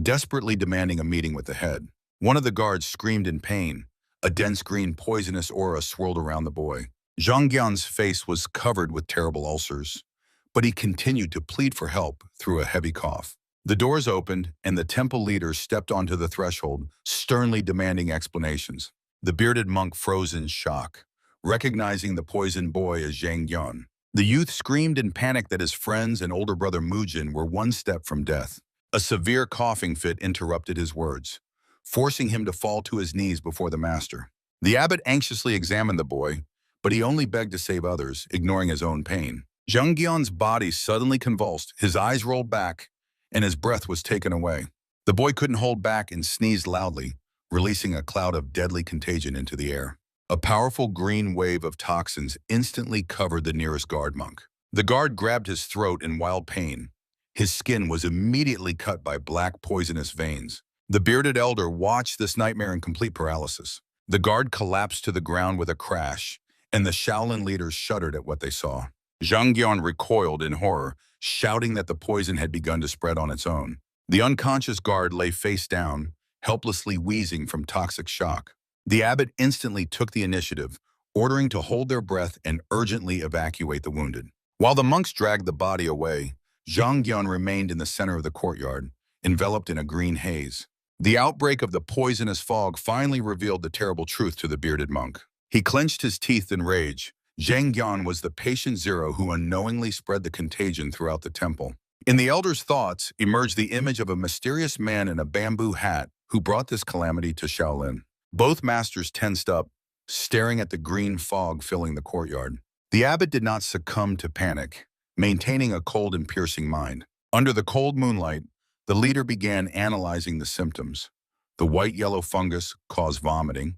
desperately demanding a meeting with the head. One of the guards screamed in pain. A dense green poisonous aura swirled around the boy. Jang Geon's face was covered with terrible ulcers, but he continued to plead for help through a heavy cough. The doors opened, and the temple leader stepped onto the threshold, sternly demanding explanations. The bearded monk froze in shock, recognizing the poisoned boy as Jang Geon. The youth screamed in panic that his friends and older brother Mujin were one step from death. A severe coughing fit interrupted his words, forcing him to fall to his knees before the master. The abbot anxiously examined the boy, but he only begged to save others, ignoring his own pain. Jang Geon's body suddenly convulsed, his eyes rolled back, and his breath was taken away. The boy couldn't hold back and sneezed loudly, releasing a cloud of deadly contagion into the air. A powerful green wave of toxins instantly covered the nearest guard monk. The guard grabbed his throat in wild pain. His skin was immediately cut by black poisonous veins. The bearded elder watched this nightmare in complete paralysis. The guard collapsed to the ground with a crash, and the Shaolin leaders shuddered at what they saw. Jang Geon recoiled in horror, shouting that the poison had begun to spread on its own. The unconscious guard lay face down, helplessly wheezing from toxic shock. The abbot instantly took the initiative, ordering to hold their breath and urgently evacuate the wounded. While the monks dragged the body away, Jang Geon remained in the center of the courtyard, enveloped in a green haze. The outbreak of the poisonous fog finally revealed the terrible truth to the bearded monk. He clenched his teeth in rage. Jang Geon was the patient zero who unknowingly spread the contagion throughout the temple. In the elder's thoughts emerged the image of a mysterious man in a bamboo hat who brought this calamity to Shaolin. Both masters tensed up, staring at the green fog filling the courtyard. The abbot did not succumb to panic, maintaining a cold and piercing mind. Under the cold moonlight, the leader began analyzing the symptoms. The white-yellow fungus caused vomiting,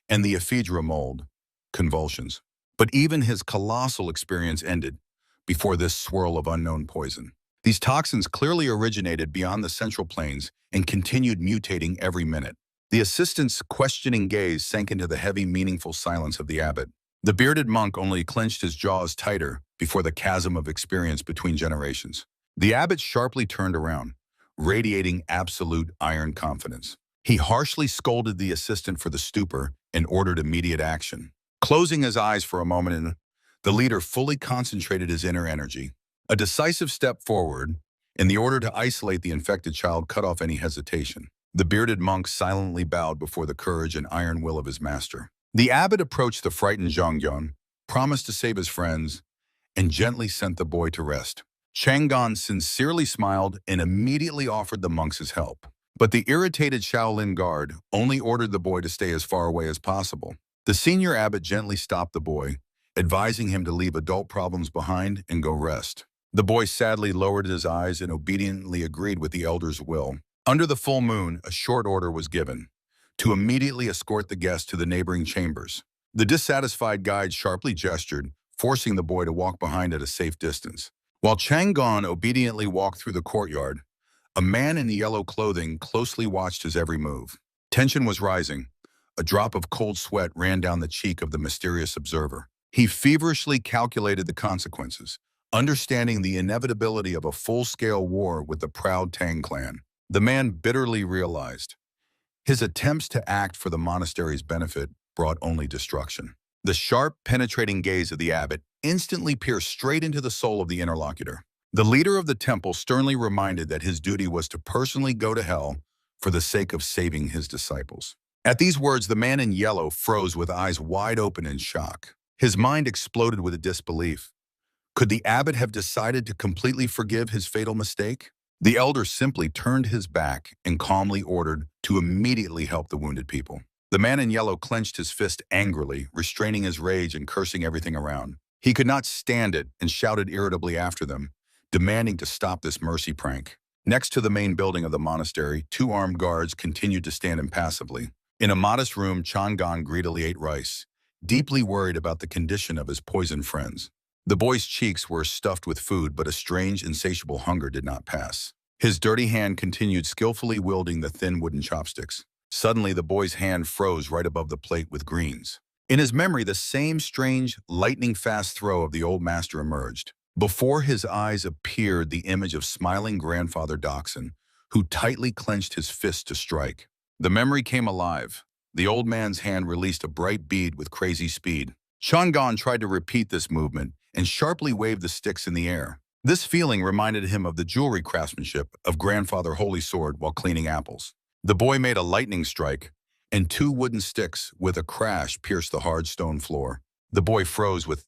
and the ephedra mold, convulsions. But even his colossal experience ended before this swirl of unknown poison. These toxins clearly originated beyond the central plains and continued mutating every minute. The assistant's questioning gaze sank into the heavy, meaningful silence of the abbot. The bearded monk only clenched his jaws tighter before the chasm of experience between generations. The abbot sharply turned around, radiating absolute iron confidence. He harshly scolded the assistant for the stupor and ordered immediate action. Closing his eyes for a moment, the leader fully concentrated his inner energy. A decisive step forward, in the order to isolate the infected child, cut off any hesitation. The bearded monk silently bowed before the courage and iron will of his master. The abbot approached the frightened Jang Geon, promised to save his friends, and gently sent the boy to rest. Jang Geon sincerely smiled and immediately offered the monks his help. But the irritated Shaolin guard only ordered the boy to stay as far away as possible. The senior abbot gently stopped the boy, advising him to leave adult problems behind and go rest. The boy sadly lowered his eyes and obediently agreed with the elder's will. Under the full moon, a short order was given to immediately escort the guest to the neighboring chambers. The dissatisfied guide sharply gestured, forcing the boy to walk behind at a safe distance. While Jang Geon obediently walked through the courtyard, a man in yellow clothing closely watched his every move. Tension was rising. A drop of cold sweat ran down the cheek of the mysterious observer. He feverishly calculated the consequences, understanding the inevitability of a full-scale war with the proud Tang clan. The man bitterly realized his attempts to act for the monastery's benefit brought only destruction. The sharp, penetrating gaze of the abbot instantly pierced straight into the soul of the interlocutor. The leader of the temple sternly reminded that his duty was to personally go to hell for the sake of saving his disciples. At these words, the man in yellow froze with eyes wide open in shock. His mind exploded with disbelief. Could the abbot have decided to completely forgive his fatal mistake? The elder simply turned his back and calmly ordered to immediately help the wounded people. The man in yellow clenched his fist angrily, restraining his rage and cursing everything around. He could not stand it and shouted irritably after them, demanding to stop this mercy prank. Next to the main building of the monastery, two armed guards continued to stand impassively. In a modest room, Jang Geon greedily ate rice, deeply worried about the condition of his poisoned friends. The boy's cheeks were stuffed with food, but a strange, insatiable hunger did not pass. His dirty hand continued skillfully wielding the thin wooden chopsticks. Suddenly, the boy's hand froze right above the plate with greens. In his memory, the same strange, lightning-fast throw of the old master emerged. Before his eyes appeared the image of smiling grandfather Dachshund, who tightly clenched his fist to strike. The memory came alive. The old man's hand released a bright bead with crazy speed. Jang Geon tried to repeat this movement and sharply waved the sticks in the air. This feeling reminded him of the jewelry craftsmanship of Grandfather Holy Sword while cleaning apples. The boy made a lightning strike, and two wooden sticks with a crash pierced the hard stone floor. The boy froze with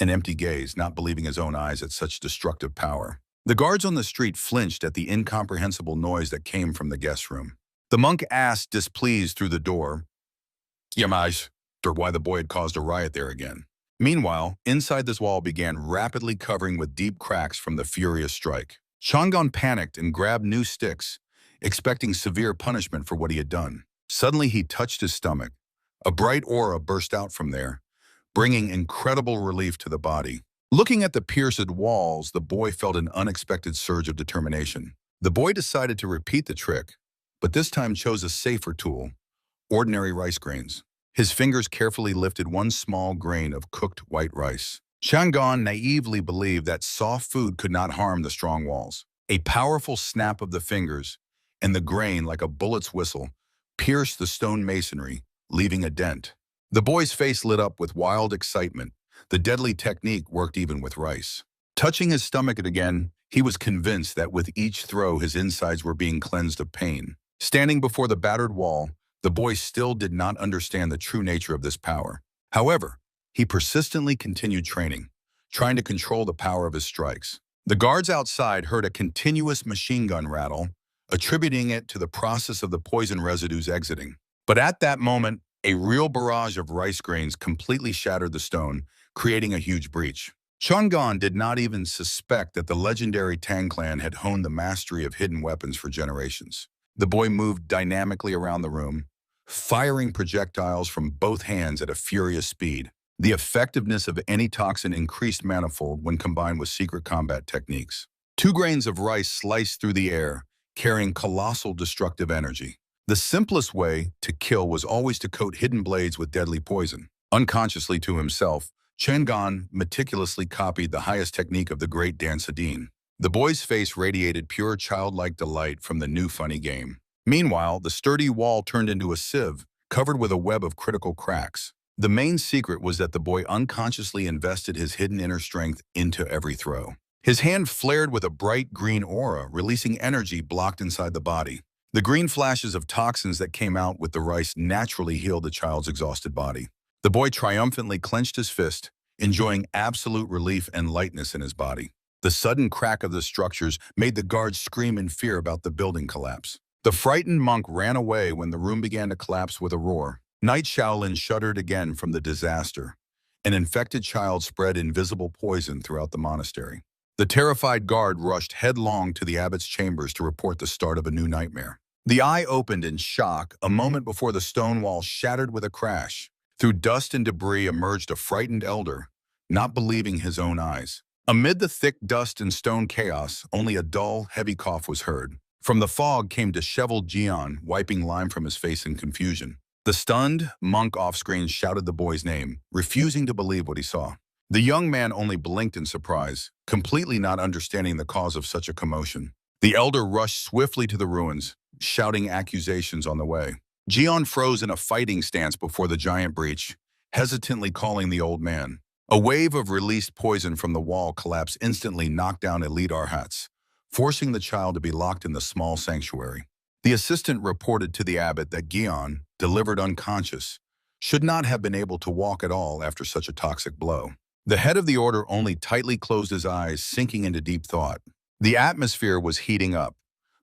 an empty gaze, not believing his own eyes at such destructive power. The guards on the street flinched at the incomprehensible noise that came from the guest room. The monk asked, displeased through the door, Yamaj, or why the boy had caused a riot there again. Meanwhile, inside this wall began rapidly covering with deep cracks from the furious strike. Shangon panicked and grabbed new sticks, expecting severe punishment for what he had done. Suddenly he touched his stomach. A bright aura burst out from there, bringing incredible relief to the body. Looking at the pierced walls, the boy felt an unexpected surge of determination. The boy decided to repeat the trick, but this time chose a safer tool, ordinary rice grains. His fingers carefully lifted one small grain of cooked white rice. Shangon naively believed that soft food could not harm the strong walls. A powerful snap of the fingers, and the grain, like a bullet's whistle, pierced the stone masonry, leaving a dent. The boy's face lit up with wild excitement. The deadly technique worked even with rice. Touching his stomach again, he was convinced that with each throw his insides were being cleansed of pain. Standing before the battered wall, the boy still did not understand the true nature of this power. However, he persistently continued training, trying to control the power of his strikes. The guards outside heard a continuous machine gun rattle, attributing it to the process of the poison residues exiting. But at that moment, a real barrage of rice grains completely shattered the stone, creating a huge breach. Shangon did not even suspect that the legendary Tang clan had honed the mastery of hidden weapons for generations. The boy moved dynamically around the room, firing projectiles from both hands at a furious speed. The effectiveness of any toxin increased manifold when combined with secret combat techniques. 2 grains of rice sliced through the air, carrying colossal destructive energy. The simplest way to kill was always to coat hidden blades with deadly poison. Unconsciously to himself, Shangon meticulously copied the highest technique of the great Dansadine. The boy's face radiated pure childlike delight from the new funny game. Meanwhile, the sturdy wall turned into a sieve, covered with a web of critical cracks. The main secret was that the boy unconsciously invested his hidden inner strength into every throw. His hand flared with a bright green aura, releasing energy blocked inside the body. The green flashes of toxins that came out with the rice naturally healed the child's exhausted body. The boy triumphantly clenched his fist, enjoying absolute relief and lightness in his body. The sudden crack of the structures made the guards scream in fear about the building collapse. The frightened monk ran away when the room began to collapse with a roar. Night Shaolin shuddered again from the disaster. An infected child spread invisible poison throughout the monastery. The terrified guard rushed headlong to the abbot's chambers to report the start of a new nightmare. The eye opened in shock a moment before the stone wall shattered with a crash. Through dust and debris emerged a frightened elder, not believing his own eyes. Amid the thick dust and stone chaos, only a dull, heavy cough was heard. From the fog came disheveled Geon, wiping lime from his face in confusion. The stunned monk off-screen shouted the boy's name, refusing to believe what he saw. The young man only blinked in surprise, completely not understanding the cause of such a commotion. The elder rushed swiftly to the ruins, shouting accusations on the way. Geon froze in a fighting stance before the giant breach, hesitantly calling the old man. A wave of released poison from the wall collapse instantly knocked down elite arhats, forcing the child to be locked in the small sanctuary. The assistant reported to the abbot that Geon, delivered unconscious, should not have been able to walk at all after such a toxic blow. The head of the order only tightly closed his eyes, sinking into deep thought. The atmosphere was heating up.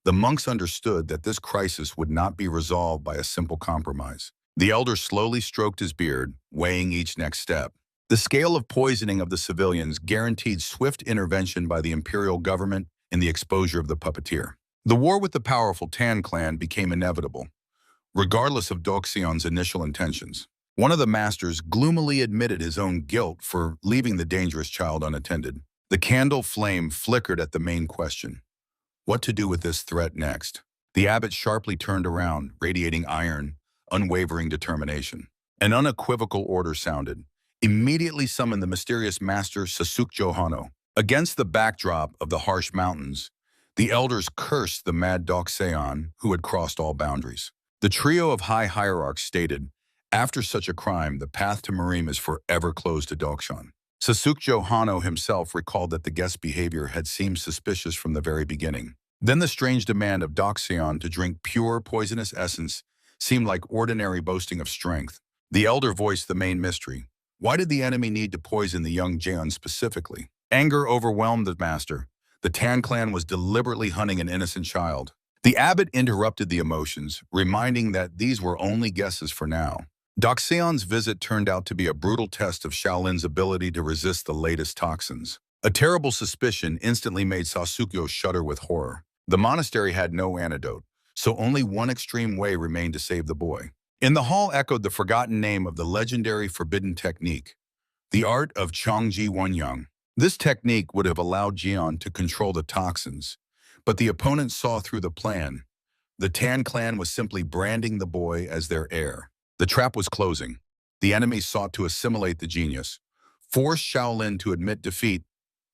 The monks understood that this crisis would not be resolved by a simple compromise. The elder slowly stroked his beard, weighing each next step. The scale of poisoning of the civilians guaranteed swift intervention by the imperial government and the exposure of the puppeteer. The war with the powerful Tan clan became inevitable, regardless of Dokseon's initial intentions. One of the masters gloomily admitted his own guilt for leaving the dangerous child unattended. The candle flame flickered at the main question: what to do with this threat next? The abbot sharply turned around, radiating iron, unwavering determination. An unequivocal order sounded. Immediately summon the mysterious master Sasukjo Hano. Against the backdrop of the harsh mountains, the elders cursed the mad Dokseon who had crossed all boundaries. The trio of high hierarchs stated, after such a crime, the path to Marim is forever closed to Dokseon. Sasukjo Hano himself recalled that the guest's behavior had seemed suspicious from the very beginning. Then the strange demand of Doxion to drink pure poisonous essence seemed like ordinary boasting of strength. The elder voiced the main mystery. Why did the enemy need to poison the young Jeon specifically? Anger overwhelmed the master. The Tan clan was deliberately hunting an innocent child. The abbot interrupted the emotions, reminding that these were only guesses for now. Doxion's visit turned out to be a brutal test of Shaolin's ability to resist the latest toxins. A terrible suspicion instantly made Sasukyo shudder with horror. The monastery had no antidote, so only one extreme way remained to save the boy. In the hall echoed the forgotten name of the legendary forbidden technique, the art of Changji Wenyang. This technique would have allowed Jeon to control the toxins, but the opponent saw through the plan. The Tan clan was simply branding the boy as their heir. The trap was closing. The enemy sought to assimilate the genius, force Shaolin to admit defeat,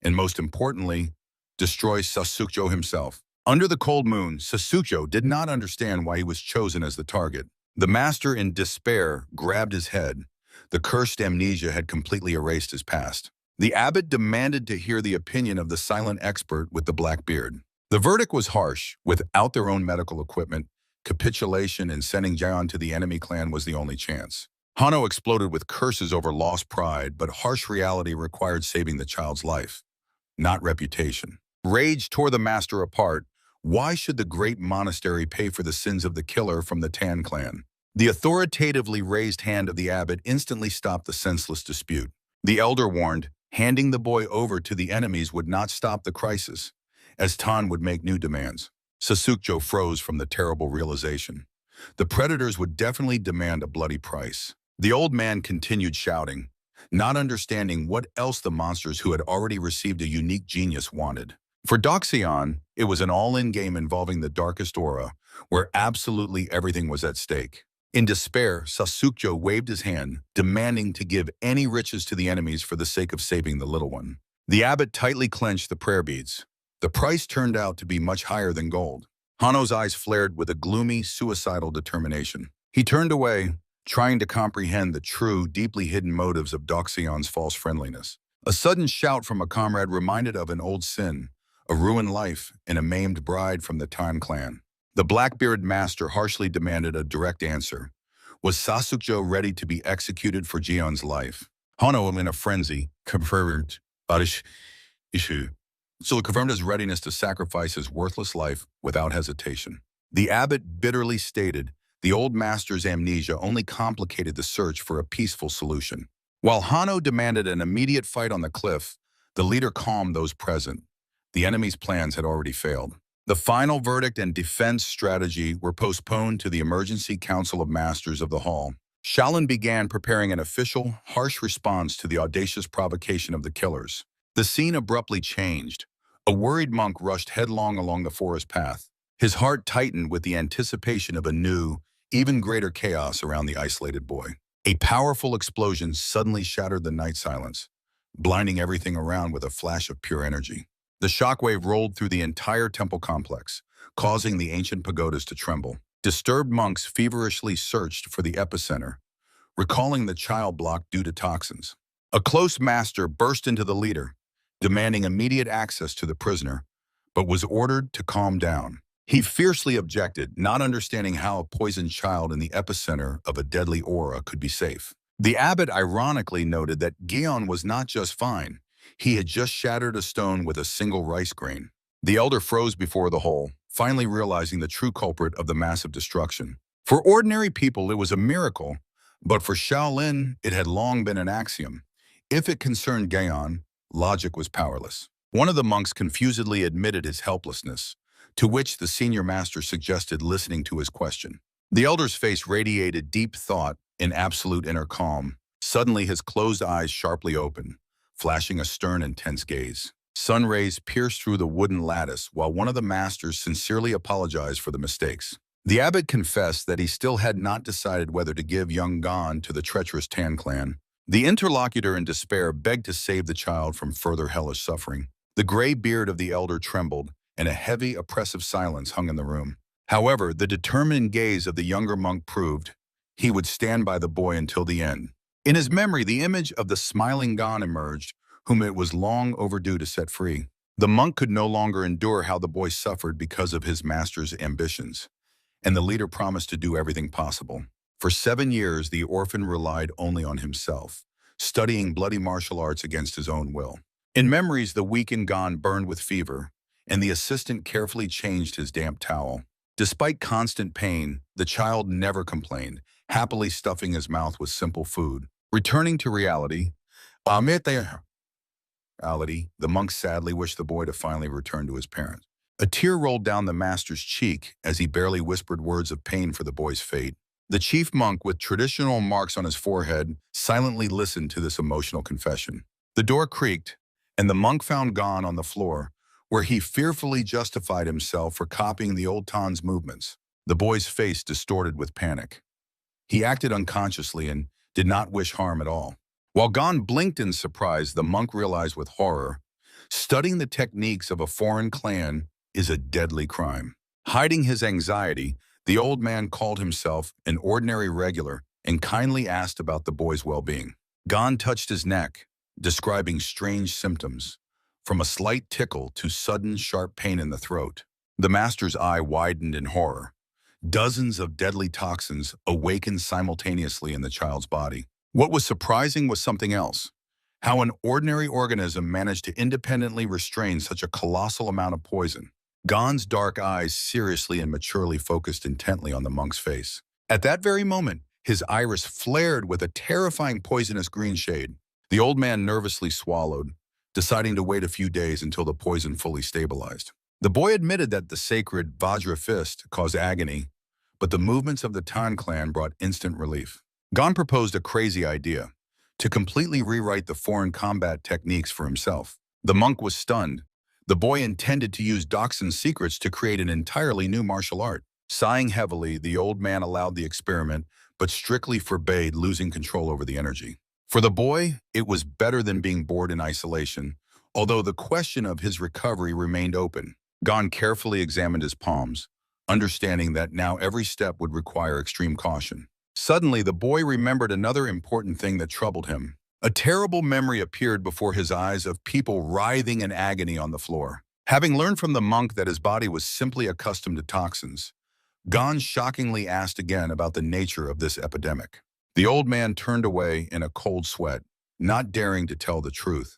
and most importantly, destroy Sasukjo himself. Under the cold moon, Sasukjo did not understand why he was chosen as the target. The master, in despair, grabbed his head. The cursed amnesia had completely erased his past. The abbot demanded to hear the opinion of the silent expert with the black beard. The verdict was harsh. Without their own medical equipment, capitulation and sending Jaeon to the enemy clan was the only chance. Hano exploded with curses over lost pride, but harsh reality required saving the child's life, not reputation. Rage tore the master apart. Why should the great monastery pay for the sins of the killer from the Tan clan? The authoritatively raised hand of the abbot instantly stopped the senseless dispute. The elder warned, handing the boy over to the enemies would not stop the crisis, as Tan would make new demands. Sasukjo froze from the terrible realization. The predators would definitely demand a bloody price. The old man continued shouting, not understanding what else the monsters who had already received a unique genius wanted. For Doxion, it was an all-in game involving the darkest aura, where absolutely everything was at stake. In despair, Sasukjo waved his hand, demanding to give any riches to the enemies for the sake of saving the little one. The abbot tightly clenched the prayer beads. The price turned out to be much higher than gold. Hano's eyes flared with a gloomy, suicidal determination. He turned away, trying to comprehend the true, deeply hidden motives of Doxion's false friendliness. A sudden shout from a comrade reminded of an old sin, a ruined life, and a maimed bride from the Tan clan. The Blackbeard master harshly demanded a direct answer. Was Sasukjo ready to be executed for Jeon's life? Hano, in a frenzy, confirmed his readiness to sacrifice his worthless life without hesitation. The abbot bitterly stated the old master's amnesia only complicated the search for a peaceful solution. While Hano demanded an immediate fight on the cliff, the leader calmed those present. The enemy's plans had already failed. The final verdict and defense strategy were postponed to the Emergency Council of Masters of the Hall. Shaolin began preparing an official, harsh response to the audacious provocation of the killers. The scene abruptly changed. A worried monk rushed headlong along the forest path. His heart tightened with the anticipation of a new, even greater chaos around the isolated boy. A powerful explosion suddenly shattered the night silence, blinding everything around with a flash of pure energy. The shockwave rolled through the entire temple complex, causing the ancient pagodas to tremble. Disturbed monks feverishly searched for the epicenter, recalling the child block due to toxins. A close master burst into the leader, demanding immediate access to the prisoner, but was ordered to calm down. He fiercely objected, not understanding how a poisoned child in the epicenter of a deadly aura could be safe. The abbot ironically noted that Geon was not just fine. He had just shattered a stone with a single rice grain. The elder froze before the hole, finally realizing the true culprit of the massive destruction. For ordinary people, it was a miracle, but for Shaolin, it had long been an axiom. If it concerned Geon, logic was powerless. One of the monks confusedly admitted his helplessness, to which the senior master suggested listening to his question. The elder's face radiated deep thought in absolute inner calm. Suddenly, his closed eyes sharply opened, flashing a stern and tense gaze. Sun rays pierced through the wooden lattice while one of the masters sincerely apologized for the mistakes. The abbot confessed that he still had not decided whether to give young Gon to the treacherous Tan clan. The interlocutor in despair begged to save the child from further hellish suffering. The gray beard of the elder trembled, and a heavy, oppressive silence hung in the room. However, the determined gaze of the younger monk proved he would stand by the boy until the end. In his memory, the image of the smiling Gon emerged, whom it was long overdue to set free. The monk could no longer endure how the boy suffered because of his master's ambitions, and the leader promised to do everything possible. For 7 years, the orphan relied only on himself, studying bloody martial arts against his own will. In memories, the weakened Gon burned with fever, and the assistant carefully changed his damp towel. Despite constant pain, the child never complained, happily stuffing his mouth with simple food. Returning to reality, the monk sadly wished the boy to finally return to his parents. A tear rolled down the master's cheek as he barely whispered words of pain for the boy's fate. The chief monk, with traditional marks on his forehead, silently listened to this emotional confession. The door creaked, and the monk found Gon on the floor, where he fearfully justified himself for copying the old Tan's movements. The boy's face distorted with panic. He acted unconsciously and did not wish harm at all. While Gon blinked in surprise, the monk realized with horror, studying the techniques of a foreign clan is a deadly crime. Hiding his anxiety, the old man called himself an ordinary regular and kindly asked about the boy's well-being. Gon touched his neck, describing strange symptoms, from a slight tickle to sudden sharp pain in the throat. The master's eye widened in horror. Dozens of deadly toxins awakened simultaneously in the child's body. What was surprising was something else. How an ordinary organism managed to independently restrain such a colossal amount of poison. Gon's dark eyes seriously and maturely focused intently on the monk's face. At that very moment, his iris flared with a terrifying poisonous green shade. The old man nervously swallowed, deciding to wait a few days until the poison fully stabilized. The boy admitted that the sacred Vajra fist caused agony, but the movements of the Tan clan brought instant relief. Gon proposed a crazy idea, to completely rewrite the foreign combat techniques for himself. The monk was stunned. The boy intended to use Doxin's secrets to create an entirely new martial art. Sighing heavily, the old man allowed the experiment, but strictly forbade losing control over the energy. For the boy, it was better than being bored in isolation, although the question of his recovery remained open. Gon carefully examined his palms, understanding that now every step would require extreme caution. Suddenly, the boy remembered another important thing that troubled him. A terrible memory appeared before his eyes of people writhing in agony on the floor. Having learned from the monk that his body was simply accustomed to toxins, Gon shockingly asked again about the nature of this epidemic. The old man turned away in a cold sweat, not daring to tell the truth.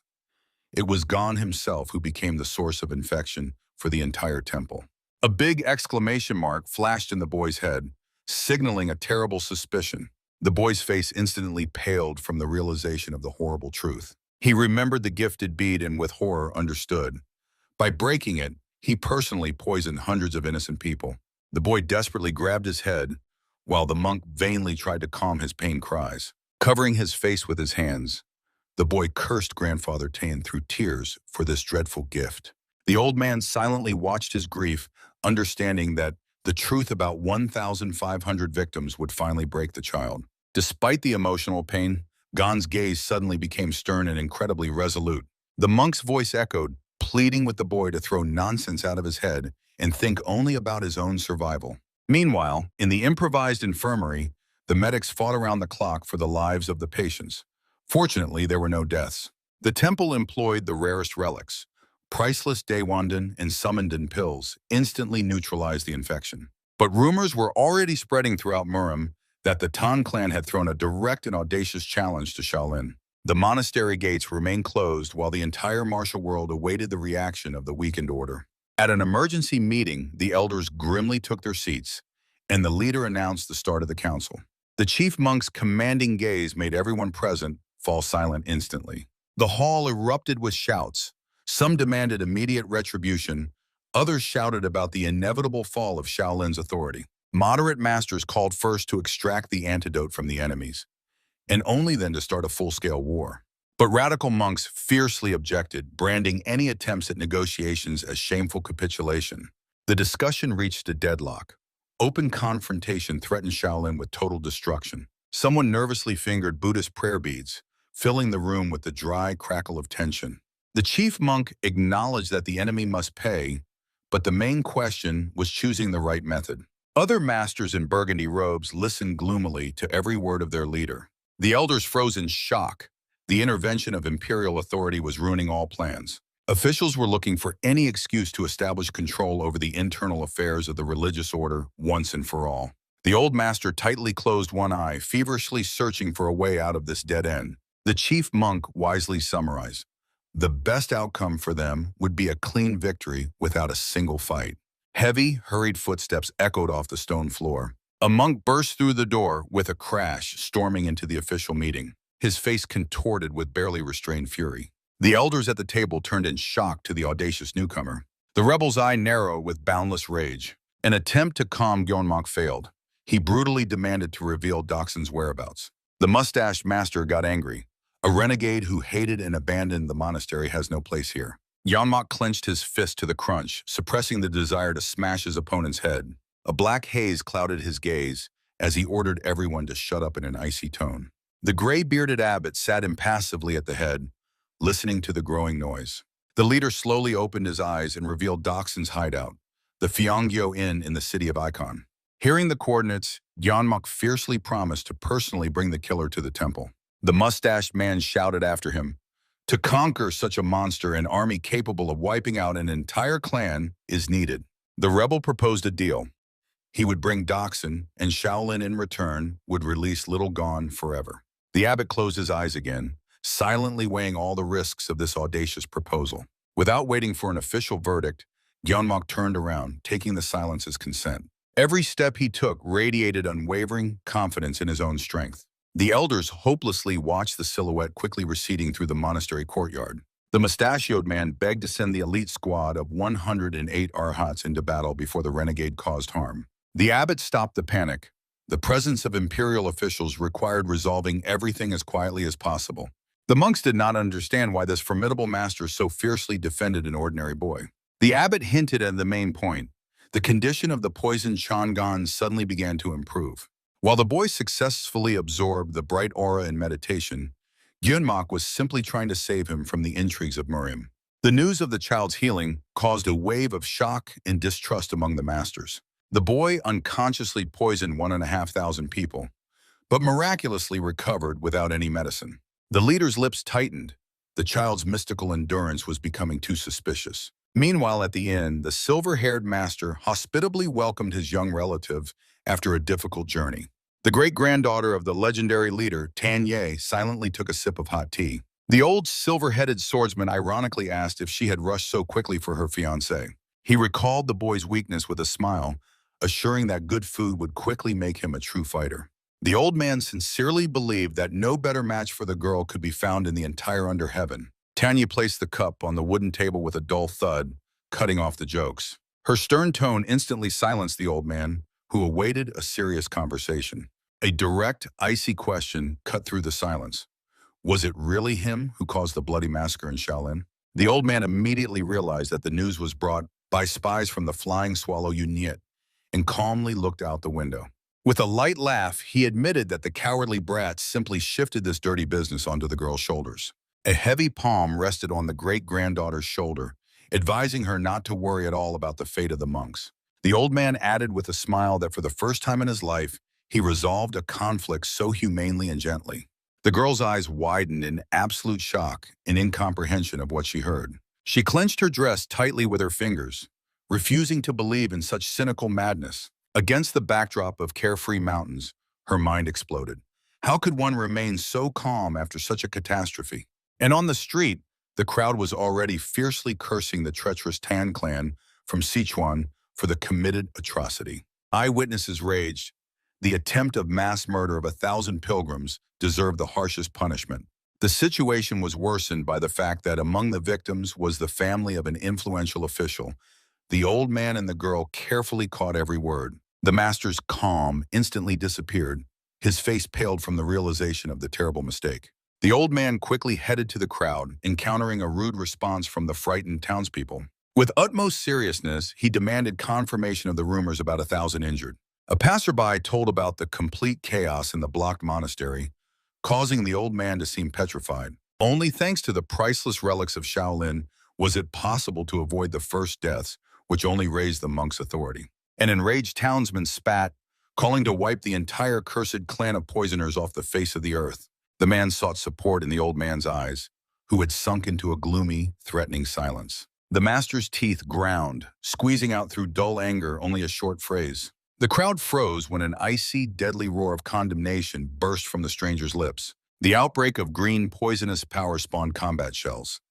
It was Gon himself who became the source of infection for the entire temple. A big exclamation mark flashed in the boy's head, signaling a terrible suspicion. The boy's face instantly paled from the realization of the horrible truth. He remembered the gifted bead and with horror understood. By breaking it, he personally poisoned hundreds of innocent people. The boy desperately grabbed his head, while the monk vainly tried to calm his pain cries. Covering his face with his hands, the boy cursed Grandfather Tan through tears for this dreadful gift. The old man silently watched his grief, understanding that the truth about 1,500 victims would finally break the child. Despite the emotional pain, Gon's gaze suddenly became stern and incredibly resolute. The monk's voice echoed, pleading with the boy to throw nonsense out of his head and think only about his own survival. Meanwhile, in the improvised infirmary, the medics fought around the clock for the lives of the patients. Fortunately, there were no deaths. The temple employed the rarest relics. Priceless Daewondan and Summondan pills instantly neutralized the infection. But rumors were already spreading throughout Murim that the Tan clan had thrown a direct and audacious challenge to Shaolin. The monastery gates remained closed while the entire martial world awaited the reaction of the weakened order. At an emergency meeting, the elders grimly took their seats, and the leader announced the start of the council. The chief monk's commanding gaze made everyone present fall silent instantly. The hall erupted with shouts. Some demanded immediate retribution, others shouted about the inevitable fall of Shaolin's authority. Moderate masters called first to extract the antidote from the enemies, and only then to start a full-scale war. But radical monks fiercely objected, branding any attempts at negotiations as shameful capitulation. The discussion reached a deadlock. Open confrontation threatened Shaolin with total destruction. Someone nervously fingered Buddhist prayer beads, filling the room with the dry crackle of tension. The chief monk acknowledged that the enemy must pay, but the main question was choosing the right method. Other masters in burgundy robes listened gloomily to every word of their leader. The elders froze in shock. The intervention of imperial authority was ruining all plans. Officials were looking for any excuse to establish control over the internal affairs of the religious order once and for all. The old master tightly closed one eye, feverishly searching for a way out of this dead end. The chief monk wisely summarized, the best outcome for them would be a clean victory without a single fight. Heavy, hurried footsteps echoed off the stone floor. A monk burst through the door with a crash, storming into the official meeting, his face contorted with barely restrained fury. The elders at the table turned in shock to the audacious newcomer. The rebel's eye narrowed with boundless rage. An attempt to calm Gyeongmok failed. He brutally demanded to reveal Doxon's whereabouts. The mustached master got angry. A renegade who hated and abandoned the monastery has no place here. Gyeongmok clenched his fist to the crunch, suppressing the desire to smash his opponent's head. A black haze clouded his gaze as he ordered everyone to shut up in an icy tone. The gray-bearded abbot sat impassively at the head, listening to the growing noise. The leader slowly opened his eyes and revealed Doxon's hideout, the Gyeonggyo Inn in the city of Icon. Hearing the coordinates, Gyeongmok fiercely promised to personally bring the killer to the temple. The mustached man shouted after him, "To conquer such a monster, an army capable of wiping out an entire clan is needed." The rebel proposed a deal. He would bring Doxon, and Shaolin in return would release Little Gone forever. The abbot closed his eyes again, silently weighing all the risks of this audacious proposal. Without waiting for an official verdict, Gyeongmok turned around, taking the silence as consent. Every step he took radiated unwavering confidence in his own strength. The elders hopelessly watched the silhouette quickly receding through the monastery courtyard. The mustachioed man begged to send the elite squad of 108 Arhats into battle before the renegade caused harm. The abbot stopped the panic. The presence of imperial officials required resolving everything as quietly as possible. The monks did not understand why this formidable master so fiercely defended an ordinary boy. The abbot hinted at the main point. The condition of the poisoned Chang'an suddenly began to improve. While the boy successfully absorbed the bright aura in meditation, Gyeongmok was simply trying to save him from the intrigues of Murim. The news of the child's healing caused a wave of shock and distrust among the masters. The boy unconsciously poisoned 1,500 people, but miraculously recovered without any medicine. The leader's lips tightened. The child's mystical endurance was becoming too suspicious. Meanwhile, at the inn, the silver-haired master hospitably welcomed his young relative after a difficult journey. The great-granddaughter of the legendary leader, Tan Ye, silently took a sip of hot tea. The old silver-headed swordsman ironically asked if she had rushed so quickly for her fiancé. He recalled the boy's weakness with a smile, assuring that good food would quickly make him a true fighter. The old man sincerely believed that no better match for the girl could be found in the entire under heaven. Tanya placed the cup on the wooden table with a dull thud, cutting off the jokes. Her stern tone instantly silenced the old man, who awaited a serious conversation. A direct, icy question cut through the silence. Was it really him who caused the bloody massacre in Shaolin? The old man immediately realized that the news was brought by spies from the Flying Swallow Unit and calmly looked out the window. With a light laugh, he admitted that the cowardly brat simply shifted this dirty business onto the girl's shoulders. A heavy palm rested on the great-granddaughter's shoulder, advising her not to worry at all about the fate of the monks. The old man added with a smile that for the first time in his life, he resolved a conflict so humanely and gently. The girl's eyes widened in absolute shock and incomprehension of what she heard. She clenched her dress tightly with her fingers, refusing to believe in such cynical madness. Against the backdrop of carefree mountains, her mind exploded. How could one remain so calm after such a catastrophe? And on the street, the crowd was already fiercely cursing the treacherous Tan clan from Sichuan for the committed atrocity. Eyewitnesses raged. The attempt of mass murder of 1,000 pilgrims deserved the harshest punishment. The situation was worsened by the fact that among the victims was the family of an influential official. The old man and the girl carefully caught every word. The master's calm instantly disappeared. His face paled from the realization of the terrible mistake. The old man quickly headed to the crowd, encountering a rude response from the frightened townspeople. With utmost seriousness, he demanded confirmation of the rumors about 1,000 injured. A passerby told about the complete chaos in the blocked monastery, causing the old man to seem petrified. Only thanks to the priceless relics of Shaolin was it possible to avoid the first deaths, which only raised the monks' authority. An enraged townsman spat, calling to wipe the entire cursed clan of poisoners off the face of the earth. The man sought support in the old man's eyes, who had sunk into a gloomy, threatening silence. The master's teeth ground, squeezing out through dull anger only a short phrase. The crowd froze when an icy, deadly roar of condemnation burst from the stranger's lips. The outbreak of green, poisonous power spawned combat shells,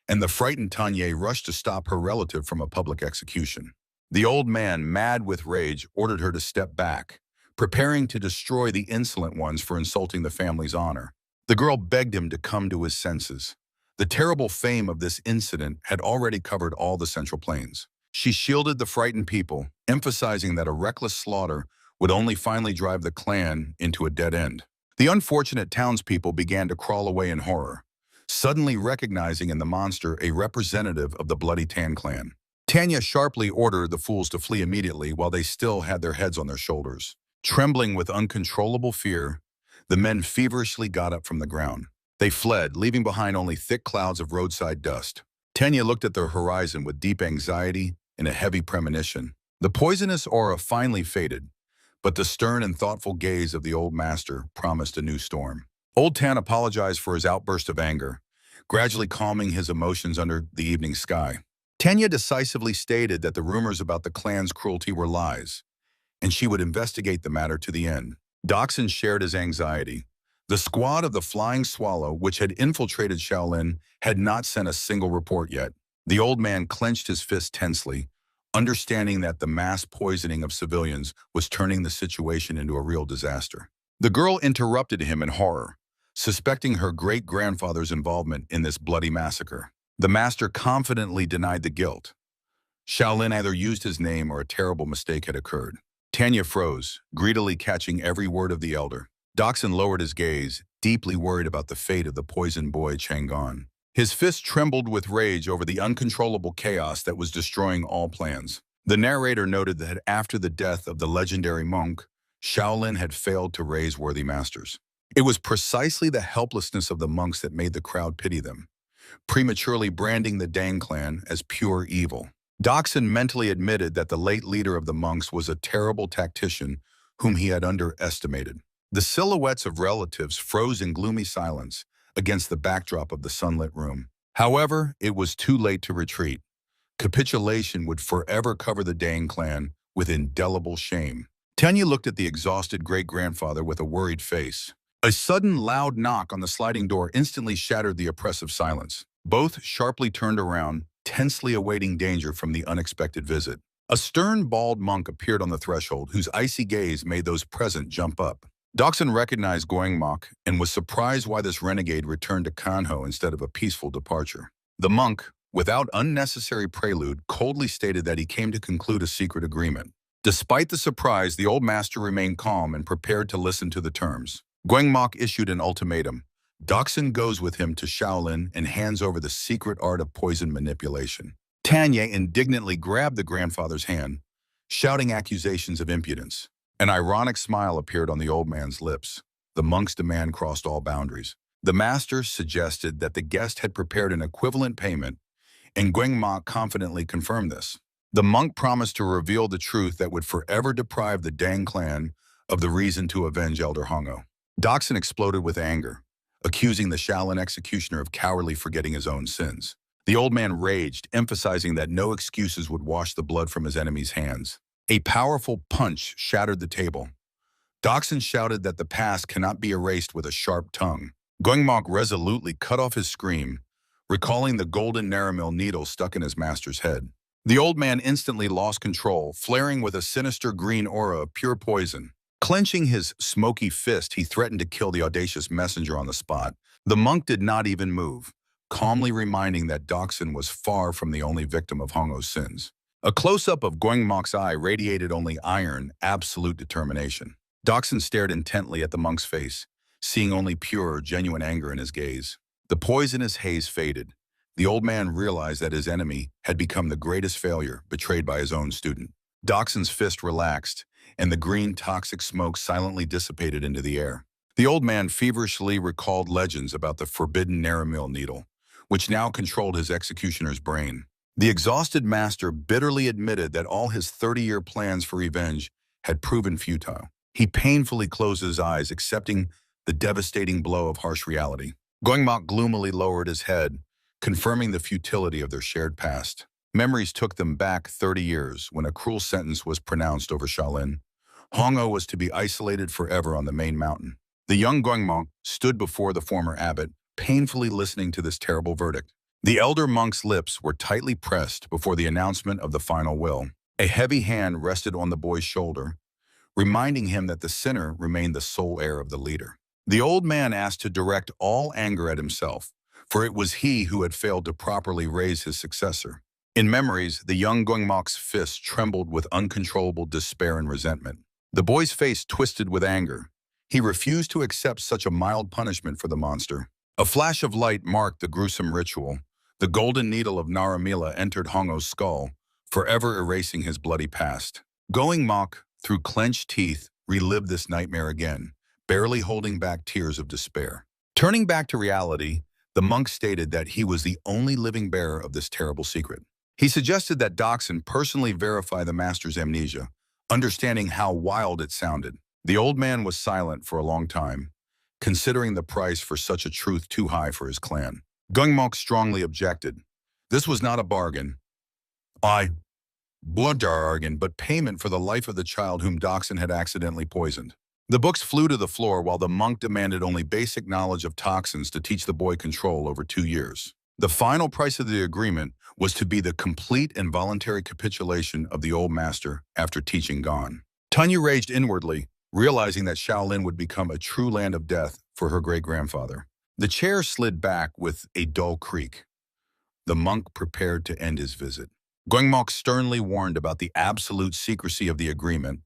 and the frightened Tanya rushed to stop her relative from a public execution. The old man, mad with rage, ordered her to step back, preparing to destroy the insolent ones for insulting the family's honor. The girl begged him to come to his senses. The terrible fame of this incident had already covered all the Central Plains. She shielded the frightened people, emphasizing that a reckless slaughter would only finally drive the clan into a dead end. The unfortunate townspeople began to crawl away in horror, suddenly recognizing in the monster a representative of the Bloody Tan clan. Tanya sharply ordered the fools to flee immediately while they still had their heads on their shoulders. Trembling with uncontrollable fear, the men feverishly got up from the ground. They fled, leaving behind only thick clouds of roadside dust. Tanya looked at the horizon with deep anxiety and a heavy premonition. The poisonous aura finally faded, but the stern and thoughtful gaze of the old master promised a new storm. Old Tan apologized for his outburst of anger, gradually calming his emotions under the evening sky. Tanya decisively stated that the rumors about the clan's cruelty were lies, and she would investigate the matter to the end. Doxin shared his anxiety. The squad of the Flying Swallow, which had infiltrated Shaolin, had not sent a single report yet. The old man clenched his fist tensely, understanding that the mass poisoning of civilians was turning the situation into a real disaster. The girl interrupted him in horror, suspecting her great-grandfather's involvement in this bloody massacre. The master confidently denied the guilt. Shaolin either used his name or a terrible mistake had occurred. Tanya froze, greedily catching every word of the elder. Doxin lowered his gaze, deeply worried about the fate of the poisoned boy Jang Geon. His fist trembled with rage over the uncontrollable chaos that was destroying all plans. The narrator noted that after the death of the legendary monk, Shaolin had failed to raise worthy masters. It was precisely the helplessness of the monks that made the crowd pity them, prematurely branding the Dang clan as pure evil. Doxin mentally admitted that the late leader of the monks was a terrible tactician whom he had underestimated. The silhouettes of relatives froze in gloomy silence against the backdrop of the sunlit room. However, it was too late to retreat. Capitulation would forever cover the Dang clan with indelible shame. Tanya looked at the exhausted great-grandfather with a worried face. A sudden loud knock on the sliding door instantly shattered the oppressive silence. Both sharply turned around, tensely awaiting danger from the unexpected visit. A stern, bald monk appeared on the threshold, whose icy gaze made those present jump up. Doxin recognized Gyeongmok and was surprised why this renegade returned to Kanho instead of a peaceful departure. The monk, without unnecessary prelude, coldly stated that he came to conclude a secret agreement. Despite the surprise, the old master remained calm and prepared to listen to the terms. Gyeongmok issued an ultimatum. Doxin goes with him to Shaolin and hands over the secret art of poison manipulation. Tanya indignantly grabbed the grandfather's hand, shouting accusations of impudence. An ironic smile appeared on the old man's lips. The monk's demand crossed all boundaries. The master suggested that the guest had prepared an equivalent payment, and Gyeongmok confidently confirmed this. The monk promised to reveal the truth that would forever deprive the Dang clan of the reason to avenge Elder Hongo. Doxin exploded with anger, accusing the Shaolin executioner of cowardly forgetting his own sins. The old man raged, emphasizing that no excuses would wash the blood from his enemy's hands. A powerful punch shattered the table. Doxin shouted that the past cannot be erased with a sharp tongue. Gyeongmok resolutely cut off his scream, recalling the golden Naramil needle stuck in his master's head. The old man instantly lost control, flaring with a sinister green aura of pure poison. Clenching his smoky fist, he threatened to kill the audacious messenger on the spot. The monk did not even move, calmly reminding that Doxin was far from the only victim of Hongo's sins. A close-up of Gyeongmok's eye radiated only iron, absolute determination. Doxin stared intently at the monk's face, seeing only pure, genuine anger in his gaze. The poisonous haze faded. The old man realized that his enemy had become the greatest failure, betrayed by his own student. Doxin's fist relaxed, and the green, toxic smoke silently dissipated into the air. The old man feverishly recalled legends about the forbidden Naramil needle, which now controlled his executioner's brain. The exhausted master bitterly admitted that all his 30-year plans for revenge had proven futile. He painfully closed his eyes, accepting the devastating blow of harsh reality. Gyeongmok gloomily lowered his head, confirming the futility of their shared past. Memories took them back 30 years when a cruel sentence was pronounced over Shaolin. Hongo was to be isolated forever on the main mountain. The young Gyeongmok stood before the former abbot, painfully listening to this terrible verdict. The elder monk's lips were tightly pressed before the announcement of the final will. A heavy hand rested on the boy's shoulder, reminding him that the sinner remained the sole heir of the leader. The old man asked to direct all anger at himself, for it was he who had failed to properly raise his successor. In memories, the young Gyeongmok's fists trembled with uncontrollable despair and resentment. The boy's face twisted with anger. He refused to accept such a mild punishment for the monster. A flash of light marked the gruesome ritual. The golden needle of Naramila entered Hongo's skull, forever erasing his bloody past. Gyeongmok, through clenched teeth, relived this nightmare again, barely holding back tears of despair. Turning back to reality, the monk stated that he was the only living bearer of this terrible secret. He suggested that Doxon personally verify the master's amnesia, understanding how wild it sounded. The old man was silent for a long time, considering the price for such a truth too high for his clan. Gyeongmok strongly objected. This was not a bargain. Bargain, but payment for the life of the child whom Doxon had accidentally poisoned. The books flew to the floor while the monk demanded only basic knowledge of toxins to teach the boy control over 2 years. The final price of the agreement was to be the complete and voluntary capitulation of the old master after teaching gone. Tanya raged inwardly, realizing that Shaolin would become a true land of death for her great-grandfather. The chair slid back with a dull creak. The monk prepared to end his visit. Gyeongmok sternly warned about the absolute secrecy of the agreement,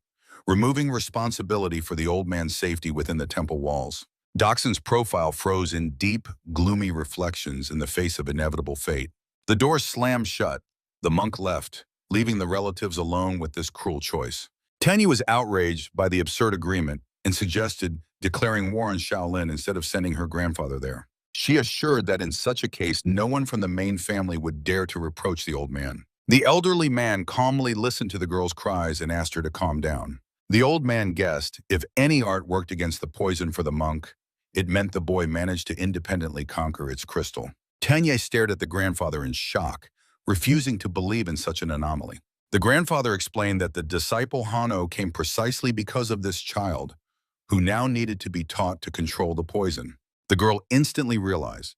removing responsibility for the old man's safety within the temple walls. Doxon's profile froze in deep, gloomy reflections in the face of inevitable fate. The door slammed shut. The monk left, leaving the relatives alone with this cruel choice. Tanya was outraged by the absurd agreement and suggested declaring war on Shaolin instead of sending her grandfather there. She assured that in such a case, no one from the main family would dare to reproach the old man. The elderly man calmly listened to the girl's cries and asked her to calm down. The old man guessed if any art worked against the poison for the monk, it meant the boy managed to independently conquer its crystal. Tanya stared at the grandfather in shock, refusing to believe in such an anomaly. The grandfather explained that the disciple Hano came precisely because of this child, who now needed to be taught to control the poison. The girl instantly realized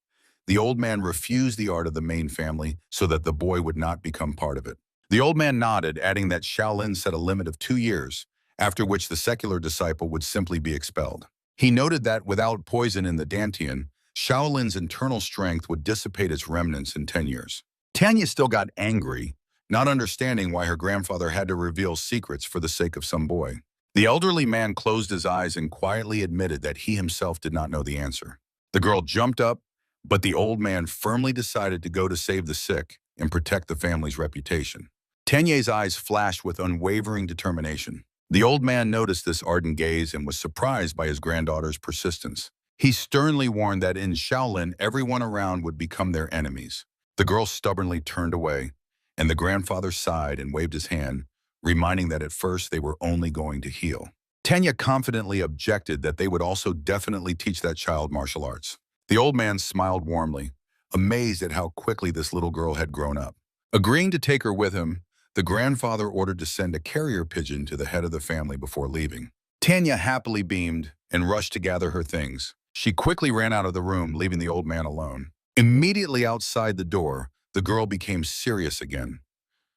the old man refused the art of the main family so that the boy would not become part of it. The old man nodded, adding that Shaolin set a limit of 2 years, after which the secular disciple would simply be expelled. He noted that without poison in the Dantian, Shaolin's internal strength would dissipate its remnants in 10 years. Tanya still got angry, not understanding why her grandfather had to reveal secrets for the sake of some boy. The elderly man closed his eyes and quietly admitted that he himself did not know the answer. The girl jumped up, but the old man firmly decided to go to save the sick and protect the family's reputation. Tanya's eyes flashed with unwavering determination. The old man noticed this ardent gaze and was surprised by his granddaughter's persistence. He sternly warned that in Shaolin, everyone around would become their enemies. The girl stubbornly turned away, and the grandfather sighed and waved his hand, reminding that at first they were only going to heal. Tanya confidently objected that they would also definitely teach that child martial arts. The old man smiled warmly, amazed at how quickly this little girl had grown up. Agreeing to take her with him, the grandfather ordered to send a carrier pigeon to the head of the family before leaving. Tanya happily beamed and rushed to gather her things. She quickly ran out of the room, leaving the old man alone. Immediately outside the door, the girl became serious again.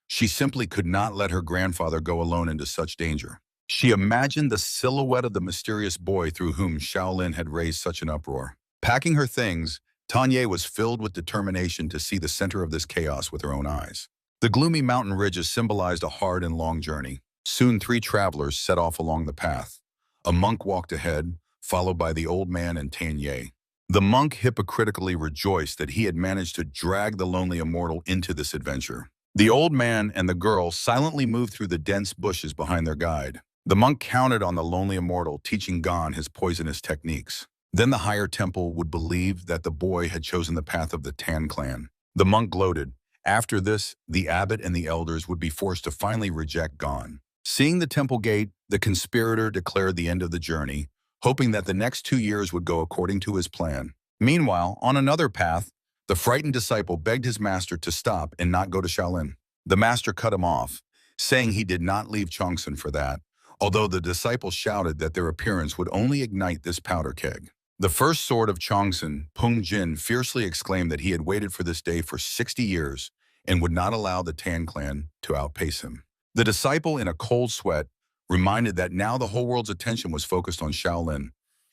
She simply could not let her grandfather go alone into such danger. She imagined the silhouette of the mysterious boy through whom Shaolin had raised such an uproar. Packing her things, Tanya was filled with determination to see the center of this chaos with her own eyes. The gloomy mountain ridges symbolized a hard and long journey. Soon 3 travelers set off along the path. A monk walked ahead, followed by the old man and Tanya. The monk hypocritically rejoiced that he had managed to drag the lonely immortal into this adventure. The old man and the girl silently moved through the dense bushes behind their guide. The monk counted on the lonely immortal, teaching Gon his poisonous techniques. Then the higher temple would believe that the boy had chosen the path of the Tan clan. The monk gloated. After this, the abbot and the elders would be forced to finally reject Gon. Seeing the temple gate, the conspirator declared the end of the journey, hoping that the next 2 years would go according to his plan. Meanwhile, on another path, the frightened disciple begged his master to stop and not go to Shaolin. The master cut him off, saying he did not leave Chongsun for that, although the disciple shouted that their appearance would only ignite this powder keg. The first sword of Chongsun, Pung Jin, fiercely exclaimed that he had waited for this day for 60 years and would not allow the Tan clan to outpace him. The disciple, in a cold sweat, reminded that now the whole world's attention was focused on Shaolin,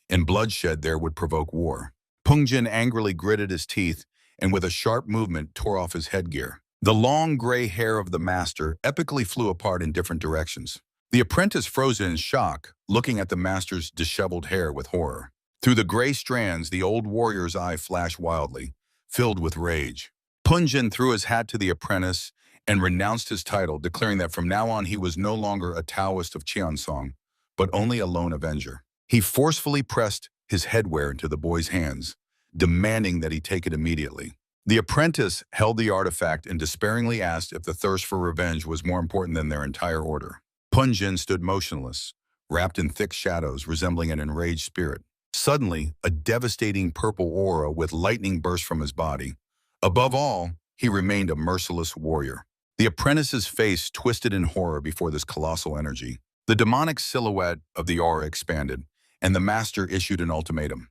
and bloodshed there would provoke war. Pung Jin angrily gritted his teeth and with a sharp movement tore off his headgear. The long gray hair of the master epically flew apart in different directions. The apprentice froze in shock, looking at the master's disheveled hair with horror. Through the gray strands, the old warrior's eye flashed wildly, filled with rage. Pung Jin threw his hat to the apprentice and renounced his title, declaring that from now on he was no longer a Taoist of Cheongsong, but only a lone avenger. He forcefully pressed his headwear into the boy's hands, demanding that he take it immediately. The apprentice held the artifact and despairingly asked if the thirst for revenge was more important than their entire order. Pung Jin stood motionless, wrapped in thick shadows resembling an enraged spirit. Suddenly, a devastating purple aura with lightning burst from his body. Above all, he remained a merciless warrior. The apprentice's face twisted in horror before this colossal energy. The demonic silhouette of the aura expanded, and the master issued an ultimatum.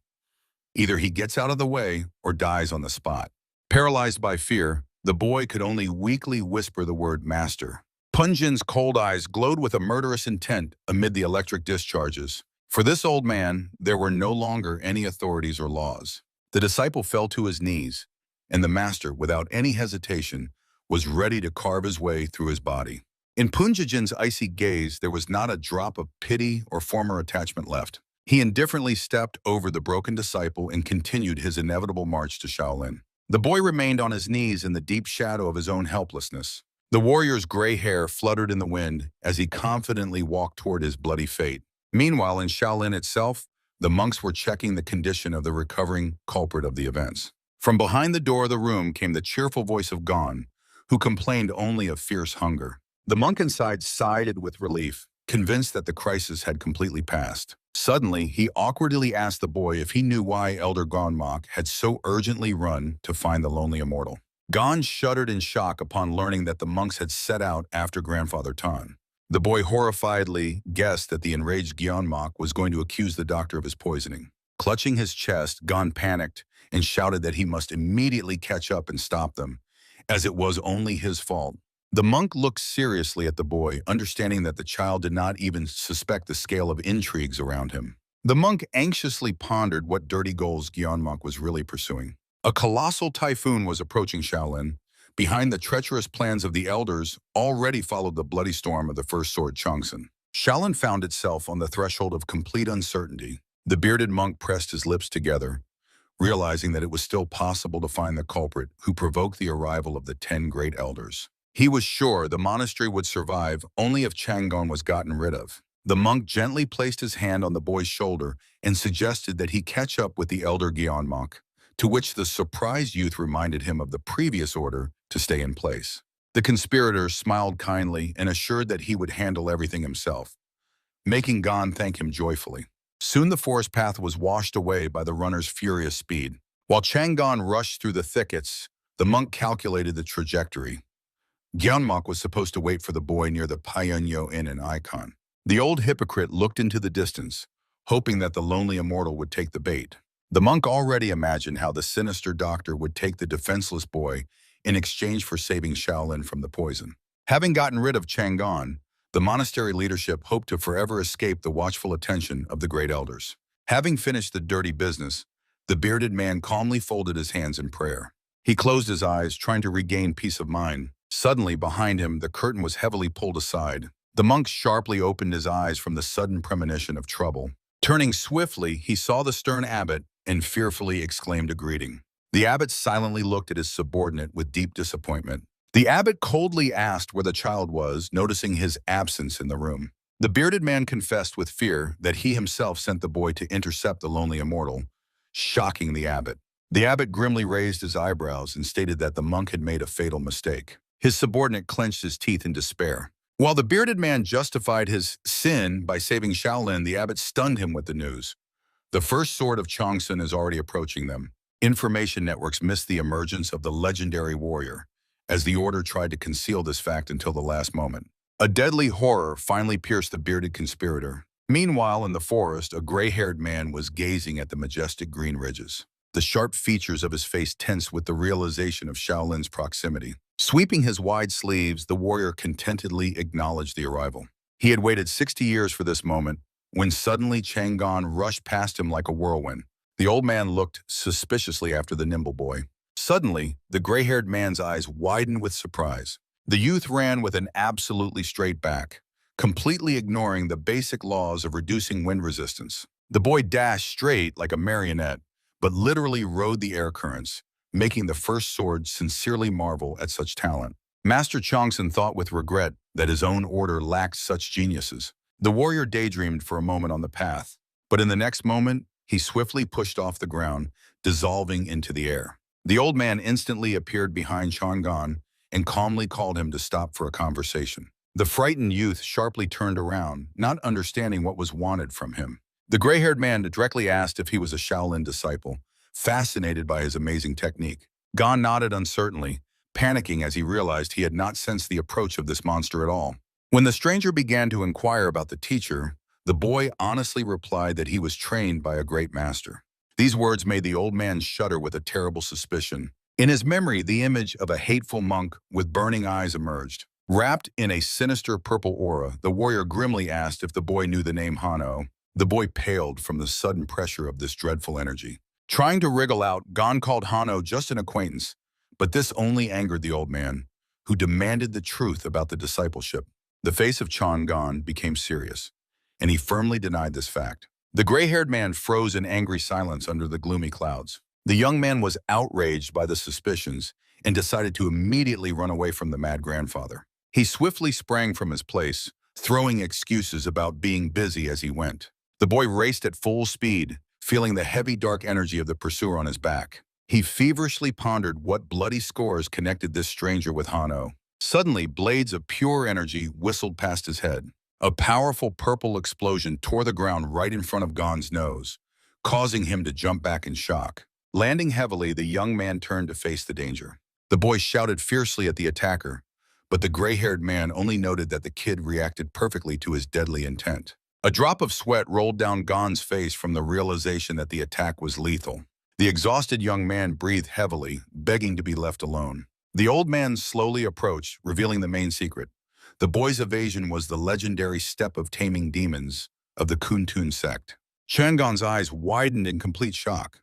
Either he gets out of the way or dies on the spot. Paralyzed by fear, the boy could only weakly whisper the word master. Pung Jin's cold eyes glowed with a murderous intent amid the electric discharges. For this old man, there were no longer any authorities or laws. The disciple fell to his knees, and the master, without any hesitation, was ready to carve his way through his body. In Pung Jin's icy gaze, there was not a drop of pity or former attachment left. He indifferently stepped over the broken disciple and continued his inevitable march to Shaolin. The boy remained on his knees in the deep shadow of his own helplessness. The warrior's gray hair fluttered in the wind as he confidently walked toward his bloody fate. Meanwhile, in Shaolin itself, the monks were checking the condition of the recovering culprit of the events. From behind the door of the room came the cheerful voice of Gon, who complained only of fierce hunger. The monk inside sighed with relief, convinced that the crisis had completely passed. Suddenly, he awkwardly asked the boy if he knew why Elder Gyeongmok had so urgently run to find the lonely immortal. Gon shuddered in shock upon learning that the monks had set out after Grandfather Tan. The boy horrifiedly guessed that the enraged Gyeongmok was going to accuse the doctor of his poisoning. Clutching his chest, Gon panicked and shouted that he must immediately catch up and stop them, as it was only his fault. The monk looked seriously at the boy, understanding that the child did not even suspect the scale of intrigues around him. The monk anxiously pondered what dirty goals Gyeongmok was really pursuing. A colossal typhoon was approaching Shaolin. Behind the treacherous plans of the elders already followed the bloody storm of the first sword Chongsun. Shaolin found itself on the threshold of complete uncertainty. The bearded monk pressed his lips together, realizing that it was still possible to find the culprit who provoked the arrival of the 10 great elders. He was sure the monastery would survive only if Jang Geon was gotten rid of. The monk gently placed his hand on the boy's shoulder and suggested that he catch up with the elder Gyeongmok, to which the surprised youth reminded him of the previous order to stay in place. The conspirator smiled kindly and assured that he would handle everything himself, making Gon thank him joyfully. Soon the forest path was washed away by the runner's furious speed. While Jang Geon rushed through the thickets, the monk calculated the trajectory. Gyeongmok was supposed to wait for the boy near the Pyeongyo Inn in Icon. The old hypocrite looked into the distance, hoping that the lonely immortal would take the bait. The monk already imagined how the sinister doctor would take the defenseless boy in exchange for saving Shaolin from the poison. Having gotten rid of Jang Geon, the monastery leadership hoped to forever escape the watchful attention of the great elders. Having finished the dirty business, the bearded man calmly folded his hands in prayer. He closed his eyes, trying to regain peace of mind. Suddenly, behind him, the curtain was heavily pulled aside. The monk sharply opened his eyes from the sudden premonition of trouble. Turning swiftly, he saw the stern abbot and fearfully exclaimed a greeting. The abbot silently looked at his subordinate with deep disappointment. The abbot coldly asked where the child was, noticing his absence in the room. The bearded man confessed with fear that he himself sent the boy to intercept the lonely immortal, shocking the abbot. The abbot grimly raised his eyebrows and stated that the monk had made a fatal mistake. His subordinate clenched his teeth in despair. While the bearded man justified his sin by saving Shaolin, the abbot stunned him with the news. The first sword of Chongsun is already approaching them. Information networks missed the emergence of the legendary warrior, as the order tried to conceal this fact until the last moment. A deadly horror finally pierced the bearded conspirator. Meanwhile, in the forest, a gray-haired man was gazing at the majestic green ridges. The sharp features of his face tensed with the realization of Shaolin's proximity. Sweeping his wide sleeves, the warrior contentedly acknowledged the arrival. He had waited 60 years for this moment, when suddenly Jang Geon rushed past him like a whirlwind. The old man looked suspiciously after the nimble boy. Suddenly, the gray-haired man's eyes widened with surprise. The youth ran with an absolutely straight back, completely ignoring the basic laws of reducing wind resistance. The boy dashed straight like a marionette, but literally rode the air currents, making the first sword sincerely marvel at such talent. Master Chongsun thought with regret that his own order lacked such geniuses. The warrior daydreamed for a moment on the path, but in the next moment, he swiftly pushed off the ground, dissolving into the air. The old man instantly appeared behind Jang Geon and calmly called him to stop for a conversation. The frightened youth sharply turned around, not understanding what was wanted from him. The gray-haired man directly asked if he was a Shaolin disciple, fascinated by his amazing technique. Geon nodded uncertainly, panicking as he realized he had not sensed the approach of this monster at all. When the stranger began to inquire about the teacher, the boy honestly replied that he was trained by a great master. These words made the old man shudder with a terrible suspicion. In his memory, the image of a hateful monk with burning eyes emerged. Wrapped in a sinister purple aura, the warrior grimly asked if the boy knew the name Hano. The boy paled from the sudden pressure of this dreadful energy. Trying to wriggle out, Geon called Hano just an acquaintance, but this only angered the old man, who demanded the truth about the discipleship. The face of Jang Geon became serious, and he firmly denied this fact. The gray-haired man froze in angry silence under the gloomy clouds. The young man was outraged by the suspicions and decided to immediately run away from the mad grandfather. He swiftly sprang from his place, throwing excuses about being busy as he went. The boy raced at full speed, feeling the heavy dark energy of the pursuer on his back. He feverishly pondered what bloody scores connected this stranger with Hano. Suddenly, blades of pure energy whistled past his head. A powerful purple explosion tore the ground right in front of Geon's nose, causing him to jump back in shock. Landing heavily, the young man turned to face the danger. The boy shouted fiercely at the attacker, but the gray-haired man only noted that the kid reacted perfectly to his deadly intent. A drop of sweat rolled down Geon's face from the realization that the attack was lethal. The exhausted young man breathed heavily, begging to be left alone. The old man slowly approached, revealing the main secret. The boy's evasion was the legendary step of taming demons of the Kuntun sect. Jang Geon's eyes widened in complete shock.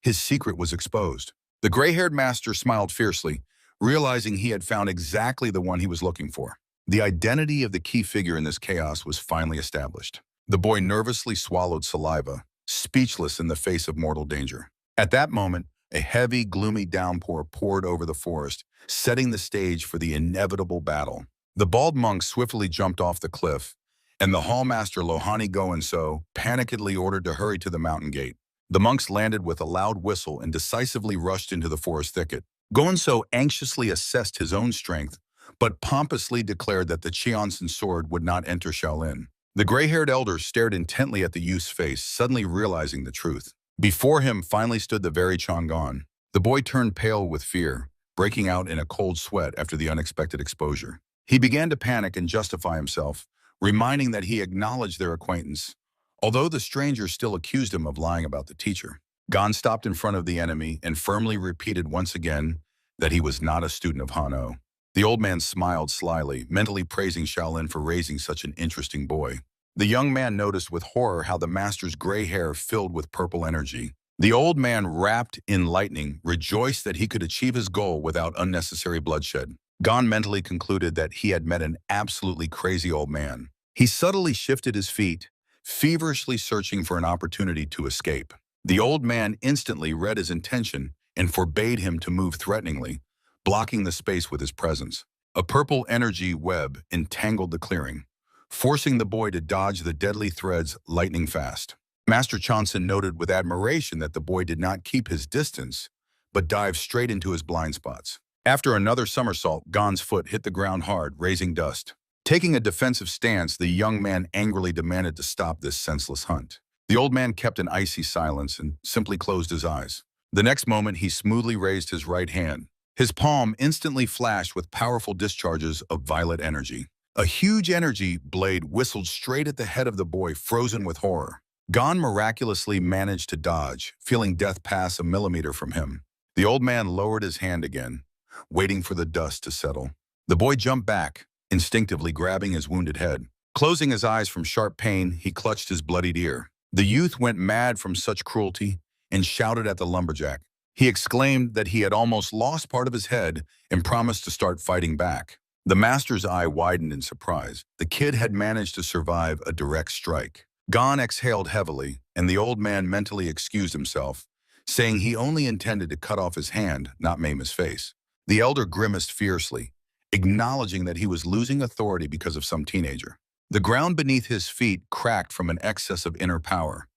His secret was exposed. The gray-haired master smiled fiercely, realizing he had found exactly the one he was looking for. The identity of the key figure in this chaos was finally established. The boy nervously swallowed saliva, speechless in the face of mortal danger. At that moment, a heavy, gloomy downpour poured over the forest, setting the stage for the inevitable battle. The bald monk swiftly jumped off the cliff, and the hallmaster Lohani Goenso panikedly ordered to hurry to the mountain gate. The monks landed with a loud whistle and decisively rushed into the forest thicket. Goenso anxiously assessed his own strength, but pompously declared that the Cheonsen sword would not enter Shaolin. The gray-haired elder stared intently at the youth's face, suddenly realizing the truth. Before him finally stood the very Jang Geon. The boy turned pale with fear, breaking out in a cold sweat after the unexpected exposure. He began to panic and justify himself, reminding that he acknowledged their acquaintance, although the stranger still accused him of lying about the teacher. Geon stopped in front of the enemy and firmly repeated once again that he was not a student of Hano. The old man smiled slyly, mentally praising Shaolin for raising such an interesting boy. The young man noticed with horror how the master's gray hair filled with purple energy. The old man, wrapped in lightning, rejoiced that he could achieve his goal without unnecessary bloodshed. Geon mentally concluded that he had met an absolutely crazy old man. He subtly shifted his feet, feverishly searching for an opportunity to escape. The old man instantly read his intention and forbade him to move threateningly, blocking the space with his presence. A purple energy web entangled the clearing, forcing the boy to dodge the deadly threads lightning fast. Master Chongsun noted with admiration that the boy did not keep his distance, but dived straight into his blind spots. After another somersault, Geon's foot hit the ground hard, raising dust. Taking a defensive stance, the young man angrily demanded to stop this senseless hunt. The old man kept an icy silence and simply closed his eyes. The next moment, he smoothly raised his right hand. His palm instantly flashed with powerful discharges of violet energy. A huge energy blade whistled straight at the head of the boy, frozen with horror. Gon miraculously managed to dodge, feeling death pass a millimeter from him. The old man lowered his hand again, waiting for the dust to settle. The boy jumped back, instinctively grabbing his wounded head. Closing his eyes from sharp pain, he clutched his bloodied ear. The youth went mad from such cruelty and shouted at the lumberjack. He exclaimed that he had almost lost part of his head and promised to start fighting back. The master's eye widened in surprise. The kid had managed to survive a direct strike. Gon exhaled heavily, and the old man mentally excused himself, saying he only intended to cut off his hand, not maim his face. The elder grimaced fiercely, acknowledging that he was losing authority because of some teenager. The ground beneath his feet cracked from an excess of inner power.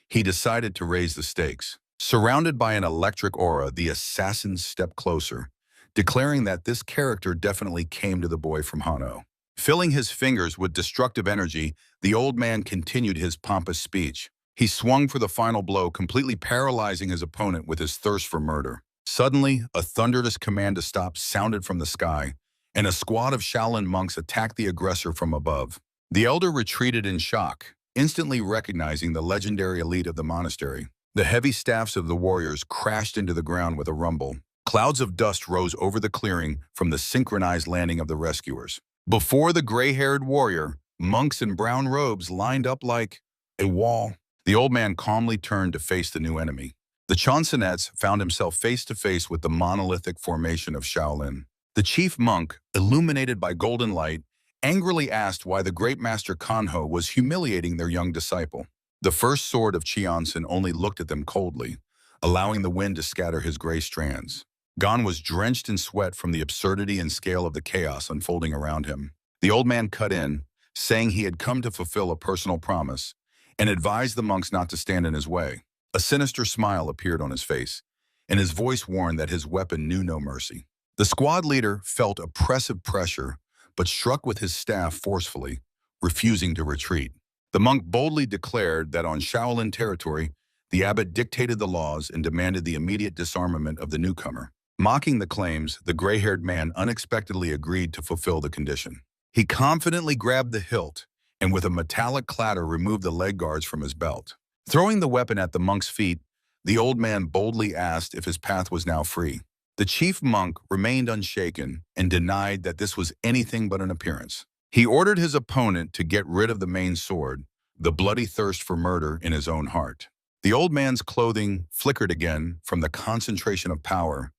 He decided to raise the stakes. Surrounded by an electric aura, the assassin stepped closer, declaring that this character definitely came to the boy from Hano. Filling his fingers with destructive energy, the old man continued his pompous speech. He swung for the final blow, completely paralyzing his opponent with his thirst for murder. Suddenly, a thunderous command to stop sounded from the sky, and a squad of Shaolin monks attacked the aggressor from above. The elder retreated in shock, instantly recognizing the legendary elite of the monastery. The heavy staffs of the warriors crashed into the ground with a rumble. Clouds of dust rose over the clearing from the synchronized landing of the rescuers. Before the gray-haired warrior, monks in brown robes lined up like a wall. The old man calmly turned to face the new enemy. The Chonsonettes found himself face-to-face with the monolithic formation of Shaolin. The chief monk, illuminated by golden light, angrily asked why the great master Kanho was humiliating their young disciple. The first sword of Cheonsen only looked at them coldly, allowing the wind to scatter his gray strands. Gon was drenched in sweat from the absurdity and scale of the chaos unfolding around him. The old man cut in, saying he had come to fulfill a personal promise, and advised the monks not to stand in his way. A sinister smile appeared on his face, and his voice warned that his weapon knew no mercy. The squad leader felt oppressive pressure, but struck with his staff forcefully, refusing to retreat. The monk boldly declared that on Shaolin territory, the abbot dictated the laws and demanded the immediate disarmament of the newcomer. Mocking the claims, the gray-haired man unexpectedly agreed to fulfill the condition. He confidently grabbed the hilt and with a metallic clatter removed the leg guards from his belt. Throwing the weapon at the monk's feet, the old man boldly asked if his path was now free. The chief monk remained unshaken and denied that this was anything but an appearance. He ordered his opponent to get rid of the main sword, the bloody thirst for murder in his own heart. The old man's clothing flickered again from the concentration of power,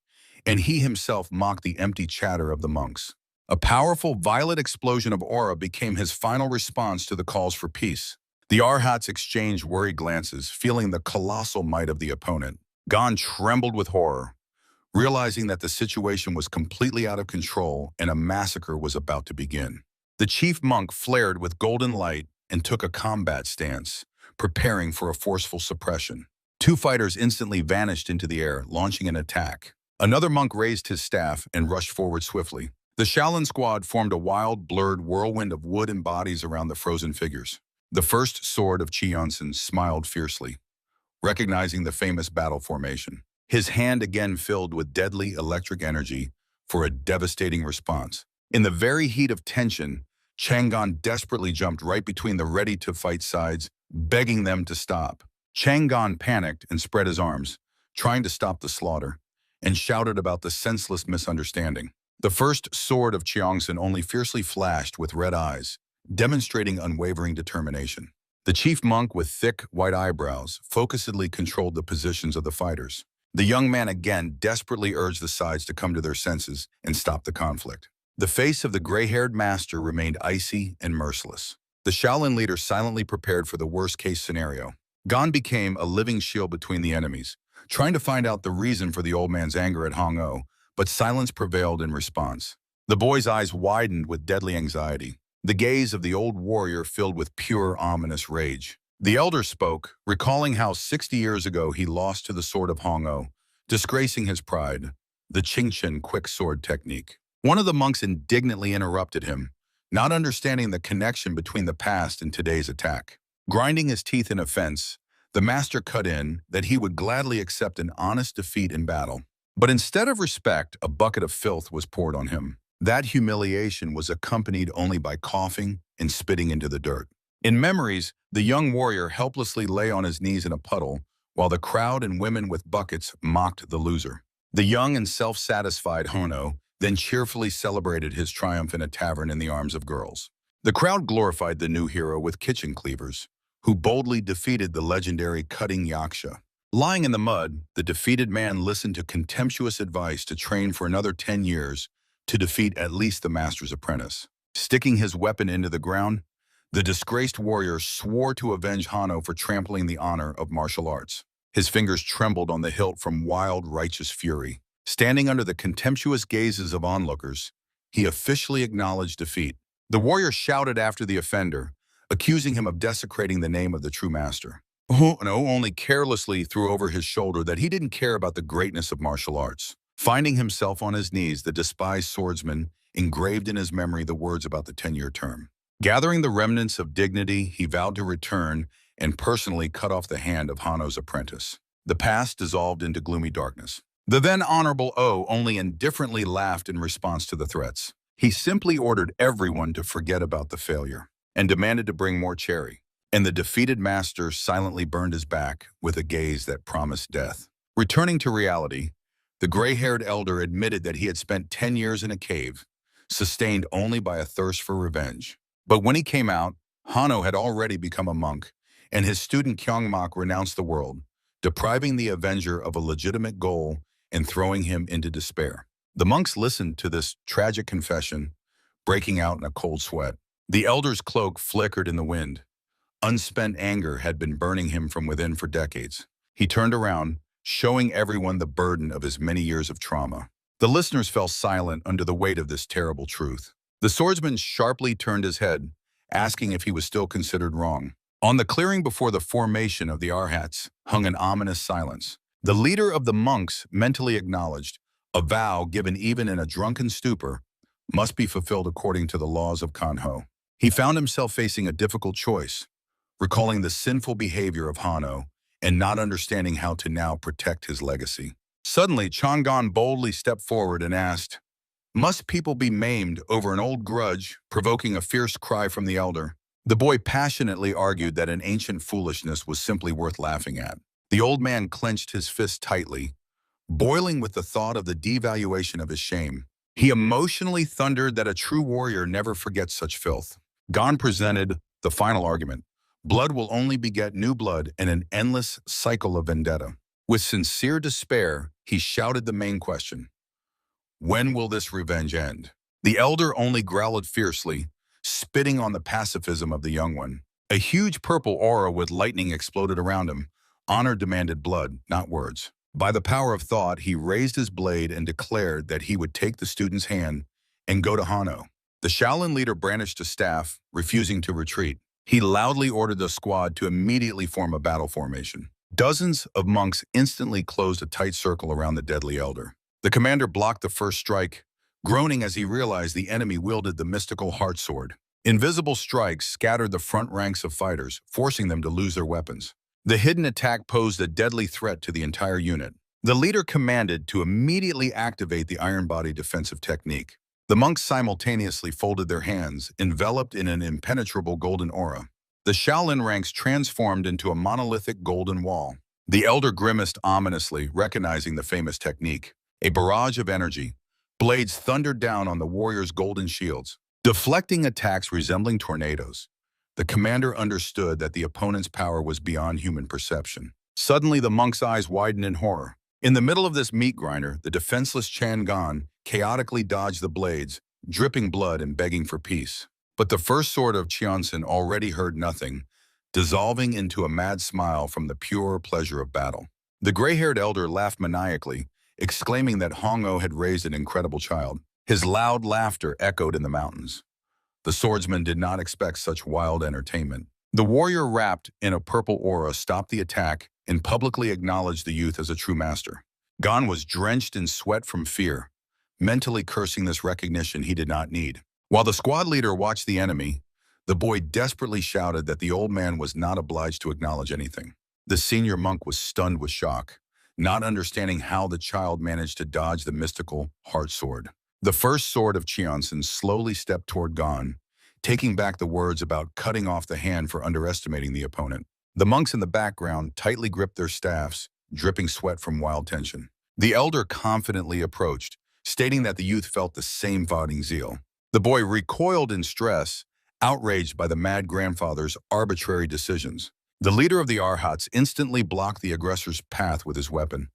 and he himself mocked the empty chatter of the monks. A powerful violet explosion of aura became his final response to the calls for peace. The Arhats exchanged worried glances, feeling the colossal might of the opponent. Gon trembled with horror, realizing that the situation was completely out of control and a massacre was about to begin. The chief monk flared with golden light and took a combat stance, preparing for a forceful suppression. Two fighters instantly vanished into the air, launching an attack. Another monk raised his staff and rushed forward swiftly. The Shaolin squad formed a wild, blurred whirlwind of wood and bodies around the frozen figures. The first sword of Cheonsen smiled fiercely, recognizing the famous battle formation. His hand again filled with deadly electric energy for a devastating response. In the very heat of tension, Chang'an desperately jumped right between the ready-to-fight sides, begging them to stop. Chang'an panicked and spread his arms, trying to stop the slaughter, and shouted about the senseless misunderstanding. The first sword of Cheongsen only fiercely flashed with red eyes, demonstrating unwavering determination. The chief monk with thick, white eyebrows focusedly controlled the positions of the fighters. The young man again desperately urged the sides to come to their senses and stop the conflict. The face of the gray-haired master remained icy and merciless. The Shaolin leader silently prepared for the worst-case scenario. Gon became a living shield between the enemies, trying to find out the reason for the old man's anger at Hong-O, but silence prevailed in response. The boy's eyes widened with deadly anxiety, the gaze of the old warrior filled with pure, ominous rage. The elder spoke, recalling how 60 years ago he lost to the sword of Hong-O, disgracing his pride, the Qingchen quick sword technique. One of the monks indignantly interrupted him, not understanding the connection between the past and today's attack. Grinding his teeth in offense, the master cut in that he would gladly accept an honest defeat in battle. But instead of respect, a bucket of filth was poured on him. That humiliation was accompanied only by coughing and spitting into the dirt. In memories, the young warrior helplessly lay on his knees in a puddle, while the crowd and women with buckets mocked the loser. The young and self-satisfied Hono then cheerfully celebrated his triumph in a tavern in the arms of girls. The crowd glorified the new hero with kitchen cleavers, who boldly defeated the legendary cutting yaksha. Lying in the mud, the defeated man listened to contemptuous advice to train for another 10 years to defeat at least the master's apprentice. Sticking his weapon into the ground, the disgraced warrior swore to avenge Hanno for trampling the honor of martial arts. His fingers trembled on the hilt from wild, righteous fury. Standing under the contemptuous gazes of onlookers, he officially acknowledged defeat. The warrior shouted after the offender, accusing him of desecrating the name of the true master. Hono only carelessly threw over his shoulder that he didn't care about the greatness of martial arts. Finding himself on his knees, the despised swordsman engraved in his memory the words about the 10-year term. Gathering the remnants of dignity, he vowed to return and personally cut off the hand of Hanno's apprentice. The past dissolved into gloomy darkness. The then Honorable O only indifferently laughed in response to the threats. He simply ordered everyone to forget about the failure and demanded to bring more cherry. And the defeated master silently burned his back with a gaze that promised death. Returning to reality, the gray-haired elder admitted that he had spent 10 years in a cave, sustained only by a thirst for revenge. But when he came out, Hanno had already become a monk, and his student Gyeongmok renounced the world, depriving the avenger of a legitimate goal and throwing him into despair. The monks listened to this tragic confession, breaking out in a cold sweat. The elder's cloak flickered in the wind. Unspent anger had been burning him from within for decades. He turned around, showing everyone the burden of his many years of trauma. The listeners fell silent under the weight of this terrible truth. The swordsman sharply turned his head, asking if he was still considered wrong. On the clearing before the formation of the Arhats hung an ominous silence. The leader of the monks mentally acknowledged, a vow given even in a drunken stupor must be fulfilled according to the laws of Kanho. He found himself facing a difficult choice, recalling the sinful behavior of Hanno and not understanding how to now protect his legacy. Suddenly, Chang'an boldly stepped forward and asked, "Must people be maimed over an old grudge?" provoking a fierce cry from the elder. The boy passionately argued that an ancient foolishness was simply worth laughing at. The old man clenched his fist tightly, boiling with the thought of the devaluation of his shame. He emotionally thundered that a true warrior never forgets such filth. Gon presented the final argument. Blood will only beget new blood and an endless cycle of vendetta. With sincere despair, he shouted the main question. When will this revenge end? The elder only growled fiercely, spitting on the pacifism of the young one. A huge purple aura with lightning exploded around him. Honor demanded blood, not words. By the power of thought, he raised his blade and declared that he would take the student's hand and go to Hanno. The Shaolin leader brandished a staff, refusing to retreat. He loudly ordered the squad to immediately form a battle formation. Dozens of monks instantly closed a tight circle around the deadly elder. The commander blocked the first strike, groaning as he realized the enemy wielded the mystical heart sword. Invisible strikes scattered the front ranks of fighters, forcing them to lose their weapons. The hidden attack posed a deadly threat to the entire unit. The leader commanded to immediately activate the iron body defensive technique. The monks simultaneously folded their hands, enveloped in an impenetrable golden aura. The Shaolin ranks transformed into a monolithic golden wall. The elder grimaced ominously, recognizing the famous technique. A barrage of energy. Blades thundered down on the warriors' golden shields, deflecting attacks resembling tornadoes. The commander understood that the opponent's power was beyond human perception. Suddenly, the monk's eyes widened in horror. In the middle of this meat grinder, the defenseless Chang'an chaotically dodged the blades, dripping blood and begging for peace. But the first sword of Cheonsen already heard nothing, dissolving into a mad smile from the pure pleasure of battle. The gray-haired elder laughed maniacally, exclaiming that Hongo had raised an incredible child. His loud laughter echoed in the mountains. The swordsman did not expect such wild entertainment. The warrior wrapped in a purple aura stopped the attack and publicly acknowledged the youth as a true master. Gon was drenched in sweat from fear, mentally cursing this recognition he did not need. While the squad leader watched the enemy, the boy desperately shouted that the old man was not obliged to acknowledge anything. The senior monk was stunned with shock, not understanding how the child managed to dodge the mystical heart sword. The first sword of Cheonsen slowly stepped toward Gon, taking back the words about cutting off the hand for underestimating the opponent. The monks in the background tightly gripped their staffs, dripping sweat from wild tension. The elder confidently approached, stating that the youth felt the same fighting zeal. The boy recoiled in stress, outraged by the mad grandfather's arbitrary decisions. The leader of the Arhats instantly blocked the aggressor's path with his weapon,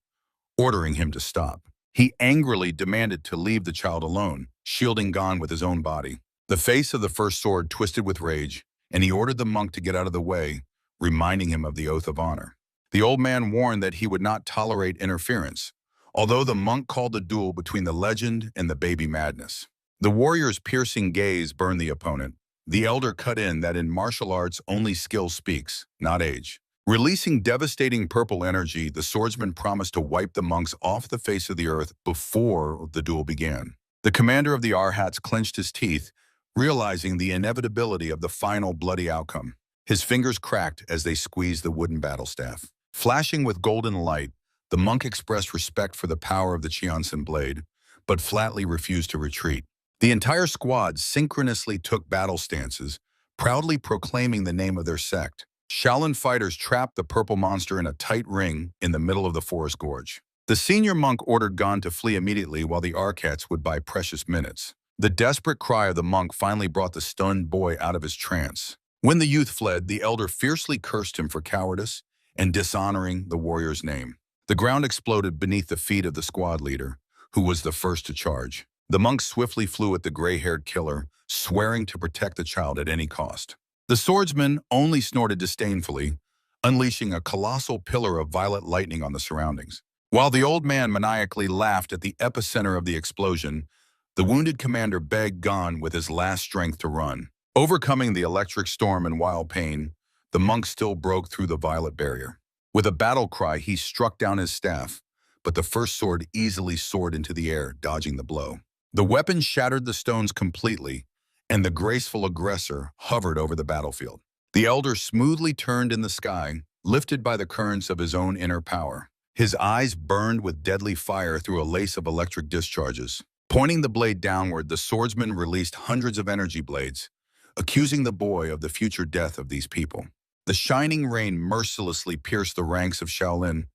ordering him to stop. He angrily demanded to leave the child alone, shielding Gon with his own body. The face of the first sword twisted with rage, and he ordered the monk to get out of the way, reminding him of the oath of honor. The old man warned that he would not tolerate interference, although the monk called the duel between the legend and the baby madness. The warrior's piercing gaze burned the opponent. The elder cut in that in martial arts only skill speaks, not age. Releasing devastating purple energy, the swordsman promised to wipe the monks off the face of the earth before the duel began. The commander of the Arhats clenched his teeth, realizing the inevitability of the final bloody outcome. His fingers cracked as they squeezed the wooden battle staff. Flashing with golden light, the monk expressed respect for the power of the Cheonsen blade, but flatly refused to retreat. The entire squad synchronously took battle stances, proudly proclaiming the name of their sect. Shaolin fighters trapped the purple monster in a tight ring in the middle of the forest gorge. The senior monk ordered Gon to flee immediately while the Archats would buy precious minutes. The desperate cry of the monk finally brought the stunned boy out of his trance. When the youth fled, the elder fiercely cursed him for cowardice and dishonoring the warrior's name. The ground exploded beneath the feet of the squad leader, who was the first to charge. The monk swiftly flew at the gray-haired killer, swearing to protect the child at any cost. The swordsman only snorted disdainfully, unleashing a colossal pillar of violet lightning on the surroundings. While the old man maniacally laughed at the epicenter of the explosion, the wounded commander begged Gon with his last strength to run. Overcoming the electric storm and wild pain, the monk still broke through the violet barrier. With a battle cry, he struck down his staff, but the first sword easily soared into the air, dodging the blow. The weapon shattered the stones completely, and the graceful aggressor hovered over the battlefield. The elder smoothly turned in the sky, lifted by the currents of his own inner power. His eyes burned with deadly fire through a lace of electric discharges. Pointing the blade downward, the swordsman released hundreds of energy blades, accusing the boy of the future death of these people. The shining rain mercilessly pierced the ranks of Shaolin,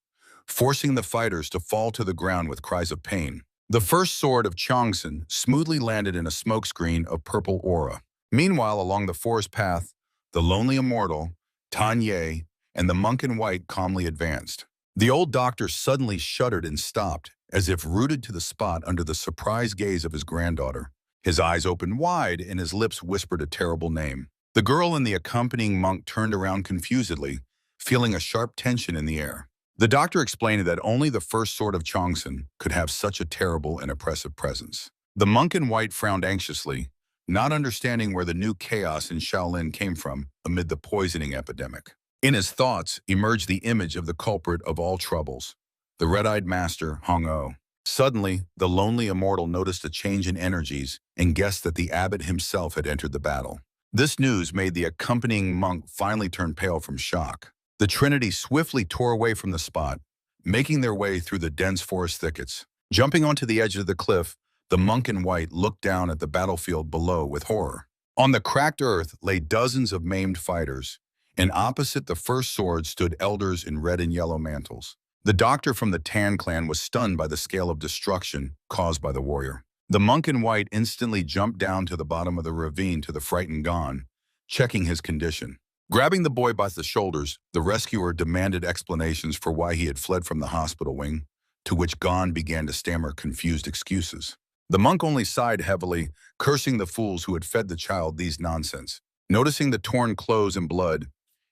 forcing the fighters to fall to the ground with cries of pain. The first sword of Cheonsen smoothly landed in a smokescreen of purple aura. Meanwhile, along the forest path, the lonely immortal, Tan Ye, and the monk in white calmly advanced. The old doctor suddenly shuddered and stopped, as if rooted to the spot under the surprised gaze of his granddaughter. His eyes opened wide and his lips whispered a terrible name. The girl and the accompanying monk turned around confusedly, feeling a sharp tension in the air. The doctor explained that only the first sword of Cheonsen could have such a terrible and oppressive presence. The monk in white frowned anxiously, not understanding where the new chaos in Shaolin came from amid the poisoning epidemic. In his thoughts emerged the image of the culprit of all troubles, the red-eyed master, Hong-O. Suddenly, the lonely immortal noticed a change in energies and guessed that the abbot himself had entered the battle. This news made the accompanying monk finally turn pale from shock. The trinity swiftly tore away from the spot, making their way through the dense forest thickets. Jumping onto the edge of the cliff, the monk in white looked down at the battlefield below with horror. On the cracked earth lay dozens of maimed fighters, and opposite the first sword stood elders in red and yellow mantles. The doctor from the Tan clan was stunned by the scale of destruction caused by the warrior. The monk in white instantly jumped down to the bottom of the ravine to the frightened Gon, checking his condition. Grabbing the boy by the shoulders, the rescuer demanded explanations for why he had fled from the hospital wing, to which Gon began to stammer confused excuses. The monk only sighed heavily, cursing the fools who had fed the child these nonsense. Noticing the torn clothes and blood,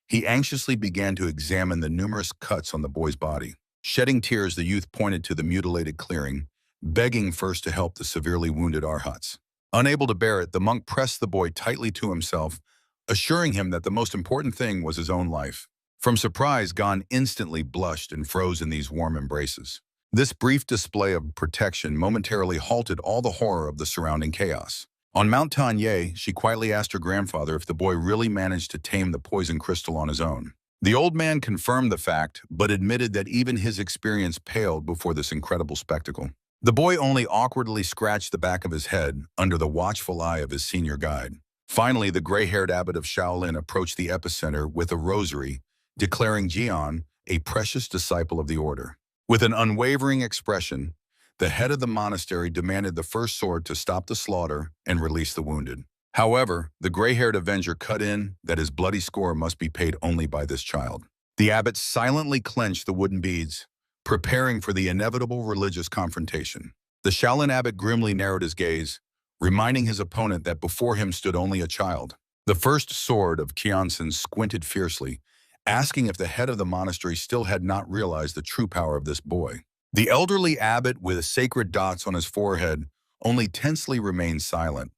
he anxiously began to examine the numerous cuts on the boy's body. Shedding tears, the youth pointed to the mutilated clearing, begging first to help the severely wounded Arhats. Unable to bear it, the monk pressed the boy tightly to himself, assuring him that the most important thing was his own life. From surprise, Gon instantly blushed and froze in these warm embraces. This brief display of protection momentarily halted all the horror of the surrounding chaos. On Mount Tanye, she quietly asked her grandfather if the boy really managed to tame the poison crystal on his own. The old man confirmed the fact, but admitted that even his experience paled before this incredible spectacle. The boy only awkwardly scratched the back of his head under the watchful eye of his senior guide. Finally, the gray-haired abbot of Shaolin approached the epicenter with a rosary, declaring Geon a precious disciple of the order. With an unwavering expression, the head of the monastery demanded the first sword to stop the slaughter and release the wounded. However, the gray-haired avenger cut in that his bloody score must be paid only by this child. The abbot silently clenched the wooden beads, preparing for the inevitable religious confrontation. The Shaolin abbot grimly narrowed his gaze, reminding his opponent that before him stood only a child. The first sword of Kyeonsan squinted fiercely, asking if the head of the monastery still had not realized the true power of this boy. The elderly abbot, with sacred dots on his forehead, only tensely remained silent,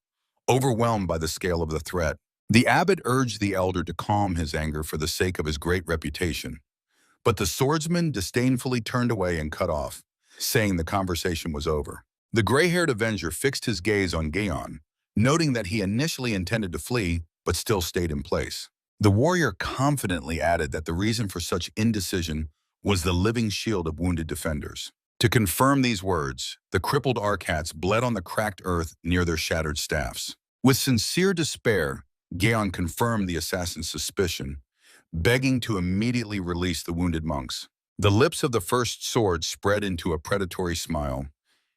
overwhelmed by the scale of the threat. The abbot urged the elder to calm his anger for the sake of his great reputation, but the swordsman disdainfully turned away and cut off, saying the conversation was over. The gray-haired avenger fixed his gaze on Geon, noting that he initially intended to flee, but still stayed in place. The warrior confidently added that the reason for such indecision was the living shield of wounded defenders. To confirm these words, the crippled Arcats bled on the cracked earth near their shattered staffs. With sincere despair, Geon confirmed the assassin's suspicion, begging to immediately release the wounded monks. The lips of the first sword spread into a predatory smile.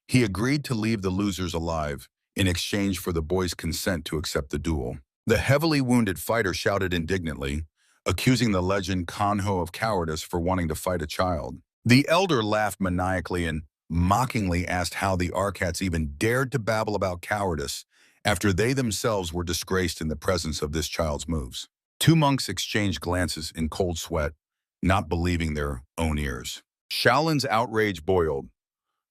He agreed to leave the losers alive in exchange for the boy's consent to accept the duel. The heavily wounded fighter shouted indignantly, accusing the legend Kanho of cowardice for wanting to fight a child. The elder laughed maniacally and mockingly asked how the Arcats even dared to babble about cowardice after they themselves were disgraced in the presence of this child's moves. Two monks exchanged glances in cold sweat, not believing their own ears. Shaolin's outrage boiled.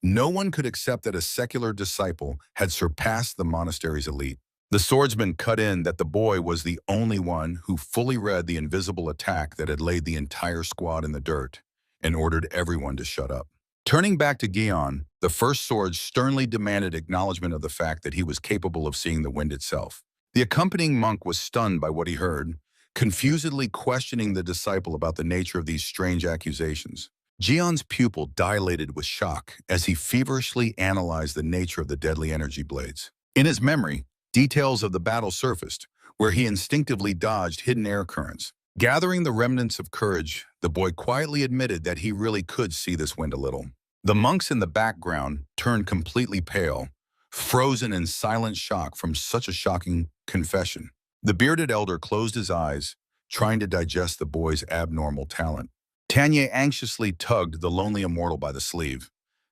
No one could accept that a secular disciple had surpassed the monastery's elite. The swordsman cut in that the boy was the only one who fully read the invisible attack that had laid the entire squad in the dirt, and ordered everyone to shut up. Turning back to Geon, the first sword sternly demanded acknowledgement of the fact that he was capable of seeing the wind itself. The accompanying monk was stunned by what he heard, confusedly questioning the disciple about the nature of these strange accusations. Geon's pupil dilated with shock as he feverishly analyzed the nature of the deadly energy blades. In his memory, details of the battle surfaced, where he instinctively dodged hidden air currents. Gathering the remnants of courage, the boy quietly admitted that he really could see this wind a little. The monks in the background turned completely pale, frozen in silent shock from such a shocking confession. The bearded elder closed his eyes, trying to digest the boy's abnormal talent. Tanya anxiously tugged the lonely immortal by the sleeve,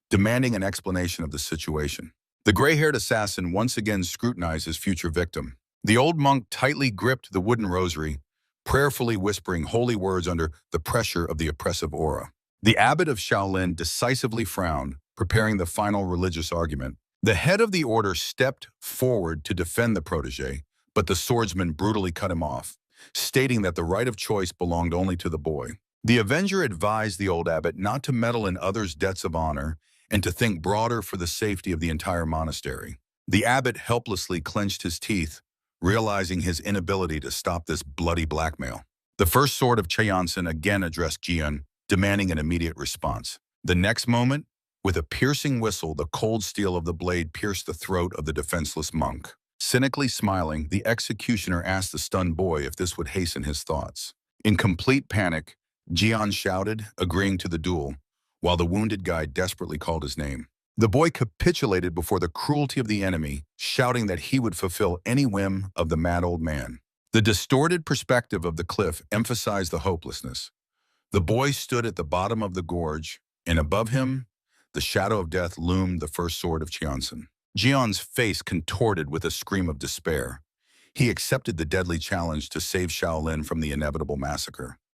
demanding an explanation of the situation. The gray-haired assassin once again scrutinized his future victim. The old monk tightly gripped the wooden rosary, prayerfully whispering holy words under the pressure of the oppressive aura. The abbot of Shaolin decisively frowned, preparing the final religious argument. The head of the order stepped forward to defend the protege, but the swordsman brutally cut him off, stating that the right of choice belonged only to the boy. The avenger advised the old abbot not to meddle in others' debts of honor and to think broader for the safety of the entire monastery. The abbot helplessly clenched his teeth, realizing his inability to stop this bloody blackmail. The first sword of Cheonsan again addressed Geon, demanding an immediate response. The next moment, with a piercing whistle, the cold steel of the blade pierced the throat of the defenseless monk. Cynically smiling, the executioner asked the stunned boy if this would hasten his thoughts. In complete panic, Geon shouted, agreeing to the duel, while the wounded guy desperately called his name. The boy capitulated before the cruelty of the enemy, shouting that he would fulfill any whim of the mad old man. The distorted perspective of the cliff emphasized the hopelessness. The boy stood at the bottom of the gorge, and above him, the shadow of death loomed the first sword of Cheonsan. Geon's face contorted with a scream of despair. He accepted the deadly challenge to save Shaolin from the inevitable massacre.